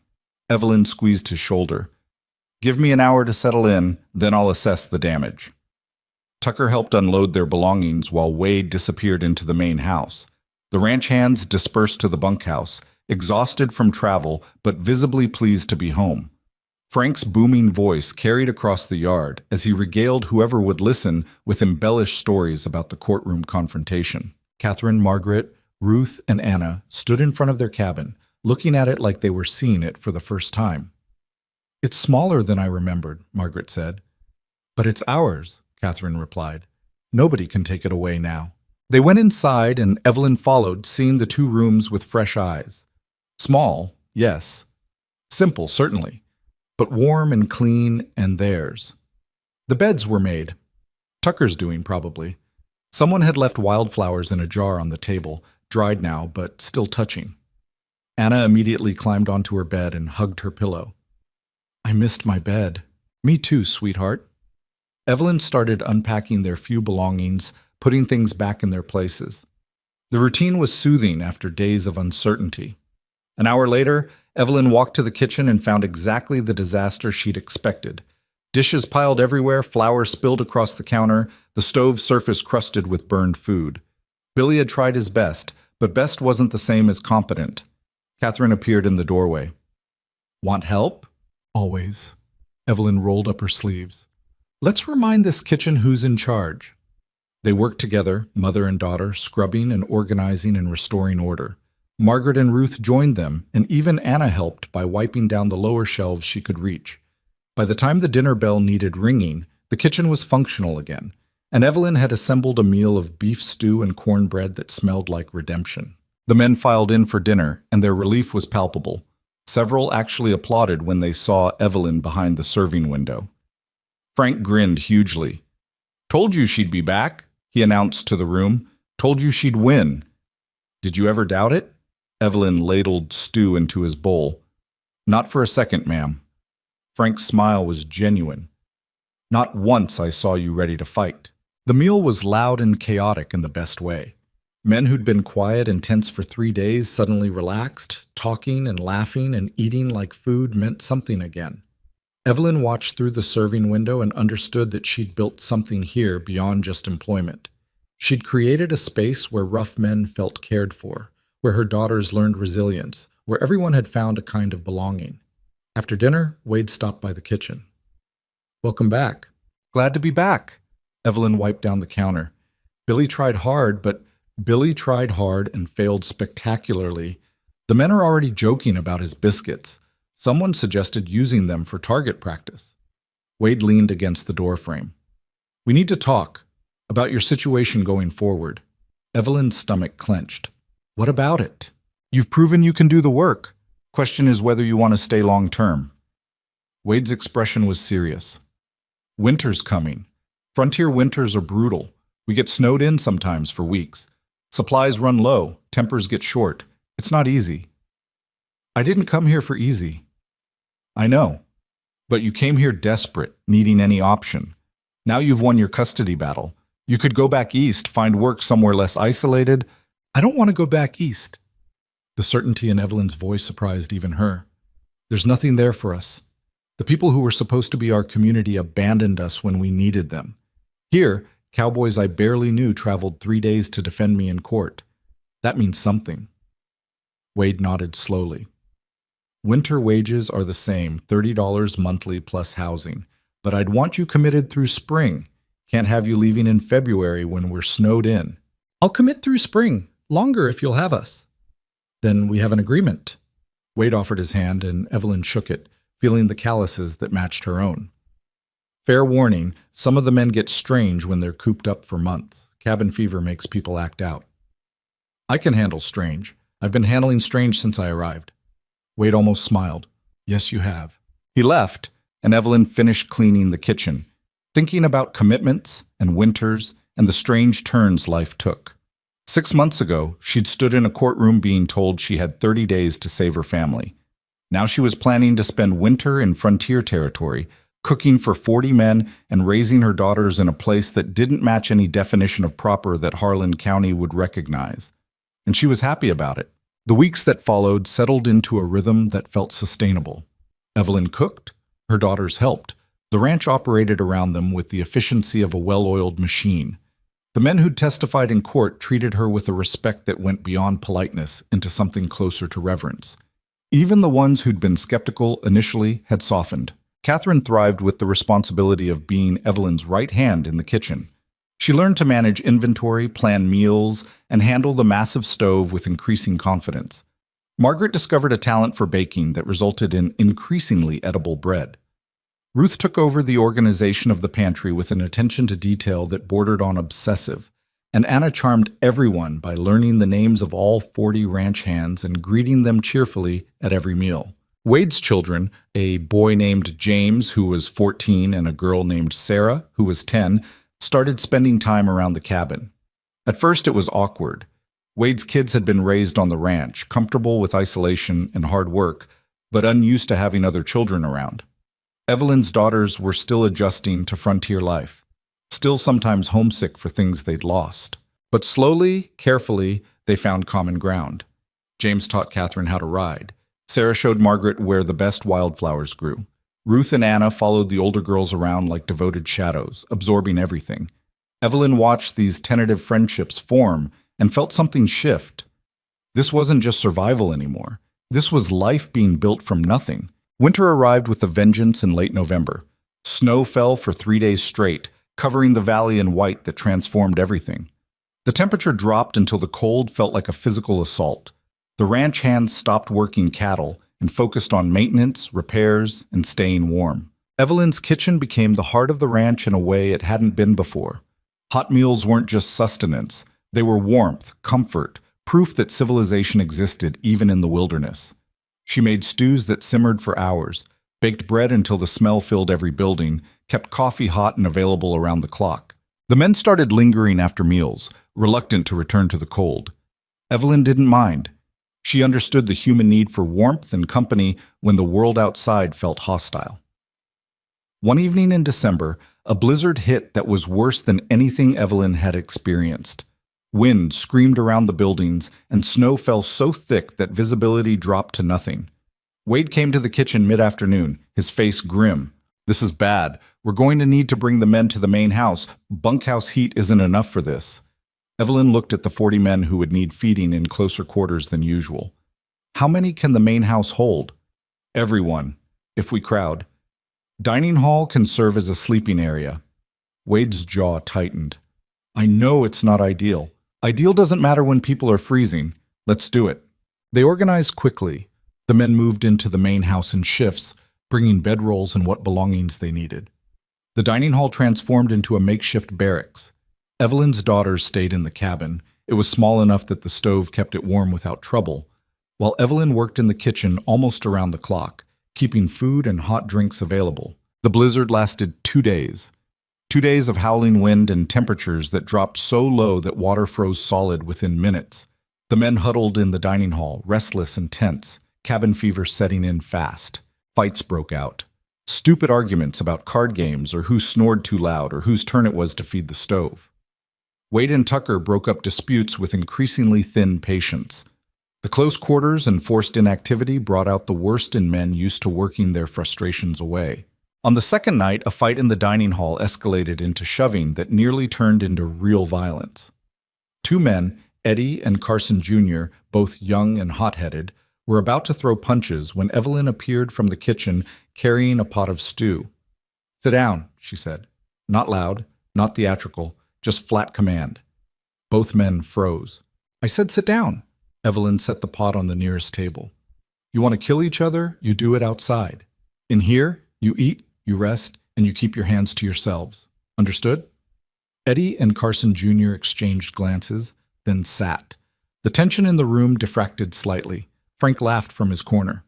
Evelyn squeezed his shoulder. Give me an hour to settle in, then I'll assess the damage. Tucker helped unload their belongings while Wade disappeared into the main house. The ranch hands dispersed to the bunkhouse, exhausted from travel but visibly pleased to be home. Frank's booming voice carried across the yard as he regaled whoever would listen with embellished stories about the courtroom confrontation. Catherine, Margaret, Ruth, and Anna stood in front of their cabin, looking at it like they were seeing it for the first time. It's smaller than I remembered, Margaret said. But it's ours, Catherine replied. Nobody can take it away now. They went inside and Evelyn followed, seeing the 2 rooms with fresh eyes. Small, yes. Simple, certainly. But warm and clean and theirs. The beds were made. Tucker's doing, probably. Someone had left wildflowers in a jar on the table, dried now, but still touching. Anna immediately climbed onto her bed and hugged her pillow. I missed my bed. Me too, sweetheart. Evelyn started unpacking their few belongings, putting things back in their places. The routine was soothing after days of uncertainty. An hour later, Evelyn walked to the kitchen and found exactly the disaster she'd expected. Dishes piled everywhere, flour spilled across the counter, the stove surface crusted with burned food. Billy had tried his best, but best wasn't the same as competent. Catherine appeared in the doorway. "Want help?" "Always." Evelyn rolled up her sleeves. "Let's remind this kitchen who's in charge." They worked together, mother and daughter, scrubbing and organizing and restoring order. Margaret and Ruth joined them, and even Anna helped by wiping down the lower shelves she could reach. By the time the dinner bell needed ringing, the kitchen was functional again, and Evelyn had assembled a meal of beef stew and cornbread that smelled like redemption. The men filed in for dinner, and their relief was palpable. Several actually applauded when they saw Evelyn behind the serving window. Frank grinned hugely. "Told you she'd be back," he announced to the room. "Told you she'd win." "Did you ever doubt it?" Evelyn ladled stew into his bowl. "Not for a second, ma'am." Frank's smile was genuine. "Not once I saw you ready to fight." The meal was loud and chaotic in the best way. Men who'd been quiet and tense for 3 days suddenly relaxed, talking and laughing and eating like food meant something again. Evelyn watched through the serving window and understood that she'd built something here beyond just employment. She'd created a space where rough men felt cared for, where her daughters learned resilience, where everyone had found a kind of belonging. After dinner, Wade stopped by the kitchen. "Welcome back." "Glad to be back." Evelyn wiped down the counter. Billy tried hard and failed spectacularly. The men are already joking about his biscuits. Someone suggested using them for target practice. Wade leaned against the doorframe. "We need to talk about your situation going forward." Evelyn's stomach clenched. "What about it? You've proven you can do the work. Question is whether you want to stay long term." Wade's expression was serious. "Winter's coming. Frontier winters are brutal. We get snowed in sometimes for weeks. Supplies run low, tempers get short. It's not easy." "I didn't come here for easy." "I know. But you came here desperate, needing any option. Now you've won your custody battle. You could go back east, find work somewhere less isolated." "I don't want to go back east." The certainty in Evelyn's voice surprised even her. "There's nothing there for us. The people who were supposed to be our community abandoned us when we needed them. Here, Cowboys I barely knew traveled 3 days to defend me in court. That means something." Wade nodded slowly. "Winter wages are the same, $30 monthly plus housing. But I'd want you committed through spring. Can't have you leaving in February when we're snowed in." "I'll commit through spring. Longer if you'll have us." "Then we have an agreement." Wade offered his hand, and Evelyn shook it, feeling the calluses that matched her own. Fair warning, some of the men get strange when they're cooped up for months. Cabin fever makes people act out. "I can handle strange. I've been handling strange since I arrived." Wade almost smiled. "Yes, you have." He left, and Evelyn finished cleaning the kitchen, thinking about commitments and winters and the strange turns life took. 6 months ago, she'd stood in a courtroom being told she had 30 days to save her family. Now she was planning to spend winter in frontier territory, cooking for 40 men and raising her daughters in a place that didn't match any definition of proper that Harlan County would recognize. And she was happy about it. The weeks that followed settled into a rhythm that felt sustainable. Evelyn cooked, her daughters helped. The ranch operated around them with the efficiency of a well-oiled machine. The men who'd testified in court treated her with a respect that went beyond politeness into something closer to reverence. Even the ones who'd been skeptical initially had softened. Catherine thrived with the responsibility of being Evelyn's right hand in the kitchen. She learned to manage inventory, plan meals, and handle the massive stove with increasing confidence. Margaret discovered a talent for baking that resulted in increasingly edible bread. Ruth took over the organization of the pantry with an attention to detail that bordered on obsessive, and Anna charmed everyone by learning the names of all 40 ranch hands and greeting them cheerfully at every meal. Wade's children, a boy named James, who was 14, and a girl named Sarah, who was 10, started spending time around the cabin. At first, it was awkward. Wade's kids had been raised on the ranch, comfortable with isolation and hard work, but unused to having other children around. Evelyn's daughters were still adjusting to frontier life, still sometimes homesick for things they'd lost. But slowly, carefully, they found common ground. James taught Catherine how to ride. Sarah showed Margaret where the best wildflowers grew. Ruth and Anna followed the older girls around like devoted shadows, absorbing everything. Evelyn watched these tentative friendships form and felt something shift. This wasn't just survival anymore. This was life being built from nothing. Winter arrived with a vengeance in late November. Snow fell for 3 days straight, covering the valley in white that transformed everything. The temperature dropped until the cold felt like a physical assault. The ranch hands stopped working cattle and focused on maintenance, repairs, and staying warm. Evelyn's kitchen became the heart of the ranch in a way it hadn't been before. Hot meals weren't just sustenance. They were warmth, comfort, proof that civilization existed even in the wilderness. She made stews that simmered for hours, baked bread until the smell filled every building, kept coffee hot and available around the clock. The men started lingering after meals, reluctant to return to the cold. Evelyn didn't mind. She understood the human need for warmth and company when the world outside felt hostile. One evening in December, a blizzard hit that was worse than anything Evelyn had experienced. Wind screamed around the buildings, and snow fell so thick that visibility dropped to nothing. Wade came to the kitchen mid-afternoon, his face grim. "This is bad. We're going to need to bring the men to the main house. Bunkhouse heat isn't enough for this." Evelyn looked at the 40 men who would need feeding in closer quarters than usual. "How many can the main house hold?" "Everyone, if we crowd. Dining hall can serve as a sleeping area." Wade's jaw tightened. "I know it's not ideal. Ideal doesn't matter when people are freezing. Let's do it." They organized quickly. The men moved into the main house in shifts, bringing bedrolls and what belongings they needed. The dining hall transformed into a makeshift barracks. Evelyn's daughters stayed in the cabin. It was small enough that the stove kept it warm without trouble, while Evelyn worked in the kitchen almost around the clock, keeping food and hot drinks available. The blizzard lasted 2 days. 2 days of howling wind and temperatures that dropped so low that water froze solid within minutes. The men huddled in the dining hall, restless and tense, cabin fever setting in fast. Fights broke out. Stupid arguments about card games or who snored too loud or whose turn it was to feed the stove. Wade and Tucker broke up disputes with increasingly thin patience. The close quarters and forced inactivity brought out the worst in men used to working their frustrations away. On the second night, a fight in the dining hall escalated into shoving that nearly turned into real violence. 2 men, Eddie and Carson Jr., both young and hot-headed, were about to throw punches when Evelyn appeared from the kitchen carrying a pot of stew. "Sit down," she said. Not loud, not theatrical, just flat command. Both men froze. "I said sit down." Evelyn set the pot on the nearest table. "You want to kill each other? You do it outside. In here, you eat, you rest, and you keep your hands to yourselves. Understood?" Eddie and Carson Jr. exchanged glances, then sat. The tension in the room diffracted slightly. Frank laughed from his corner.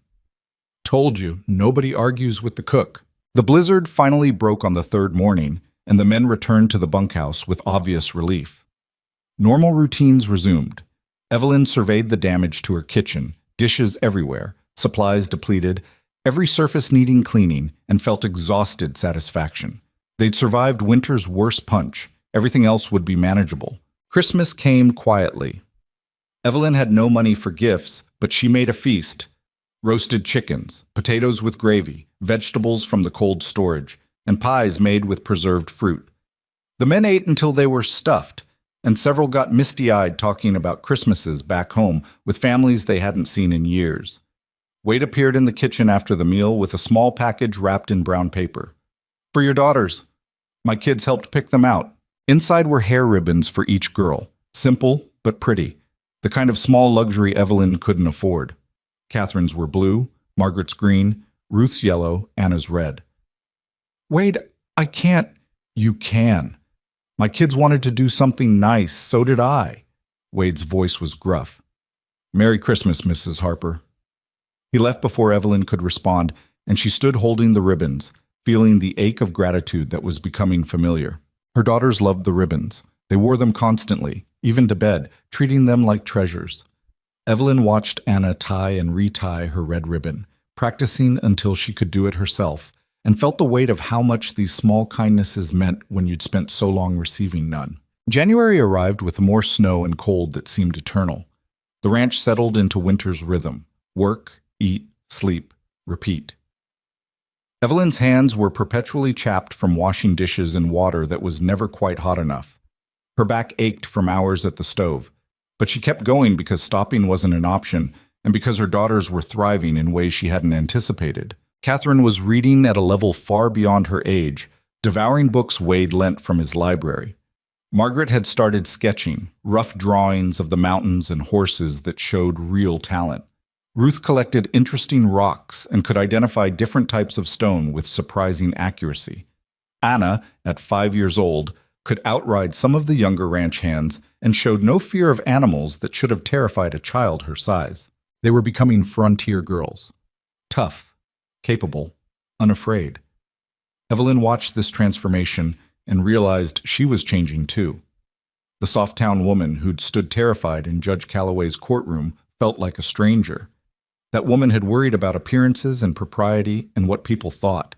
"Told you, nobody argues with the cook." The blizzard finally broke on the third morning, and the men returned to the bunkhouse with obvious relief. Normal routines resumed. Evelyn surveyed the damage to her kitchen, dishes everywhere, supplies depleted, every surface needing cleaning, and felt exhausted satisfaction. They'd survived winter's worst punch. Everything else would be manageable. Christmas came quietly. Evelyn had no money for gifts, but she made a feast. Roasted chickens, potatoes with gravy, vegetables from the cold storage, and pies made with preserved fruit. The men ate until they were stuffed, and several got misty-eyed talking about Christmases back home with families they hadn't seen in years. Wade appeared in the kitchen after the meal with a small package wrapped in brown paper. "For your daughters. My kids helped pick them out." Inside were hair ribbons for each girl, simple but pretty, the kind of small luxury Evelyn couldn't afford. Catherine's were blue, Margaret's green, Ruth's yellow, Anna's red. "Wade, I can't." "You can. My kids wanted to do something nice, so did I." Wade's voice was gruff. "Merry Christmas, Mrs. Harper." He left before Evelyn could respond, and she stood holding the ribbons, feeling the ache of gratitude that was becoming familiar. Her daughters loved the ribbons. They wore them constantly, even to bed, treating them like treasures. Evelyn watched Anna tie and retie her red ribbon, practicing until she could do it herself, and felt the weight of how much these small kindnesses meant when you'd spent so long receiving none. January arrived with more snow and cold that seemed eternal. The ranch settled into winter's rhythm: work, eat, sleep, repeat. Evelyn's hands were perpetually chapped from washing dishes in water that was never quite hot enough. Her back ached from hours at the stove, but she kept going because stopping wasn't an option and because her daughters were thriving in ways she hadn't anticipated. Catherine was reading at a level far beyond her age, devouring books Wade lent from his library. Margaret had started sketching, rough drawings of the mountains and horses that showed real talent. Ruth collected interesting rocks and could identify different types of stone with surprising accuracy. Anna, at 5 years old, could outride some of the younger ranch hands and showed no fear of animals that should have terrified a child her size. They were becoming frontier girls. Tough, capable, unafraid. Evelyn watched this transformation and realized she was changing too. The soft-town woman who'd stood terrified in Judge Calloway's courtroom felt like a stranger. That woman had worried about appearances and propriety and what people thought.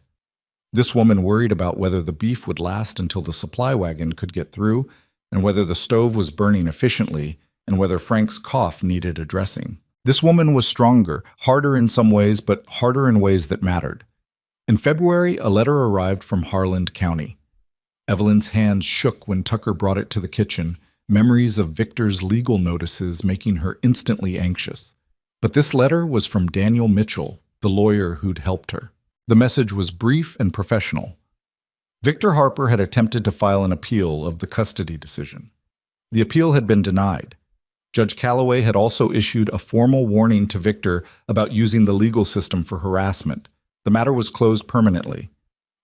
This woman worried about whether the beef would last until the supply wagon could get through, and whether the stove was burning efficiently, and whether Frank's cough needed addressing. This woman was stronger, harder in some ways, but harder in ways that mattered. In February, a letter arrived from Harland County. Evelyn's hands shook when Tucker brought it to the kitchen, memories of Victor's legal notices making her instantly anxious. But this letter was from Daniel Mitchell, the lawyer who'd helped her. The message was brief and professional. Victor Harper had attempted to file an appeal of the custody decision. The appeal had been denied. Judge Calloway had also issued a formal warning to Victor about using the legal system for harassment. The matter was closed permanently.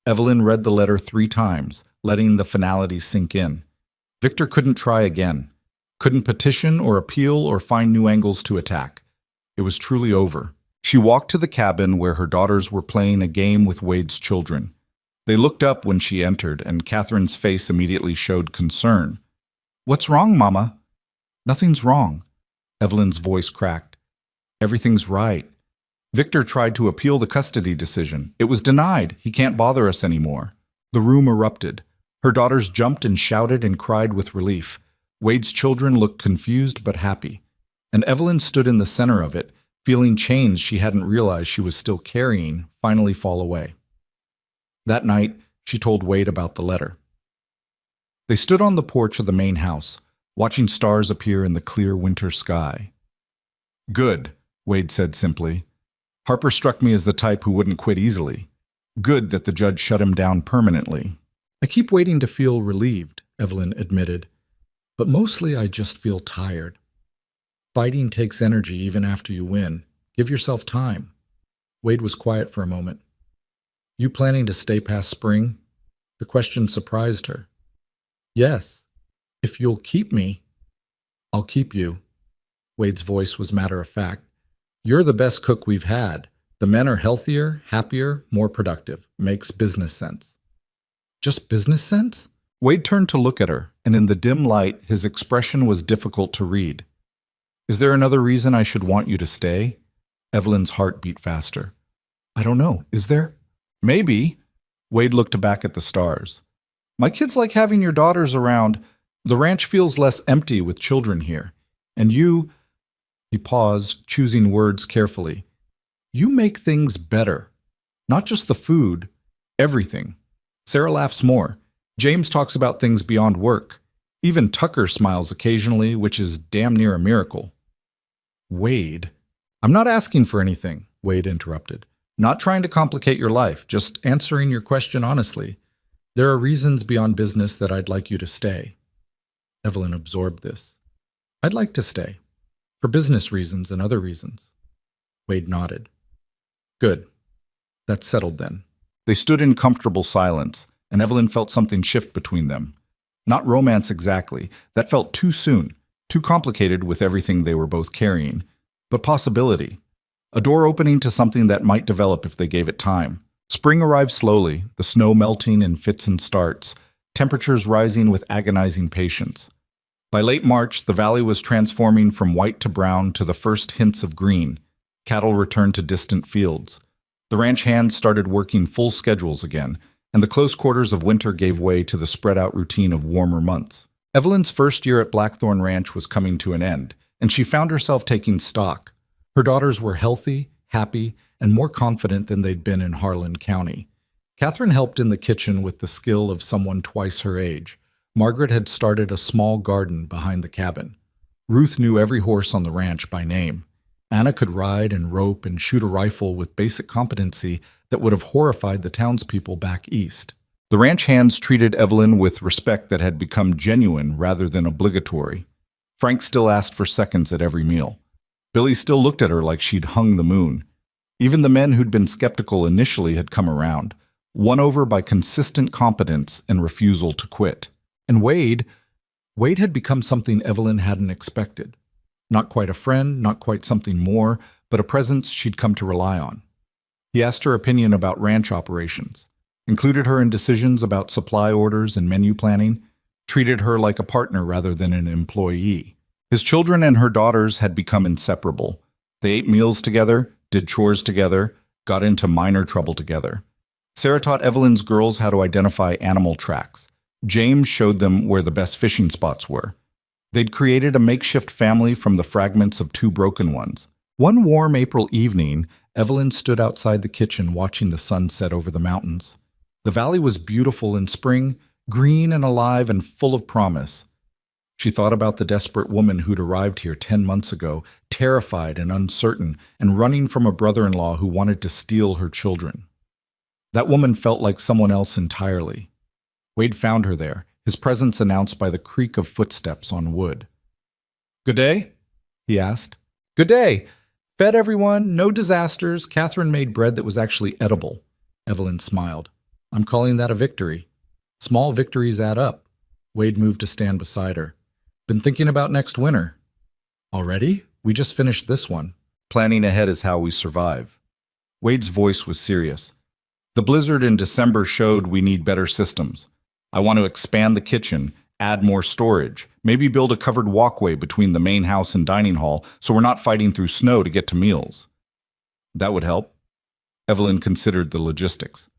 Evelyn read the letter 3 times, letting the finality sink in. Victor couldn't try again, couldn't petition or appeal or find new angles to attack. It was truly over. She walked to the cabin where her daughters were playing a game with Wade's children. They looked up when she entered, and Catherine's face immediately showed concern. "What's wrong, Mama?" "Nothing's wrong." Evelyn's voice cracked. "Everything's right. Victor tried to appeal the custody decision. It was denied. He can't bother us anymore." The room erupted. Her daughters jumped and shouted and cried with relief. Wade's children looked confused but happy. And Evelyn stood in the center of it, feeling chains she hadn't realized she was still carrying finally fall away. That night, she told Wade about the letter. They stood on the porch of the main house, watching stars appear in the clear winter sky. "Good," Wade said simply. "Harper struck me as the type who wouldn't quit easily. Good that the judge shut him down permanently." "I keep waiting to feel relieved," Evelyn admitted. "But mostly I just feel tired. Fighting takes energy even after you win. Give yourself time." Wade was quiet for a moment. "You planning to stay past spring?" The question surprised her. "Yes. If you'll keep me, I'll keep you." Wade's voice was matter-of-fact. "You're the best cook we've had. The men are healthier, happier, more productive. Makes business sense." "Just business sense?" Wade turned to look at her, and in the dim light, his expression was difficult to read. "Is there another reason I should want you to stay?" Evelyn's heart beat faster. "I don't know. Is there?" "Maybe." Wade looked back at the stars. "My kids like having your daughters around. The ranch feels less empty with children here. And you—" He paused, choosing words carefully. "You make things better. Not just the food, everything." Sarah laughs more. James talks about things beyond work. Even Tucker smiles occasionally, which is damn near a miracle. "Wade." "I'm not asking for anything," Wade interrupted. "Not trying to complicate your life, just answering your question honestly. There are reasons beyond business that I'd like you to stay." Evelyn absorbed this. "I'd like to stay. For business reasons and other reasons." Wade nodded. "Good. That's settled then." They stood in comfortable silence, and Evelyn felt something shift between them. Not romance exactly. That felt too soon, too complicated with everything they were both carrying. But possibility. A door opening to something that might develop if they gave it time. Spring arrived slowly, the snow melting in fits and starts, temperatures rising with agonizing patience. By late March, the valley was transforming from white to brown to the first hints of green. Cattle returned to distant fields. The ranch hands started working full schedules again, and the close quarters of winter gave way to the spread-out routine of warmer months. Evelyn's first year at Blackthorn Ranch was coming to an end, and she found herself taking stock. Her daughters were healthy, happy, and more confident than they'd been in Harlan County. Catherine helped in the kitchen with the skill of someone twice her age. Margaret had started a small garden behind the cabin. Ruth knew every horse on the ranch by name. Anna could ride and rope and shoot a rifle with basic competency that would have horrified the townspeople back east. The ranch hands treated Evelyn with respect that had become genuine rather than obligatory. Frank still asked for seconds at every meal. Billy still looked at her like she'd hung the moon. Even the men who'd been skeptical initially had come around, won over by consistent competence and refusal to quit. And Wade had become something Evelyn hadn't expected. Not quite a friend, not quite something more, but a presence she'd come to rely on. He asked her opinion about ranch operations, included her in decisions about supply orders and menu planning, treated her like a partner rather than an employee. His children and her daughters had become inseparable. They ate meals together, did chores together, got into minor trouble together. Sarah taught Evelyn's girls how to identify animal tracks. James showed them where the best fishing spots were. They'd created a makeshift family from the fragments of two broken ones. One warm April evening, Evelyn stood outside the kitchen watching the sun set over the mountains. The valley was beautiful in spring, green and alive and full of promise. She thought about the desperate woman who'd arrived here 10 months ago, terrified and uncertain, and running from a brother-in-law who wanted to steal her children. That woman felt like someone else entirely. Wade found her there, his presence announced by the creak of footsteps on wood. "Good day?" he asked. "Good day. Fed everyone, no disasters. Catherine made bread that was actually edible." Evelyn smiled. "I'm calling that a victory. Small victories add up." Wade moved to stand beside her. "Been thinking about next winter." "Already? We just finished this one." "Planning ahead is how we survive." Wade's voice was serious. "The blizzard in December showed we need better systems. I want to expand the kitchen, add more storage, maybe build a covered walkway between the main house and dining hall so we're not fighting through snow to get to meals." "That would help." Evelyn considered the logistics.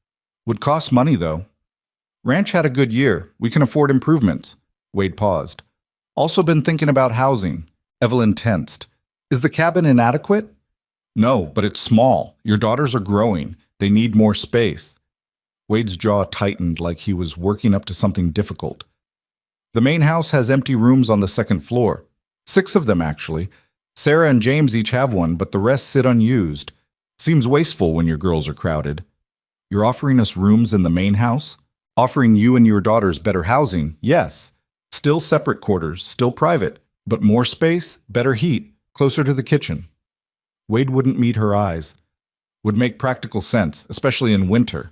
"Would cost money, though." "Ranch had a good year. We can afford improvements." Wade paused. "Also been thinking about housing." Evelyn tensed. "Is the cabin inadequate?" "No, but it's small. Your daughters are growing. They need more space." Wade's jaw tightened like he was working up to something difficult. "The main house has empty rooms on the second floor. 6 of them, actually. Sarah and James each have one, but the rest sit unused. Seems wasteful when your girls are crowded." "You're offering us rooms in the main house?" "Offering you and your daughters better housing, yes. Still separate quarters, still private, but more space, better heat, closer to the kitchen." Wade wouldn't meet her eyes. "Would make practical sense, especially in winter."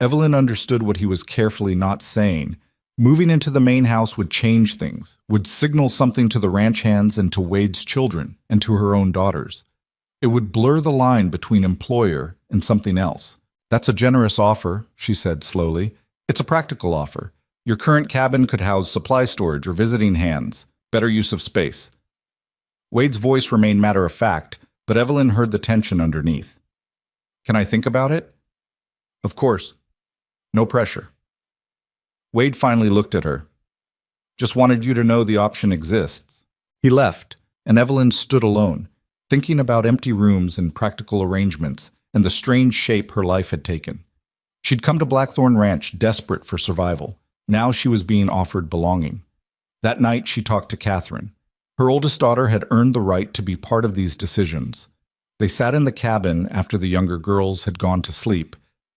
Evelyn understood what he was carefully not saying. Moving into the main house would change things, would signal something to the ranch hands and to Wade's children, and to her own daughters. It would blur the line between employer and something else. "That's a generous offer," she said slowly. "It's a practical offer. Your current cabin could house supply storage or visiting hands. Better use of space." Wade's voice remained matter-of-fact, but Evelyn heard the tension underneath. "Can I think about it?" "Of course. No pressure." Wade finally looked at her. "Just wanted you to know the option exists." He left, and Evelyn stood alone, thinking about empty rooms and practical arrangements and the strange shape her life had taken. She'd come to Blackthorn Ranch desperate for survival. Now she was being offered belonging. That night she talked to Catherine. Her oldest daughter had earned the right to be part of these decisions. They sat in the cabin after the younger girls had gone to sleep,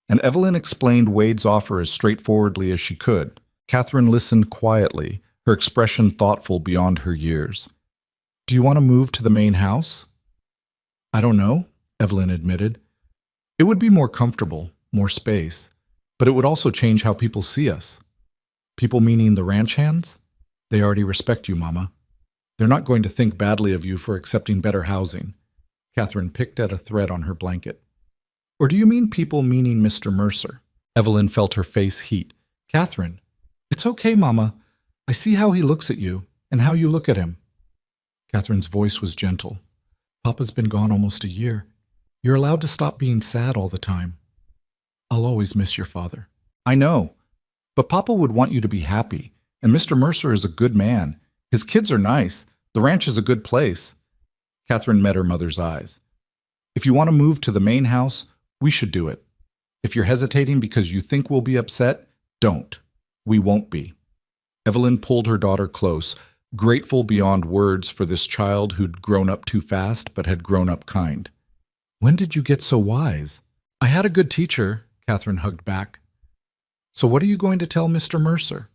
and Evelyn explained Wade's offer as straightforwardly as she could. Catherine listened quietly, her expression thoughtful beyond her years. "Do you want to move to the main house?" "I don't know," Evelyn admitted. "It would be more comfortable, more space, but it would also change how people see us." "People meaning the ranch hands? They already respect you, Mama. They're not going to think badly of you for accepting better housing." Catherine picked at a thread on her blanket. "Or do you mean people meaning Mr. Mercer?" Evelyn felt her face heat. "Catherine, it's okay, Mama. I see how he looks at you and how you look at him." Catherine's voice was gentle. "Papa's been gone almost a year. You're allowed to stop being sad all the time. I'll always miss your father." "I know, but Papa would want you to be happy. And Mr. Mercer is a good man. His kids are nice. The ranch is a good place. Catherine met her mother's eyes. If you want to move to the main house, we should do it. If you're hesitating because you think we'll be upset, don't. We won't be. Evelyn pulled her daughter close, grateful beyond words for this child who'd grown up too fast but had grown up kind. When did you get so wise? I had a good teacher, Catherine hugged back. So what are you going to tell Mr. Mercer?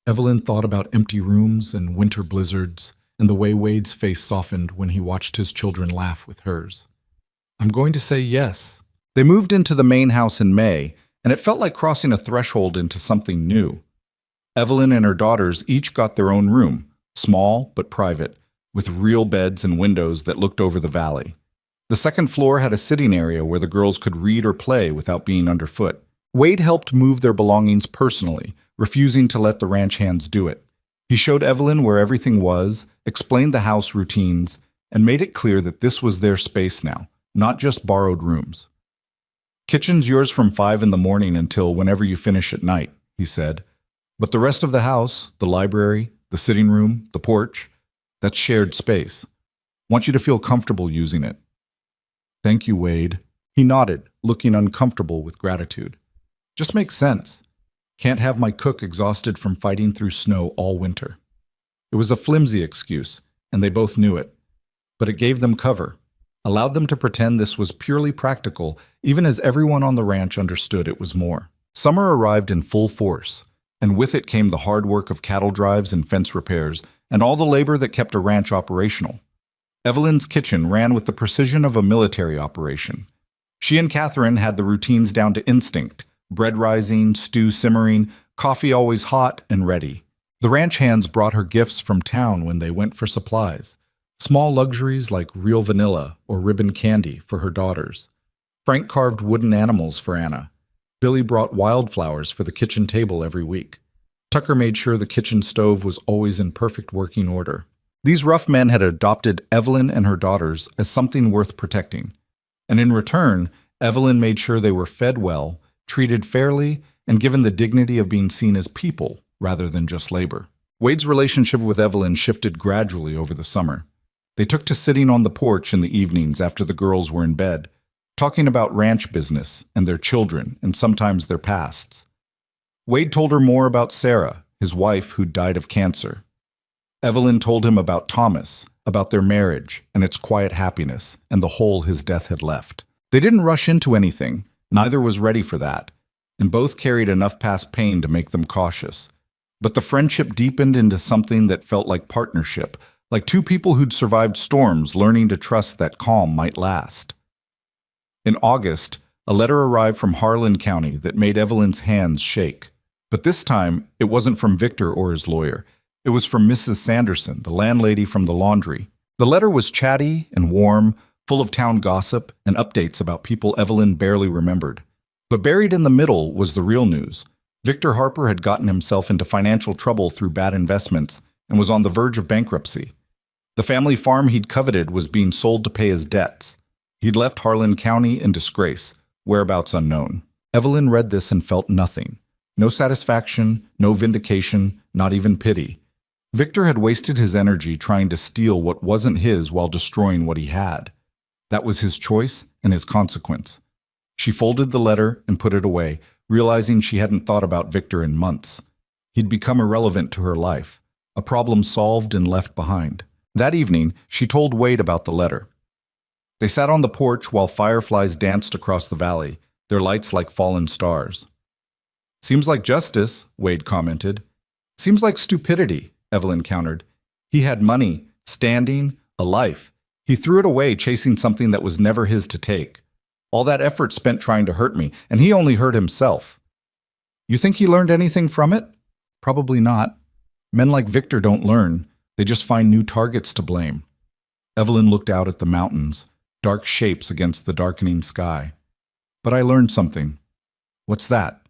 Evelyn thought about empty rooms and winter blizzards and the way Wade's face softened when he watched his children laugh with hers. I'm going to say yes. They moved into the main house in May, and it felt like crossing a threshold into something new. Evelyn and her daughters each got their own room, small but private, with real beds and windows that looked over the valley. The second floor had a sitting area where the girls could read or play without being underfoot. Wade helped move their belongings personally, refusing to let the ranch hands do it. He showed Evelyn where everything was, explained the house routines, and made it clear that this was their space now, not just borrowed rooms. Kitchen's yours from 5 in the morning until whenever you finish at night, he said. But the rest of the house, the library, the sitting room, the porch, that's shared space. Want you to feel comfortable using it. Thank you, Wade. He nodded, looking uncomfortable with gratitude. Just makes sense. Can't have my cook exhausted from fighting through snow all winter. It was a flimsy excuse, and they both knew it. But it gave them cover, allowed them to pretend this was purely practical, even as everyone on the ranch understood it was more. Summer arrived in full force, and with it came the hard work of cattle drives and fence repairs, and all the labor that kept a ranch operational. Evelyn's kitchen ran with the precision of a military operation. She and Catherine had the routines down to instinct, bread rising, stew simmering, coffee always hot and ready. The ranch hands brought her gifts from town when they went for supplies. Small luxuries like real vanilla or ribbon candy for her daughters. Frank carved wooden animals for Anna. Billy brought wildflowers for the kitchen table every week. Tucker made sure the kitchen stove was always in perfect working order. These rough men had adopted Evelyn and her daughters as something worth protecting. And in return, Evelyn made sure they were fed well, treated fairly, and given the dignity of being seen as people rather than just labor. Wade's relationship with Evelyn shifted gradually over the summer. They took to sitting on the porch in the evenings after the girls were in bed, talking about ranch business and their children and sometimes their pasts. Wade told her more about Sarah, his wife who'd died of cancer. Evelyn told him about Thomas, about their marriage and its quiet happiness and the hole his death had left. They didn't rush into anything, neither was ready for that, and both carried enough past pain to make them cautious. But the friendship deepened into something that felt like partnership, like two people who'd survived storms learning to trust that calm might last. In August, a letter arrived from Harlan County that made Evelyn's hands shake. But this time, it wasn't from Victor or his lawyer. It was from Mrs. Sanderson, the landlady from the laundry. The letter was chatty and warm, full of town gossip and updates about people Evelyn barely remembered. But buried in the middle was the real news. Victor Harper had gotten himself into financial trouble through bad investments and was on the verge of bankruptcy. The family farm he'd coveted was being sold to pay his debts. He'd left Harlan County in disgrace, whereabouts unknown. Evelyn read this and felt nothing. No satisfaction, no vindication, not even pity. Victor had wasted his energy trying to steal what wasn't his while destroying what he had. That was his choice and his consequence. She folded the letter and put it away, realizing she hadn't thought about Victor in months. He'd become irrelevant to her life, a problem solved and left behind. That evening, she told Wade about the letter. They sat on the porch while fireflies danced across the valley, their lights like fallen stars. Seems like justice, Wade commented. Seems like stupidity, Evelyn countered. He had money, standing, a life. He threw it away chasing something that was never his to take. All that effort spent trying to hurt me, and he only hurt himself. You think he learned anything from it? Probably not. Men like Victor don't learn. They just find new targets to blame. Evelyn looked out at the mountains, dark shapes against the darkening sky. But I learned something. What's that?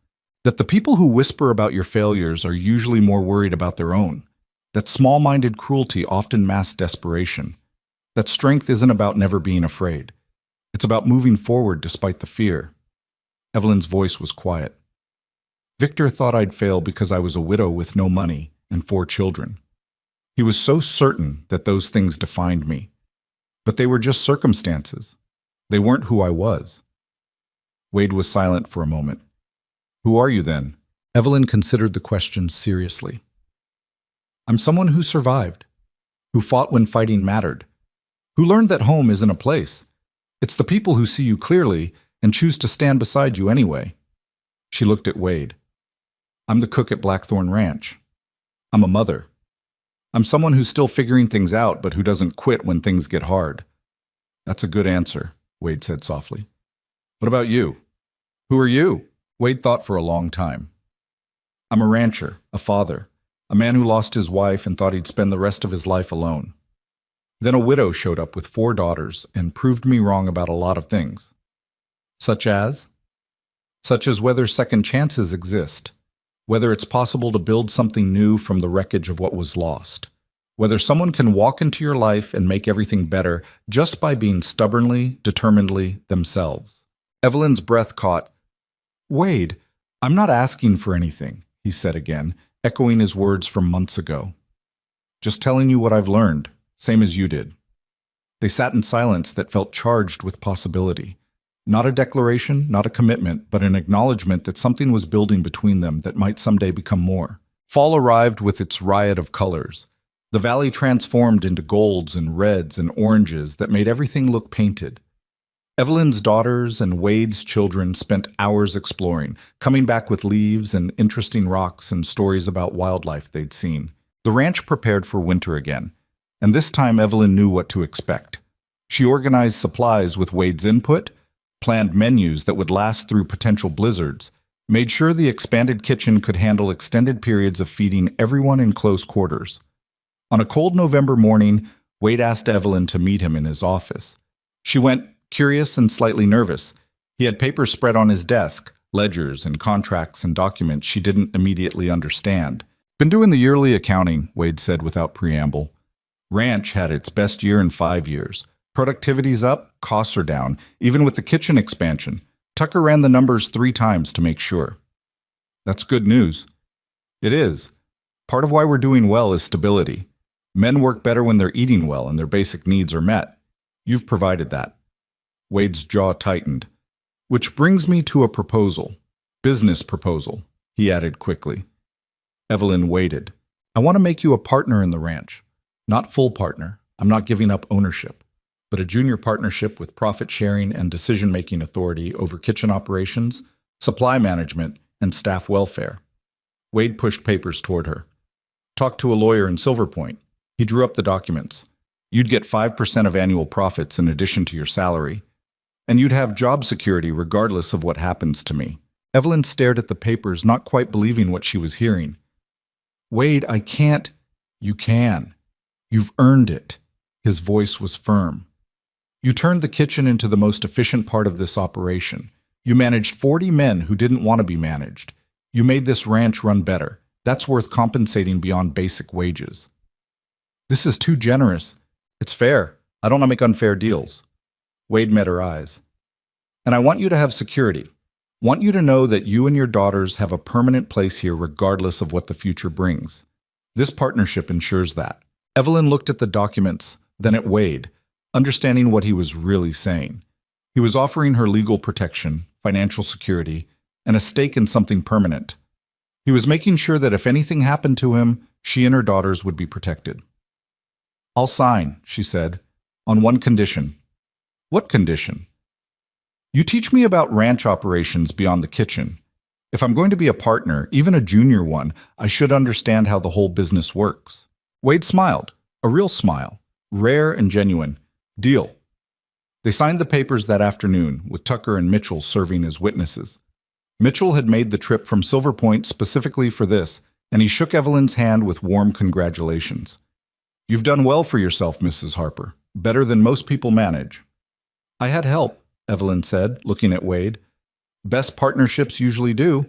That the people who whisper about your failures are usually more worried about their own. That small-minded cruelty often masks desperation. That strength isn't about never being afraid. It's about moving forward despite the fear. Evelyn's voice was quiet. Victor thought I'd fail because I was a widow with no money. and 4 children. He was so certain that those things defined me. But they were just circumstances. They weren't who I was. Wade was silent for a moment. Who are you then? Evelyn considered the question seriously. I'm someone who survived, who fought when fighting mattered, who learned that home isn't a place. It's the people who see you clearly and choose to stand beside you anyway. She looked at Wade. I'm the cook at Blackthorn Ranch. I'm a mother. I'm someone who's still figuring things out but who doesn't quit when things get hard. That's a good answer, Wade said softly. What about you? Who are you? Wade thought for a long time. I'm a rancher, a father, a man who lost his wife and thought he'd spend the rest of his life alone. Then a widow showed up with 4 daughters and proved me wrong about a lot of things. Such as? Such as whether second chances exist, whether it's possible to build something new from the wreckage of what was lost, whether someone can walk into your life and make everything better just by being stubbornly, determinedly themselves. Evelyn's breath caught. Wade, I'm not asking for anything, he said again, echoing his words from months ago. Just telling you what I've learned, same as you did. They sat in silence that felt charged with possibility. Not a declaration, not a commitment, but an acknowledgement that something was building between them that might someday become more. Fall arrived with its riot of colors. The valley transformed into golds and reds and oranges that made everything look painted. Evelyn's daughters and Wade's children spent hours exploring, coming back with leaves and interesting rocks and stories about wildlife they'd seen. The ranch prepared for winter again, and this time Evelyn knew what to expect. She organized supplies with Wade's input, planned menus that would last through potential blizzards, made sure the expanded kitchen could handle extended periods of feeding everyone in close quarters. On a cold November morning, Wade asked Evelyn to meet him in his office. She went, curious and slightly nervous. He had papers spread on his desk, ledgers and contracts and documents she didn't immediately understand. Been doing the yearly accounting, Wade said without preamble. Ranch had its best year in 5 years. Productivity's up, costs are down, even with the kitchen expansion. Tucker ran the numbers 3 times to make sure. That's good news. It is. Part of why we're doing well is stability. Men work better when they're eating well and their basic needs are met. You've provided that. Wade's jaw tightened. Which brings me to a proposal. Business proposal, he added quickly. Evelyn waited. I want to make you a partner in the ranch. Not full partner. I'm not giving up ownership. But a junior partnership with profit sharing and decision-making authority over kitchen operations, supply management, and staff welfare. Wade pushed papers toward her. Talked to a lawyer in Silver Point. He drew up the documents. You'd get 5% of annual profits in addition to your salary. And you'd have job security regardless of what happens to me. Evelyn stared at the papers, not quite believing what she was hearing. Wade, I can't. You can. You've earned it. His voice was firm. You turned the kitchen into the most efficient part of this operation. You managed 40 men who didn't want to be managed. You made this ranch run better. That's worth compensating beyond basic wages. This is too generous. It's fair. I don't make unfair deals. Wade met her eyes. And I want you to have security. Want you to know that you and your daughters have a permanent place here regardless of what the future brings. This partnership ensures that. Evelyn looked at the documents, then at Wade, understanding what he was really saying. He was offering her legal protection, financial security, and a stake in something permanent. He was making sure that if anything happened to him, she and her daughters would be protected. I'll sign, she said, on one condition. What condition? You teach me about ranch operations beyond the kitchen. If I'm going to be a partner, even a junior one, I should understand how the whole business works. Wade smiled, a real smile, rare and genuine. Deal. They signed the papers that afternoon, with Tucker and Mitchell serving as witnesses. Mitchell had made the trip from Silver Point specifically for this, and he shook Evelyn's hand with warm congratulations. You've done well for yourself, Mrs. Harper. Better than most people manage. I had help, Evelyn said, looking at Wade. Best partnerships usually do.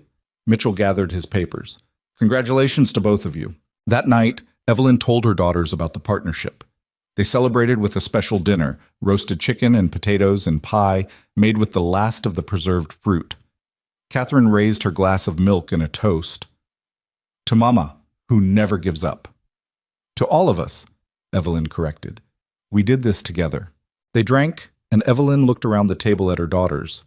Mitchell gathered his papers. Congratulations to both of you. That night, Evelyn told her daughters about the partnership. They celebrated with a special dinner, roasted chicken and potatoes and pie made with the last of the preserved fruit. Catherine raised her glass of milk in a toast. To Mama, who never gives up. To all of us, Evelyn corrected. We did this together. They drank, and Evelyn looked around the table at her daughters.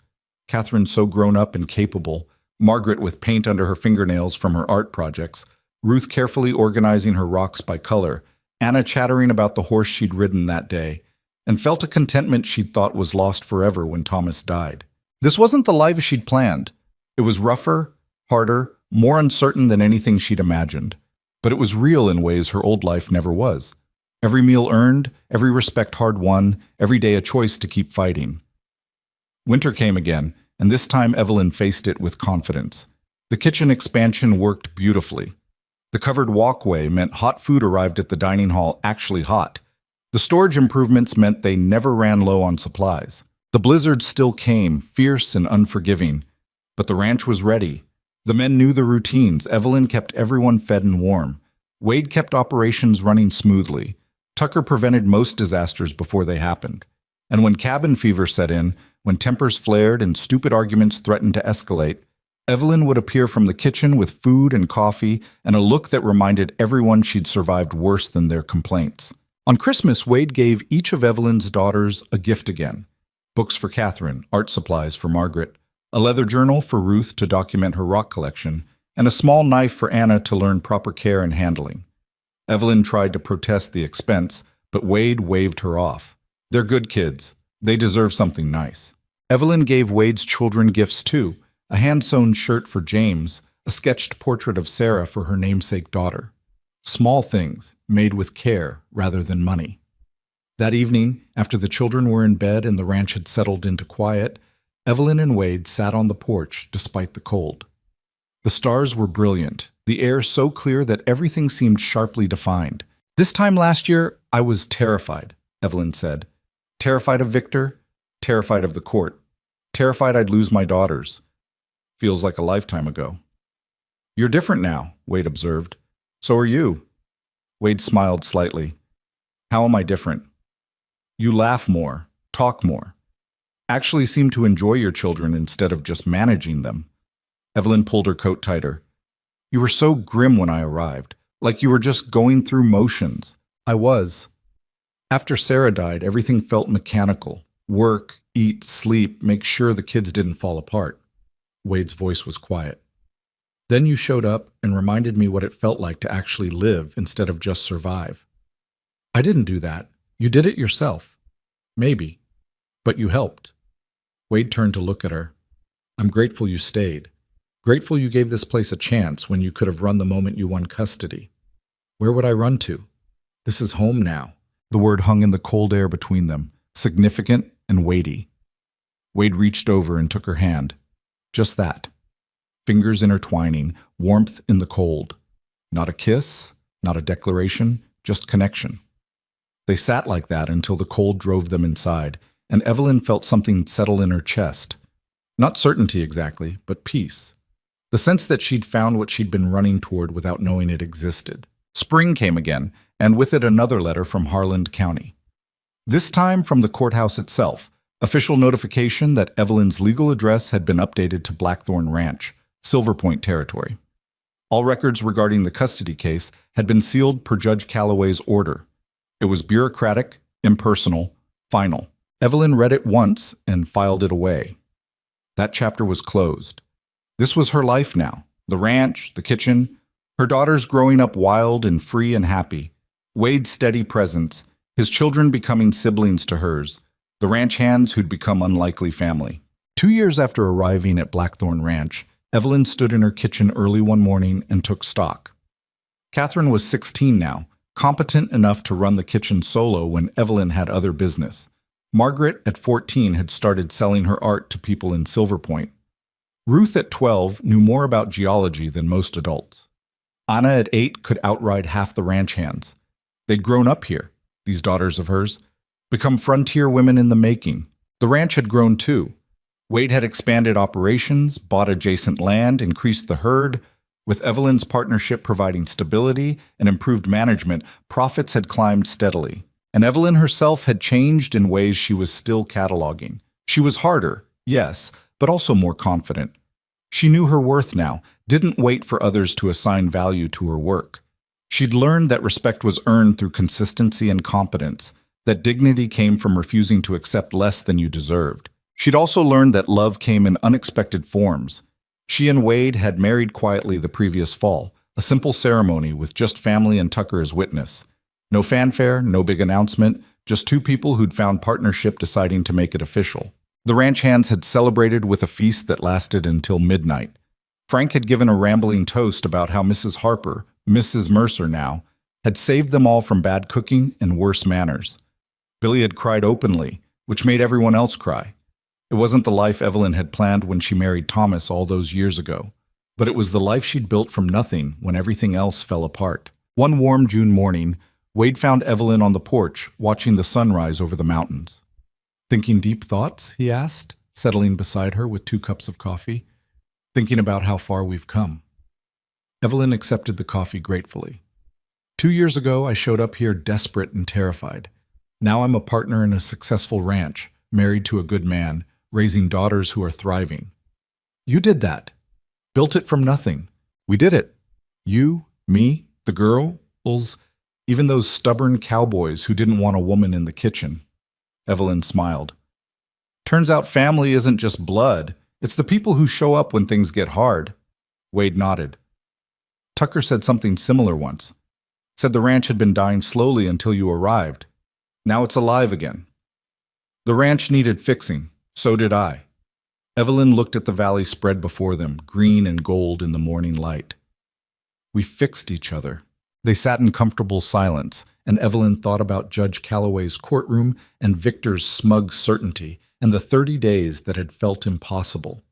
Catherine so grown up and capable, Margaret with paint under her fingernails from her art projects, Ruth carefully organizing her rocks by color, Anna chattering about the horse she'd ridden that day, and felt a contentment she'd thought was lost forever when Thomas died. This wasn't the life she'd planned. It was rougher, harder, more uncertain than anything she'd imagined. But it was real in ways her old life never was. Every meal earned, every respect hard won, every day a choice to keep fighting. Winter came again, and this time Evelyn faced it with confidence. The kitchen expansion worked beautifully. The covered walkway meant hot food arrived at the dining hall actually hot. The storage improvements meant they never ran low on supplies. The blizzard still came, fierce and unforgiving. But the ranch was ready. The men knew the routines. Evelyn kept everyone fed and warm. Wade kept operations running smoothly. Tucker prevented most disasters before they happened. And when cabin fever set in, when tempers flared and stupid arguments threatened to escalate, Evelyn would appear from the kitchen with food and coffee and a look that reminded everyone she'd survived worse than their complaints. On Christmas, Wade gave each of Evelyn's daughters a gift again. Books for Catherine, art supplies for Margaret, a leather journal for Ruth to document her rock collection, and a small knife for Anna to learn proper care and handling. Evelyn tried to protest the expense, but Wade waved her off. They're good kids. They deserve something nice. Evelyn gave Wade's children gifts too, a hand-sewn shirt for James, a sketched portrait of Sarah for her namesake daughter. Small things, made with care rather than money. That evening, after the children were in bed and the ranch had settled into quiet, Evelyn and Wade sat on the porch despite the cold. The stars were brilliant, the air so clear that everything seemed sharply defined. This time last year, I was terrified, Evelyn said. Terrified of Victor, terrified of the court, terrified I'd lose my daughters. Feels like a lifetime ago. You're different now, Wade observed. So are you. Wade smiled slightly. How am I different? You laugh more, talk more. Actually seem to enjoy your children instead of just managing them. Evelyn pulled her coat tighter. You were so grim when I arrived, like you were just going through motions. I was. After Sarah died, everything felt mechanical. Work, eat, sleep, make sure the kids didn't fall apart. Wade's voice was quiet. Then you showed up and reminded me what it felt like to actually live instead of just survive. I didn't do that. You did it yourself. Maybe. But you helped. Wade turned to look at her. I'm grateful you stayed. Grateful you gave this place a chance when you could have run the moment you won custody. Where would I run to? This is home now. The word hung in the cold air between them, significant and weighty. Wade reached over and took her hand. Just that. Fingers intertwining, warmth in the cold. Not a kiss, not a declaration, just connection. They sat like that until the cold drove them inside, and Evelyn felt something settle in her chest. Not certainty exactly, but peace. The sense that she'd found what she'd been running toward without knowing it existed. Spring came again, and with it another letter from Harland County. This time from the courthouse itself, official notification that Evelyn's legal address had been updated to Blackthorn Ranch, Silver Point territory. All records regarding the custody case had been sealed per Judge Calloway's order. It was bureaucratic, impersonal, final. Evelyn read it once and filed it away. That chapter was closed. This was her life now. The ranch, the kitchen, her daughters growing up wild and free and happy. Wade's steady presence, his children becoming siblings to hers, the ranch hands who'd become unlikely family. 2 years after arriving at Blackthorn Ranch, Evelyn stood in her kitchen early one morning and took stock. Catherine was 16 now, competent enough to run the kitchen solo when Evelyn had other business. Margaret, at 14, had started selling her art to people in Silver Point. Ruth, at 12, knew more about geology than most adults. Anna, at 8, could outride half the ranch hands. They'd grown up here, these daughters of hers, become frontier women in the making. The ranch had grown too. Wade had expanded operations, bought adjacent land, increased the herd. With Evelyn's partnership providing stability and improved management, profits had climbed steadily. And Evelyn herself had changed in ways she was still cataloging. She was harder, yes, but also more confident. She knew her worth now, didn't wait for others to assign value to her work. She'd learned that respect was earned through consistency and competence, that dignity came from refusing to accept less than you deserved. She'd also learned that love came in unexpected forms. She and Wade had married quietly the previous fall, a simple ceremony with just family and Tucker as witness. No fanfare, no big announcement, just two people who'd found partnership deciding to make it official. The ranch hands had celebrated with a feast that lasted until midnight. Frank had given a rambling toast about how Mrs. Harper, Mrs. Mercer now, had saved them all from bad cooking and worse manners. Billy had cried openly, which made everyone else cry. It wasn't the life Evelyn had planned when she married Thomas all those years ago, but it was the life she'd built from nothing when everything else fell apart. One warm June morning, Wade found Evelyn on the porch, watching the sunrise over the mountains. "Thinking deep thoughts?" he asked, settling beside her with 2 cups of coffee. "Thinking about how far we've come." Evelyn accepted the coffee gratefully. "2 years ago, I showed up here desperate and terrified. Now I'm a partner in a successful ranch, married to a good man, raising daughters who are thriving. You did that. Built it from nothing. We did it. You, me, the girls, even those stubborn cowboys who didn't want a woman in the kitchen." Evelyn smiled. "Turns out family isn't just blood. It's the people who show up when things get hard." Wade nodded. "Tucker said something similar once. Said the ranch had been dying slowly until you arrived. Now it's alive again." The ranch needed fixing. So did I. Evelyn looked at the valley spread before them, green and gold in the morning light. "We fixed each other." They sat in comfortable silence, and Evelyn thought about Judge Calloway's courtroom and Victor's smug certainty and the 30 days that had felt impossible.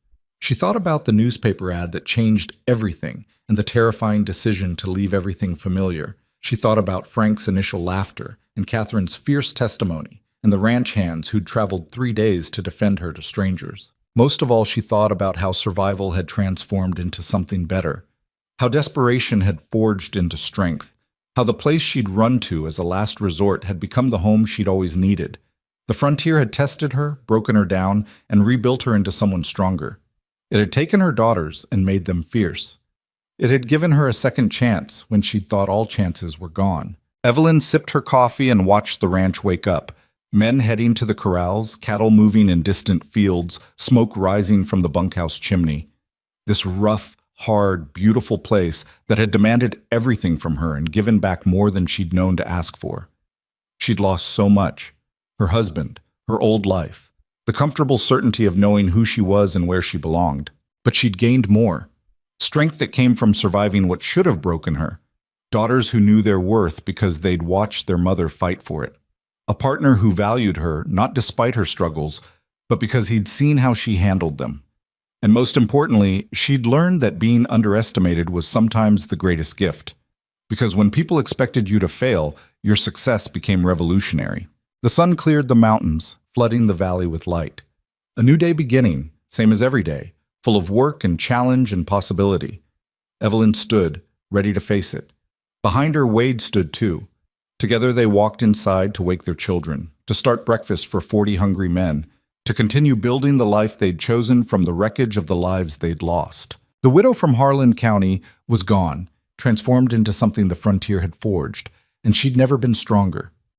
She thought about the newspaper ad that changed everything and the terrifying decision to leave everything familiar. She thought about Frank's initial laughter and Catherine's fierce testimony and the ranch hands who'd traveled 3 days to defend her to strangers. Most of all, she thought about how survival had transformed into something better, how desperation had forged into strength, how the place she'd run to as a last resort had become the home she'd always needed. The frontier had tested her, broken her down, and rebuilt her into someone stronger. It had taken her daughters and made them fierce. It had given her a second chance when she'd thought all chances were gone. Evelyn sipped her coffee and watched the ranch wake up. Men heading to the corrals, cattle moving in distant fields, smoke rising from the bunkhouse chimney. This rough, hard, beautiful place that had demanded everything from her and given back more than she'd known to ask for. She'd lost so much. Her husband, her old life, the comfortable certainty of knowing who she was and where she belonged. But she'd gained more. Strength that came from surviving what should have broken her. Daughters who knew their worth because they'd watched their mother fight for it. A partner who valued her, not despite her struggles, but because he'd seen how she handled them. And most importantly, she'd learned that being underestimated was sometimes the greatest gift. Because when people expected you to fail, your success became revolutionary. The sun cleared the mountains, flooding the valley with light. A new day beginning, same as every day, full of work and challenge and possibility. Evelyn stood, ready to face it. Behind her, Wade stood too. Together they walked inside to wake their children, to start breakfast for 40 hungry men, to continue building the life they'd chosen from the wreckage of the lives they'd lost. The widow from Harlan County was gone, transformed into something the frontier had forged, and she'd never been stronger.